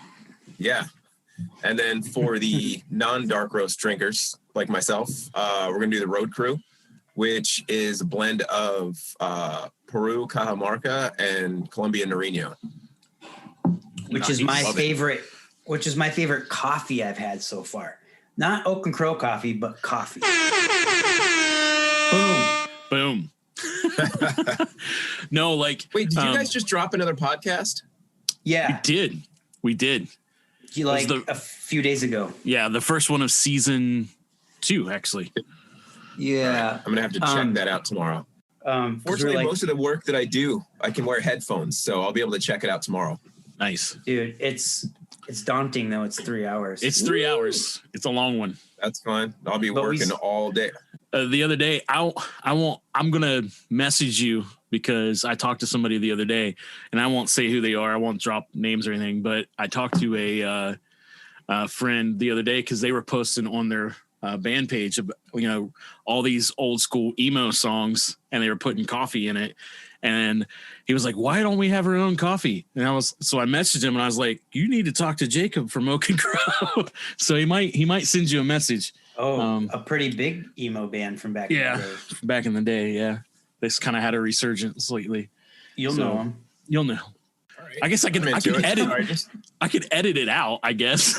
And then for the non-dark roast drinkers like myself, we're going to do the Road Crew, which is a blend of Peru Cajamarca and Colombia Nariño. Which is my favorite coffee I've had so far. Not Oak and Crow coffee, but coffee. Boom. No, like. Wait, did you guys just drop another podcast? Yeah. We did. Like a few days ago. Yeah, the first one of season 2, actually. Yeah. Right. I'm going to have to check that out tomorrow. Fortunately, most of the work that I do, I can wear headphones, so I'll be able to check it out tomorrow. Nice. Dude, it's daunting, though. It's 3 hours. It's 3 hours. It's a long one. That's fine. I'll be working all day. The other day, I'm going to message you because I talked to somebody the other day, and I won't say who they are. I won't drop names or anything, but I talked to a friend the other day because they were posting on their band page, all these old school emo songs, and they were putting coffee in it. And he was like, why don't we have our own coffee? And so I messaged him and I was like, you need to talk to Jacob from Oak and Crow. So he might send you a message. Oh, a pretty big emo band from back in the day. Back in the day. Yeah. This kind of had a resurgence lately. You'll know them. You'll know. Right. I guess I could edit it out, I guess.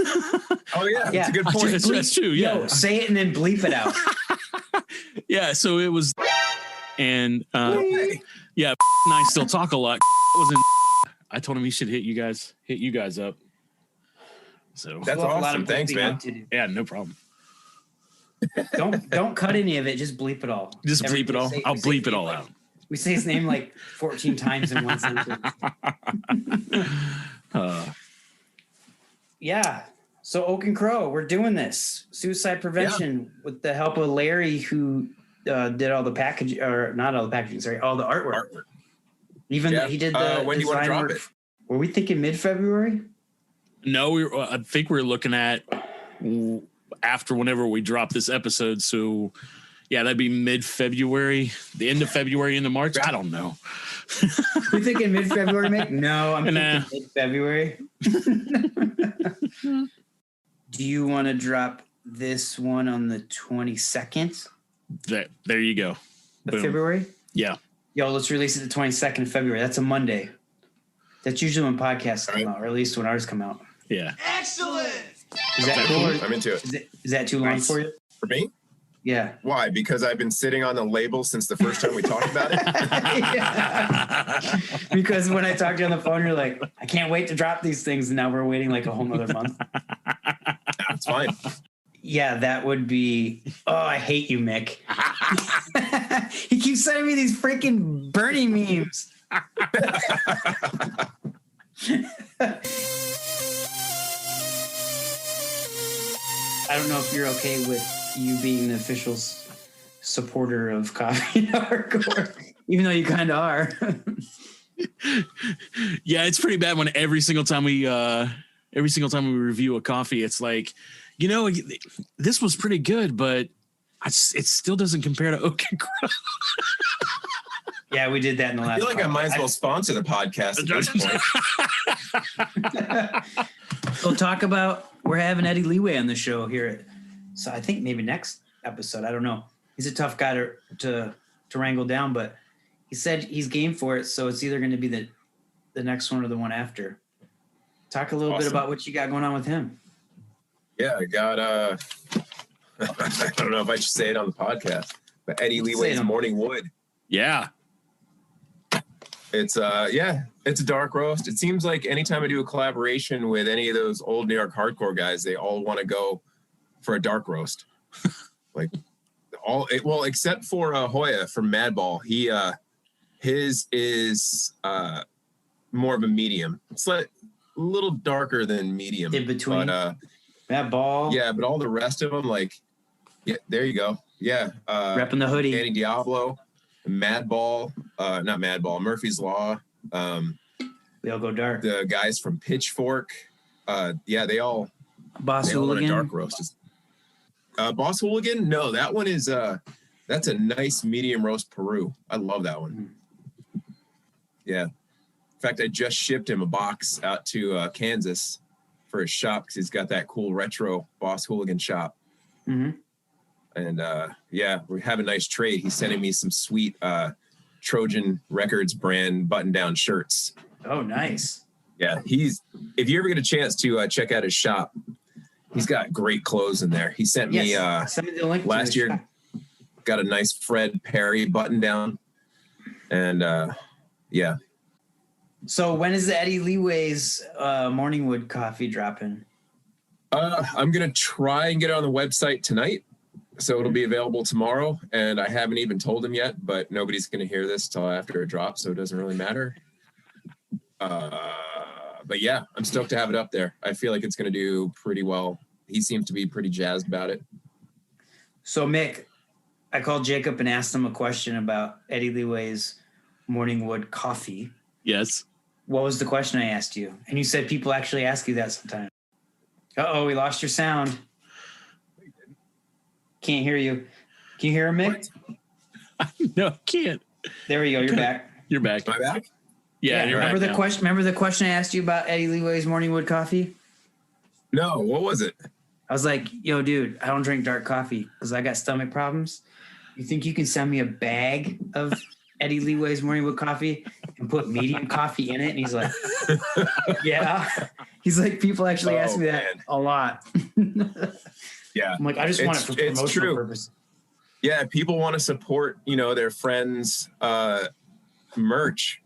Oh yeah. That's a good point. That's true. Yeah. Yo, say it and then bleep it out. Yeah. So it was, and yeah, and I still talk a lot. I told him he should hit you guys up. So that's awesome. Thanks, man. Yeah, no problem. Don't cut any of it. Just bleep it all. Just bleep it all. I'll bleep it all out. We say his name like 14 times in one sentence. Yeah. So Oak and Crow, we're doing this. Suicide prevention with the help of Larry, who did all the packaging, or not all the packaging, sorry, all the artwork. Even he did the when do you want to drop it? Were we thinking mid-February? No, I think we're looking at after whenever we drop this episode. So yeah, that'd be mid-February, the end of February into March. I don't know. You're thinking mid-February, Mick? No, I'm thinking mid-February. Do you want to drop this one on the 22nd There you go. of Boom. February? Yeah. Yo, let's release it the 22nd of February. That's a Monday. That's usually when podcasts come out, or at least when ours come out. Yeah. Excellent. Is that cool? I'm into it. Is that too long for you? For me? Yeah. Why? Because I've been sitting on the label since the first time we talked about it. Yeah. Because when I talked to you on the phone, you're like, I can't wait to drop these things. And now we're waiting like a whole nother month. It's fine. Yeah, that would be. Oh, I hate you, Mick. He keeps sending me these freaking Bernie memes. I don't know if you're okay with you being the official supporter of Coffee Hardcore, even though you kind of are. Yeah, it's pretty bad when every single time we review a coffee, it's like, you know, this was pretty good, but it still doesn't compare to Oak and Crow. Yeah, we did that in the last. I feel like I might as well sponsor the podcast at this point. We'll talk about, we're having Eddie Leeway on the show here. So I think maybe next episode. I don't know. He's a tough guy to wrangle down, but he said he's game for it. So it's either going to be the next one or the one after. Talk a little bit about what you got going on with him. Yeah, I got I don't know if I should say it on the podcast, but Eddie Leeway's Morning Wood. Yeah. It's it's a dark roast. It seems like anytime I do a collaboration with any of those old New York hardcore guys, they all want to go for a dark roast. Like except for Hoya from Madball. His is more of a medium. It's like a little darker than medium. In between. But Madball. Yeah, but all the rest of them, like, yeah, there you go. Yeah. Repping the hoodie. Danny Diablo, Madball, not Madball, Murphy's Law. They all go dark. The guys from Pitchfork. They all Boss Hooligan. Want a dark roast. Boss Hooligan? No, that one is that's a nice medium roast Peru. I love that one. Yeah. In fact, I just shipped him a box out to Kansas for his shop because he's got that cool retro Boss Hooligan shop. Mm-hmm. And we have a nice trade. He's sending me some sweet Trojan Records brand button-down shirts. Oh, nice. Yeah, if you ever get a chance to check out his shop, he's got great clothes in there. He sent me the link last year. shop. Got a nice Fred Perry button-down. And yeah. So when is the Eddie Leeway's Morningwood coffee dropping? I'm going to try and get it on the website tonight. So it'll be available tomorrow. And I haven't even told him yet, but nobody's going to hear this till after it drops. So it doesn't really matter. But yeah, I'm stoked to have it up there. I feel like it's going to do pretty well. He seems to be pretty jazzed about it. So Mick, I called Jacob and asked him a question about Eddie Leeway's Morningwood coffee. Yes. What was the question I asked you? And you said people actually ask you that sometimes. Uh-oh, we lost your sound. Can't hear you. Can you hear him, Mick? No, I can't. There we go. You're back. You're back. Am I back? Yeah, you're remember back the now. question? Remember the question I asked you about Eddie Leeway's Morningwood coffee? No, what was it? I was like, yo, dude, I don't drink dark coffee because I got stomach problems. You think you can send me a bag of Eddie Leeway's Morningwood coffee and put medium coffee in it? And he's like, yeah. He's like, people actually ask me that a lot. Yeah. I'm like, I just want it for promotional purposes. Yeah, people want to support, their friends' merch,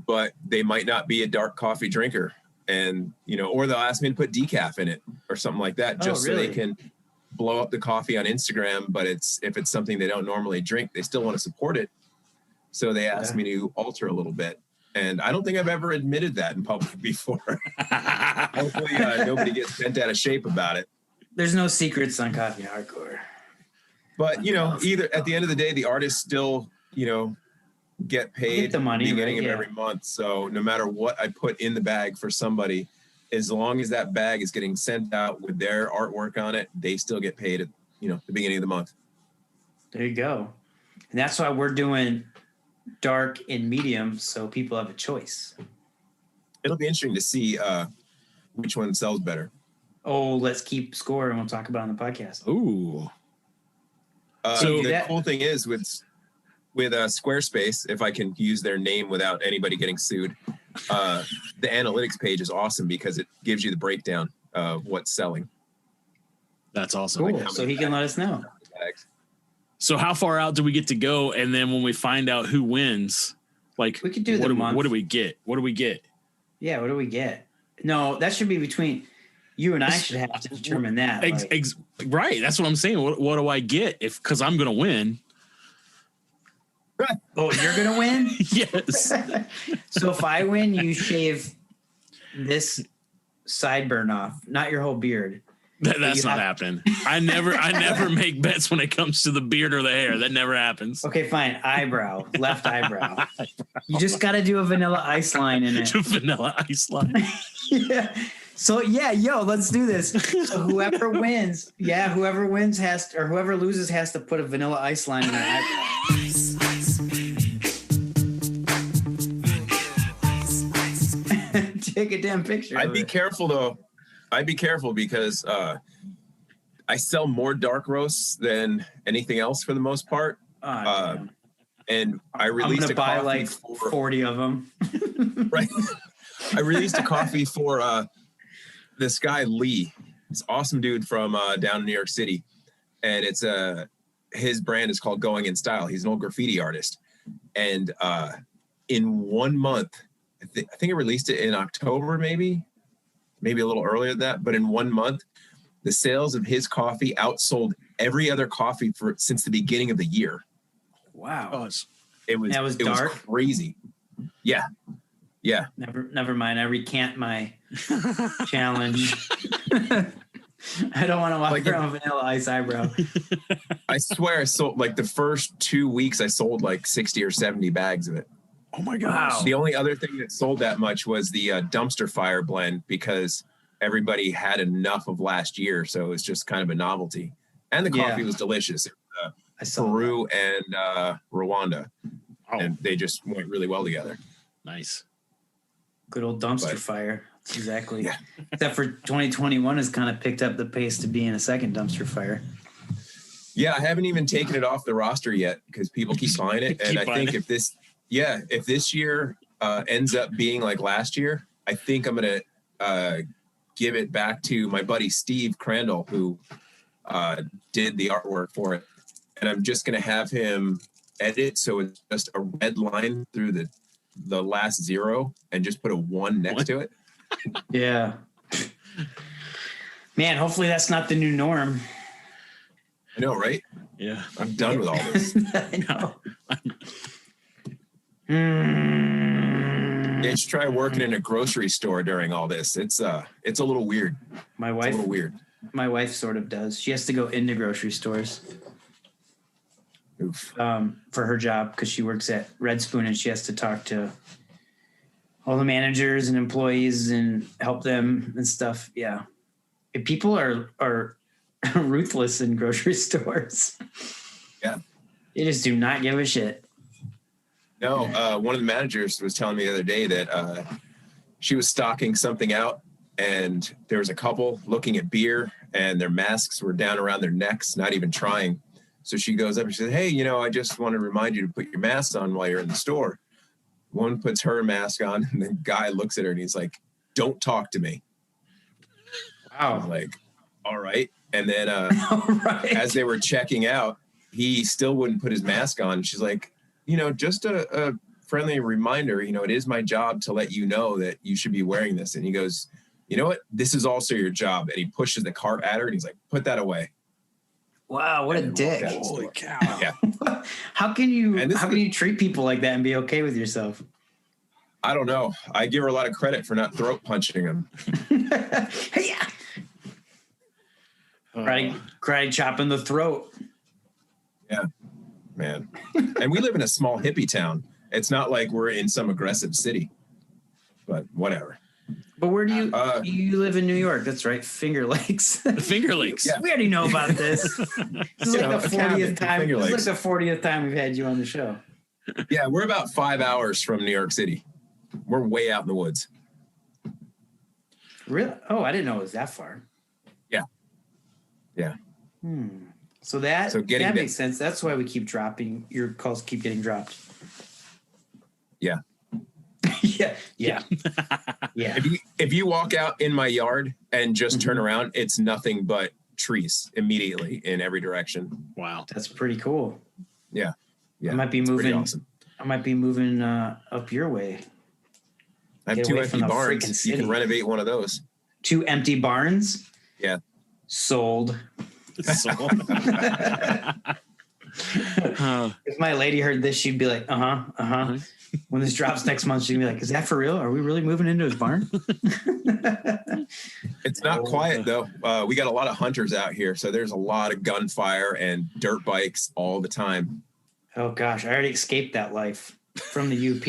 but they might not be a dark coffee drinker. And, or they'll ask me to put decaf in it or something like that, just so they can blow up the coffee on Instagram. But if it's something they don't normally drink, they still want to support it. So they asked me to alter a little bit. And I don't think I've ever admitted that in public before. Hopefully nobody gets bent out of shape about it. There's no secrets on Coffee Hardcore. But, either at the end of the day, the artists still, get paid the money, beginning right? of every month. So no matter what I put in the bag for somebody, as long as that bag is getting sent out with their artwork on it, they still get paid at, the beginning of the month. There you go. And that's why we're doing dark and medium, so people have a choice. It'll be interesting to see which one sells better. Oh, let's keep score and we'll talk about it on the podcast. Ooh. So the cool thing is with Squarespace, if I can use their name without anybody getting sued, the analytics page is awesome because it gives you the breakdown of what's selling. That's awesome. Cool. So he can let us know. So how far out do we get to go? And then when we find out who wins, like we could do what month. What do we get? What do we get? Yeah, what do we get? No, that should be between you and I should have to determine that. Right. That's what I'm saying. What do I get because I'm going to win? Oh, you're going to win? Yes. So if I win, you shave this sideburn off, not your whole beard. That's not happening. I never make bets when it comes to the beard or the hair. That never happens. Okay, fine. Eyebrow, left eyebrow. You just got to do a Vanilla Ice line in it. Vanilla Ice line. Yeah. So let's do this. So whoever wins has to, or whoever loses has to put a Vanilla Ice line in their eyebrow. Take a damn picture. I'd be careful though. I'd be careful because I sell more dark roasts than anything else for the most part. And I released a buy coffee like for 40 of them. Right. I released a coffee for this guy Lee, this awesome dude from down in New York City, and it's his brand is called Going in Style. He's an old graffiti artist, and in 1 month, I think I released it in October, maybe a little earlier than that, but in 1 month, the sales of his coffee outsold every other coffee since the beginning of the year. Wow, it was dark, crazy. Yeah. Never mind. I recant my challenge. I don't want to walk around with Vanilla Ice eyebrow. I swear I sold like the first 2 weeks. I sold like 60 or 70 bags of it. Oh my gosh. Wow. The only other thing that sold that much was the dumpster fire blend because everybody had enough of last year. So it was just kind of a novelty. And the coffee was delicious. Peru and Rwanda. Oh. And they just went really well together. Nice. Good old dumpster fire. Exactly. Yeah. Except for 2021 has kind of picked up the pace to being a second dumpster fire. Yeah, I haven't even taken it off the roster yet because people keep buying it. And I think if this year ends up being like last year, I think I'm going to give it back to my buddy Steve Crandall, who did the artwork for it. And I'm just going to have him edit so it's just a red line through the last zero and just put a 1 next to it. Yeah. Man, hopefully that's not the new norm. I know, right? Yeah. I'm done with all this. I know. You should try working in a grocery store during all this. It's a little weird. My wife, it's a little weird. My wife sort of does. She has to go into grocery stores. Oof. For her job because she works at Red Spoon and she has to talk to all the managers and employees and help them and stuff. Yeah. If people are ruthless in grocery stores. Yeah. They just do not give a shit. No, one of the managers was telling me the other day that she was stocking something out and there was a couple looking at beer and their masks were down around their necks, not even trying. So she goes up and she says, hey, I just want to remind you to put your mask on while you're in the store. One puts her mask on and the guy looks at her and he's like, don't talk to me. Wow. I'm like, all right. And then as they were checking out, he still wouldn't put his mask on. She's like, just a friendly reminder, it is my job to let you know that you should be wearing this. And he goes, you know what? This is also your job. And he pushes the cart at her and he's like, put that away. Wow, what a dick. Holy cow. Yeah. How can you treat people like that and be okay with yourself? I don't know. I give her a lot of credit for not throat punching him. Hey, karate chop in the throat. Yeah, man. And we live in a small hippie town. It's not like we're in some aggressive city, but whatever. But where do you live in New York? That's right, Finger Lakes. The Finger Lakes. We already know about this. This is like the 40th time. This is like the 40th time we've had you on the show. Yeah, we're about 5 hours from New York City. We're way out in the woods. Really? Oh, I didn't know it was that far. Yeah. So that getting makes sense. That's why we keep dropping. Your calls keep getting dropped. Yeah. Yeah. If you walk out in my yard and just turn around, it's nothing but trees immediately in every direction. Wow. That's pretty cool. Yeah. I might be moving. Awesome. I might be moving up your way. I have Get 2 away empty from the freaking barns. You city. can renovate one of those. 2 empty barns? Yeah. Sold. If my lady heard this, she'd be like, When this drops next month, she'd be like, is that for real? Are we really moving into his barn? It's not quiet though. We got a lot of hunters out here, so there's a lot of gunfire and dirt bikes all the time. Oh gosh, I already escaped that life from the UP.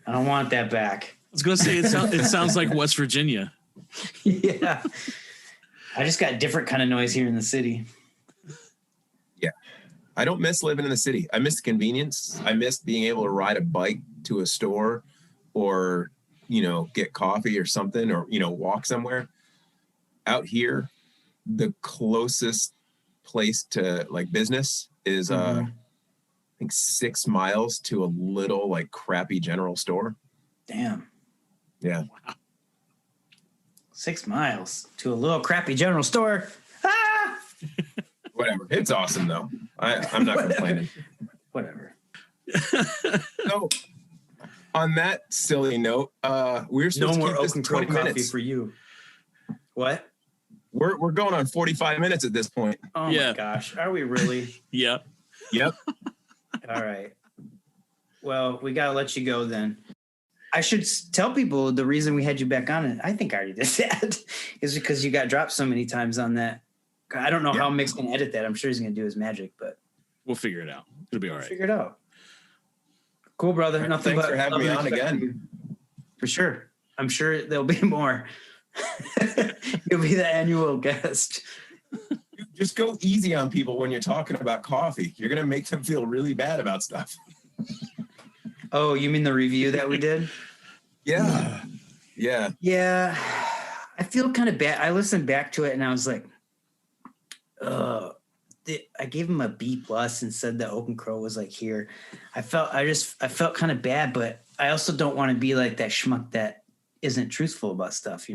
I don't want that back. I was going to say it sounds like West Virginia. Yeah. I just got different kind of noise here in the city. Yeah. I don't miss living in the city. I miss convenience. I miss being able to ride a bike to a store or, get coffee or something or, walk somewhere. Out here, the closest place to like business is, I think 6 miles to a little like crappy general store. Damn. Yeah. Wow. 6 miles to a little crappy general store. Whatever. It's awesome though. I'm not complaining. Whatever. So on that silly note, we're supposed no to more keep this Oak and Crow 20 coffee minutes. for you. What? We're going on 45 minutes at this point. Oh my gosh. Are we really? Yeah. Yep. All right. Well, we got to let you go then. I should tell people the reason we had you back on, and I think I already did that, is because you got dropped so many times on that. I don't know how Mick's going to edit that. I'm sure he's going to do his magic, but we'll figure it out. It'll be all right. Figure it out. Cool, brother. Right, Nothing thanks but for having me on respect again. for you. For sure. I'm sure there'll be more. You'll be the annual guest. Just go easy on people when you're talking about coffee. You're going to make them feel really bad about stuff. Oh, you mean the review that we did? Yeah. Yeah. I feel kind of bad. I listened back to it and I was like, I gave him a B+ and said that Oak and Crow was like here. I felt kind of bad, but I also don't want to be like that schmuck that isn't truthful about stuff,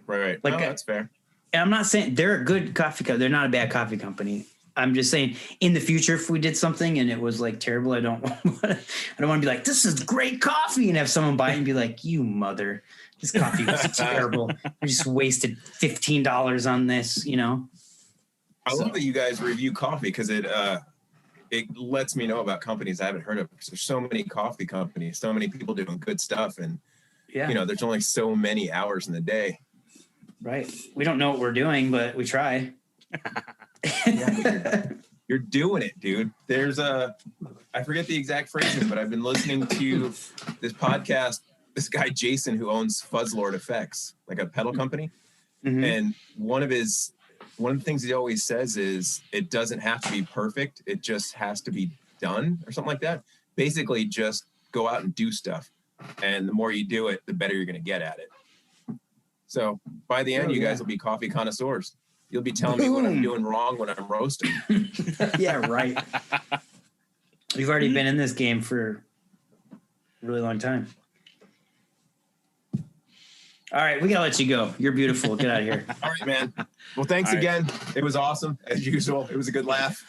Right. Like, that's fair. And I'm not saying they're a good coffee company. They're not a bad coffee company. I'm just saying in the future, if we did something and it was like terrible, I don't want to be like, this is great coffee and have someone buy it and be like, you mother, this coffee was terrible. You just wasted $15 on this, I love that you guys review coffee because it lets me know about companies I haven't heard of. Because there's so many coffee companies, so many people doing good stuff. And, there's only so many hours in the day. Right. We don't know what we're doing, but we try. You're doing it, dude. There's I forget the exact phrasing, but I've been listening to this podcast, this guy, Jason, who owns Fuzzlord Effects, like a pedal company. Mm-hmm. And one of the things he always says is it doesn't have to be perfect. It just has to be done or something like that. Basically just go out and do stuff. And the more you do it, the better you're going to get at it. So by the end, you guys will be coffee connoisseurs. You'll be telling me what I'm doing wrong when I'm roasting. Yeah, right. We've already been in this game for a really long time. All right, we got to let you go. You're beautiful. Get out of here. All right, man. Well, thanks again. It was awesome, as usual. It was a good laugh.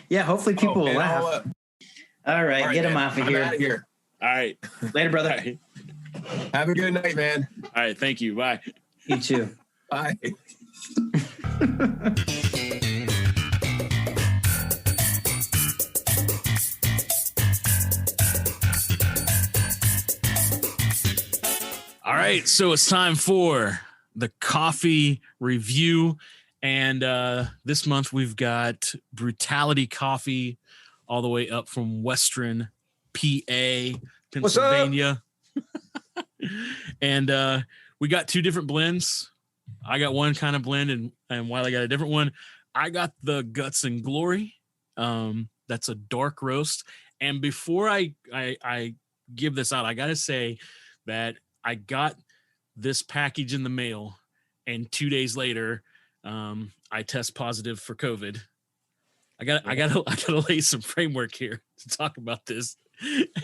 Yeah, hopefully people will laugh. All right, get him off of here. Out of here. All right. Later, brother. All right. Have a good night, man. All right. Thank you. Bye. You too. Bye. All right. So it's time for the coffee review. And this month we've got Brewtality Coffee all the way up from Western PA, Pennsylvania. And we got 2 different blends. I got one kind of blend, and Wiley got a different one. I got the Guts and Glory. That's a dark roast. And before I give this out, I got to say that I got this package in the mail, and 2 days later, I test positive for COVID. I gotta lay some framework here to talk about this.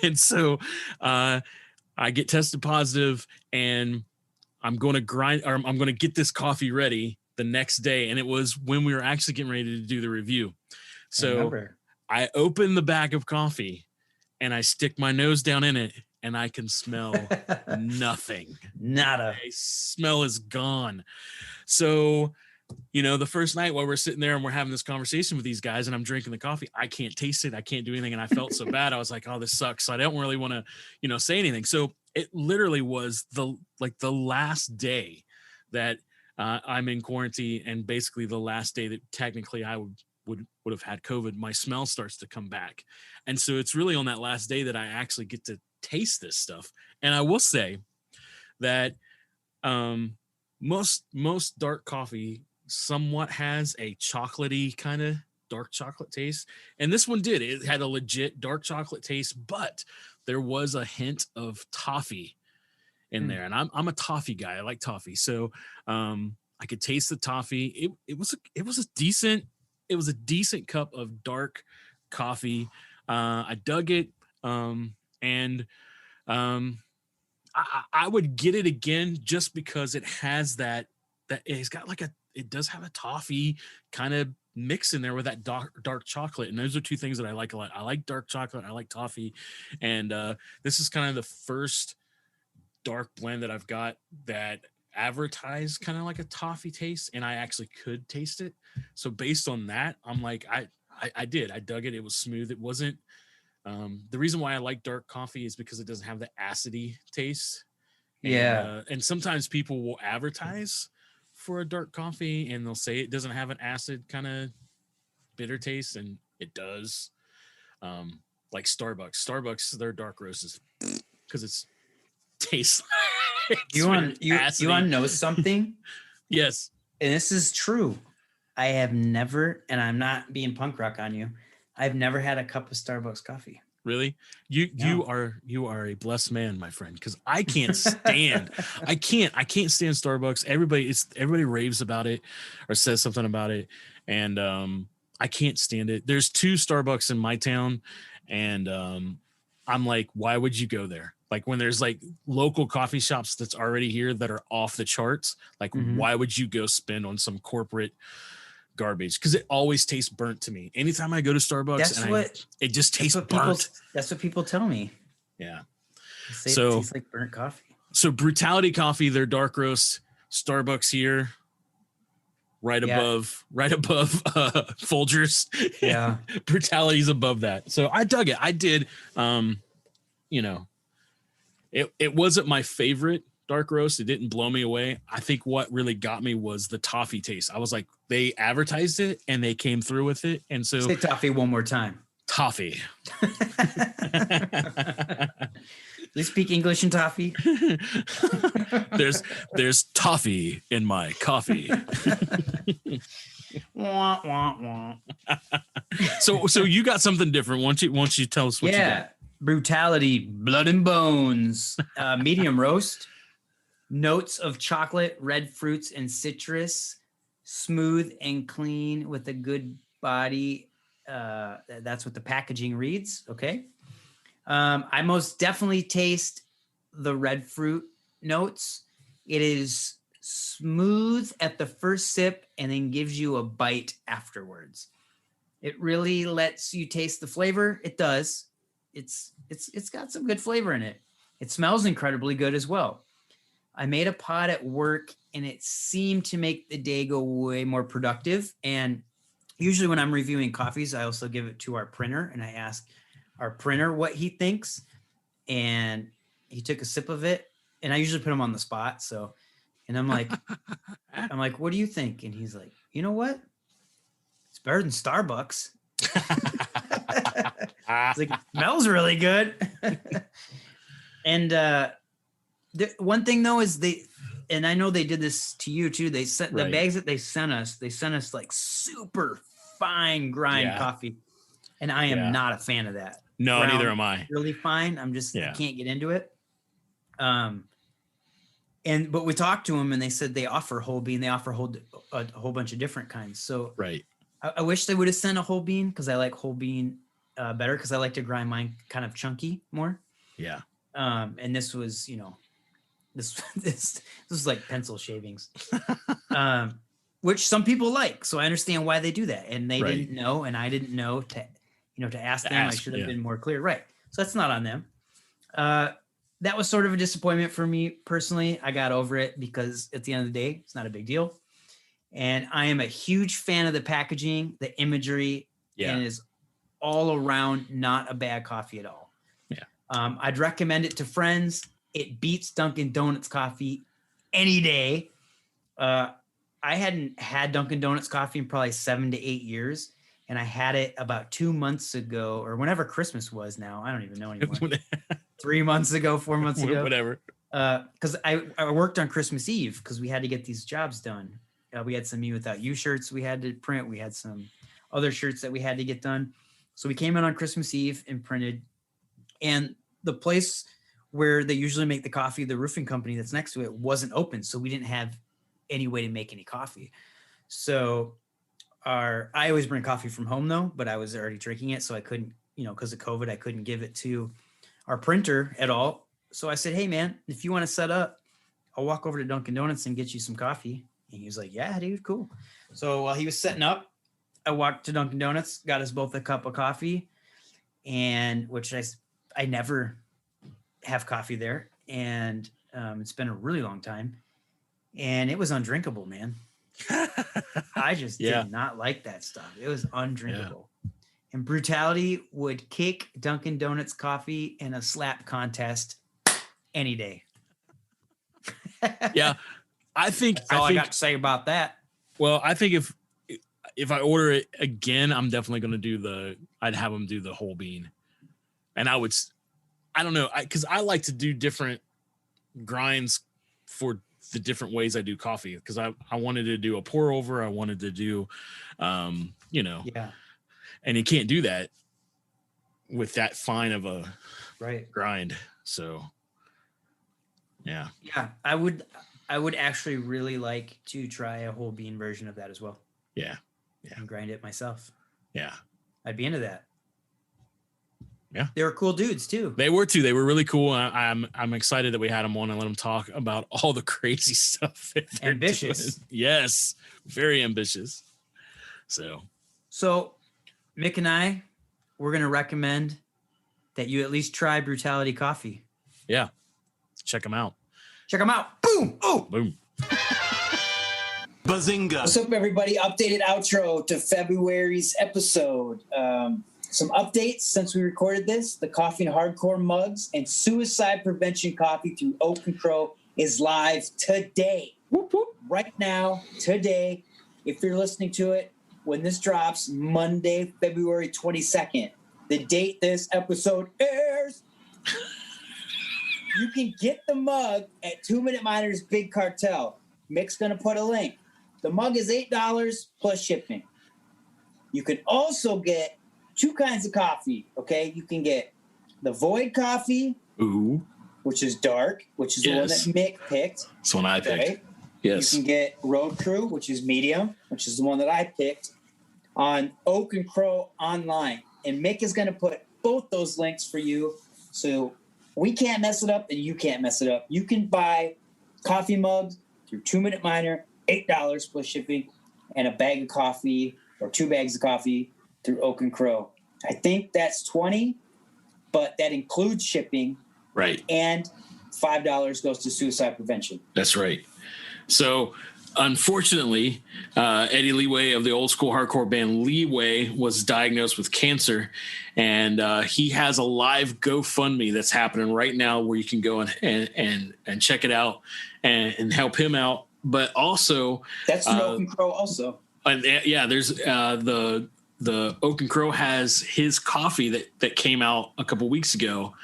And so I get tested positive, and I'm going to get this coffee ready the next day. And it was when we were actually getting ready to do the review. So I open the bag of coffee and I stick my nose down in it, and I can smell nothing. Nada. My smell is gone. So, the first night while we're sitting there and we're having this conversation with these guys and I'm drinking the coffee, I can't taste it. I can't do anything. And I felt so bad. I was like, oh, this sucks. So I don't really want to, say anything. So it literally was the last day that I'm in quarantine, and basically the last day that technically I would have had COVID. My smell starts to come back. And so it's really on that last day that I actually get to taste this stuff. And I will say that most dark coffee somewhat has a chocolatey kind of dark chocolate taste, and this one did. It had a legit dark chocolate taste, but there was a hint of toffee in there, and I'm a toffee guy. I like toffee, so I could taste the toffee. It was a decent cup of dark coffee. I dug it, and I would get it again just because it has that it's got it does have a toffee kind of mix in there with that dark chocolate. And those are 2 things that I like a lot. I like dark chocolate. I like toffee. And this is kind of the first dark blend that I've got that advertised kind of like a toffee taste. And I actually could taste it. So based on that, I'm like, I dug it. It was smooth. It wasn't, the reason why I like dark coffee is because it doesn't have the acidy taste. And sometimes people will advertise for a dark coffee and they'll say it doesn't have an acid kind of bitter taste, and it does. Like Starbucks, their dark roast is because it's tastes like you want to know something? Yes. And this is true. I have never, and I'm not being punk rock on you, I've never had a cup of Starbucks coffee. Really? You are a blessed man, my friend, because I can't stand I can't stand Starbucks. Everybody raves about it or says something about it, and I can't stand it. There's 2 Starbucks in my town, and I'm like, why would you go there? Like when there's like local coffee shops that's already here that are off the charts, like why would you go spend on some corporate garbage? Because it always tastes burnt to me. Anytime I go to Starbucks, it just tastes burnt. That's what people tell me. Yeah. It tastes like burnt coffee. So Brewtality Coffee, their dark roast, Starbucks here, right above Folgers. Yeah. Brutality's above that. So I dug it. I did. It wasn't my favorite dark roast. It didn't blow me away. I think what really got me was the toffee taste. I was like, they advertised it and they came through with it. And so say toffee one more time. Toffee. You speak English in toffee? There's toffee in my coffee. Wah, wah, wah. So you got something different. Why don't you tell us what you got? Brewtality, blood and bones, medium roast, notes of chocolate, red fruits, and citrus, smooth and clean with a good body. That's what the packaging reads. Okay. I most definitely taste the red fruit notes. It is smooth at the first sip and then gives you a bite afterwards. It really lets you taste the flavor. It does. It's got some good flavor in it. It smells incredibly good as well. I made a pod at work and it seemed to make the day go way more productive. And usually when I'm reviewing coffees, I also give it to our printer and I ask our printer what he thinks. And he took a sip of it and I usually put him on the spot. So, and I'm like, what do you think? And he's like, you know what? It's better than Starbucks. It's like, it smells really good. And one thing though is and I know they did this to you too. They sent the Right. bags that they sent us like super fine grind Yeah. coffee, and I am Yeah. not a fan of that. No, Ground neither am I. Really fine. I Yeah. can't get into it. But we talked to them and they said they offer whole bean. They offer a whole bunch of different kinds. So Right. I wish they would have sent a whole bean because I like whole bean better because I like to grind mine kind of chunky more. Yeah. And this was, this was like pencil shavings, which some people like. So I understand why they do that. And they Right. didn't know, and I didn't know to ask To them. I ask, should have yeah. been more clear. Right. So that's not on them. That was sort of a disappointment for me personally. I got over it because at the end of the day, it's not a big deal. And I am a huge fan of the packaging, the imagery, Yeah. and is all around not a bad coffee at all. Yeah. I'd recommend it to friends. It beats Dunkin' Donuts coffee any day. I hadn't had Dunkin' Donuts coffee in probably 7 to 8 years. And I had it about 2 months ago, or whenever Christmas was now. I don't even know anymore. 3 months ago, 4 months ago. Whatever. Because I worked on Christmas Eve because we had to get these jobs done. We had some Me Without You shirts we had to print. We had some other shirts that we had to get done. So we came in on Christmas Eve and printed. And the place where they usually make the coffee, the roofing company that's next to it, wasn't open. So we didn't have any way to make any coffee. So I always bring coffee from home though, but I was already drinking it. So I couldn't, because of COVID, I couldn't give it to our printer at all. So I said, hey man, if you want to set up, I'll walk over to Dunkin' Donuts and get you some coffee. And he was like, yeah, dude, cool. So while he was setting up, I walked to Dunkin' Donuts, got us both a cup of coffee, and which I never have coffee there. And it's been a really long time. And it was undrinkable, man. I just did not like that stuff. It was undrinkable. Yeah. And Brewtality would kick Dunkin' Donuts coffee in a slap contest any day. Yeah. I think that's all I got to say about that. Well, I think if I order it again, I'm definitely going to I'd have them do the whole bean. And I don't know, because I like to do different grinds for the different ways I do coffee, because I wanted to do a pour over. I wanted to do, yeah. And you can't do that with that fine of a grind. So, yeah. Yeah. I would actually really like to try a whole bean version of that as well. Yeah. Yeah. And grind it myself. Yeah. I'd be into that. Yeah. They were cool dudes too. They were too. They were really cool. I'm excited that we had them on and let them talk about all the crazy stuff. Ambitious. Doing. Yes. Very ambitious. So Mick and I, we're going to recommend that you at least try Brewtality coffee. Yeah. Check them out. Check them out. Boom. Oh, boom. Bazinga. What's up, everybody? Updated outro to February's episode. Some updates since we recorded this. The Coffee and Hardcore mugs and suicide prevention coffee through Oak and Crow is live today. Whoop, whoop. Right now, today. If you're listening to it, when this drops, Monday, February 22nd, the date this episode airs, you can get the mug at 2 Minute Miners Big Cartel. Mick's going to put a link. The mug is $8 plus shipping. You can also get 2 kinds of coffee, okay? You can get the Void coffee, ooh, which is dark, which is the one that Mick picked. That's the one I picked. Right? Yes. You can get Road Crew, which is medium, which is the one that I picked, on Oak and Crow online. And Mick is going to put both those links for you so we can't mess it up and you can't mess it up. You can buy coffee mugs through 2 Minute Miner, $8 plus shipping, and a bag of coffee or 2 bags of coffee through Oak and Crow. I think that's $20, but that includes shipping. Right. And $5 goes to suicide prevention. That's right. So, unfortunately, Eddie Leeway of the old school hardcore band Leeway was diagnosed with cancer, and he has a live GoFundMe that's happening right now where you can go and check it out and help him out. But also, that's the Oak and Crow also. And yeah, there's the Oak and Crow has his coffee that came out a couple weeks ago.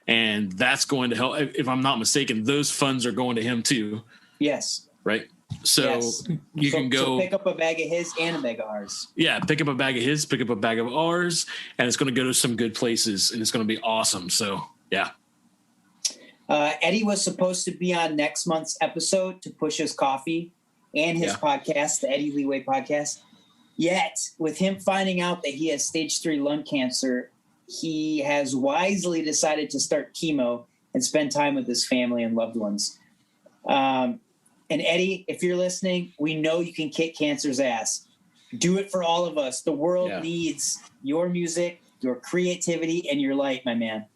and that's going to help. If I'm not mistaken, those funds are going to him too. Yes. Right. So Yes. you can go so pick up a bag of his and a bag of ours. Yeah, pick up a bag of his, pick up a bag of ours, and it's going to go to some good places, and it's going to be awesome. So, yeah. Eddie was supposed to be on next month's episode to push his coffee and his podcast, the Eddie Leeway podcast. Yet, with him finding out that he has stage 3 lung cancer, he has wisely decided to start chemo and spend time with his family and loved ones. And Eddie, if you're listening, we know you can kick cancer's ass. Do it for all of us. The world needs your music, your creativity, and your light, my man.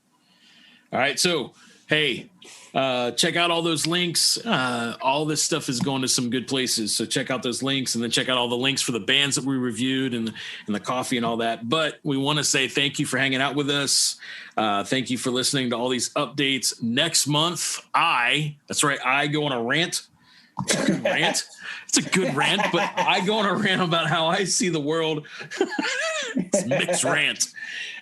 All right. So, hey, check out all those links. All this stuff is going to some good places. So check out those links, and then check out all the links for the bands that we reviewed and the coffee and all that. But we want to say thank you for hanging out with us. Thank you for listening to all these updates. Next month, I go on a rant. It's a good rant. It's a good rant, but I go on a rant about how I see the world. It's a mixed rant.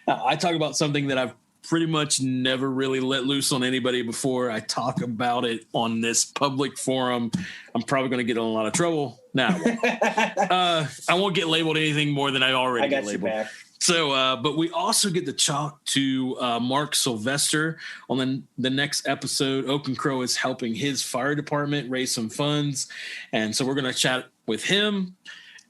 I talk about something that I've pretty much never really let loose on anybody before. I talk about it on this public forum. I'm probably going to get in a lot of trouble. Now, I won't get labeled anything more than I already get labeled. Back. So, but we also get to talk to Mark Sylvester on the next episode. Oak and Crow is helping his fire department raise some funds. And so we're going to chat with him.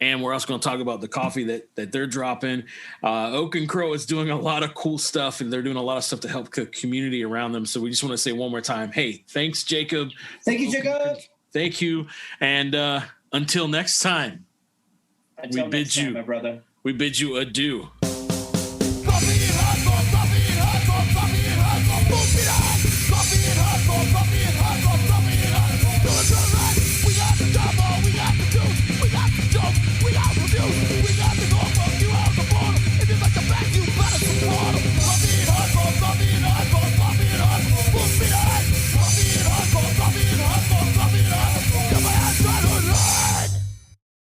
And we're also going to talk about the coffee that they're dropping. Oak and Crow is doing a lot of cool stuff, and they're doing a lot of stuff to help the community around them. So we just want to say one more time, hey, thanks, Jacob. Thank you, Jacob. Thank you. And until next time, my brother. We bid you adieu.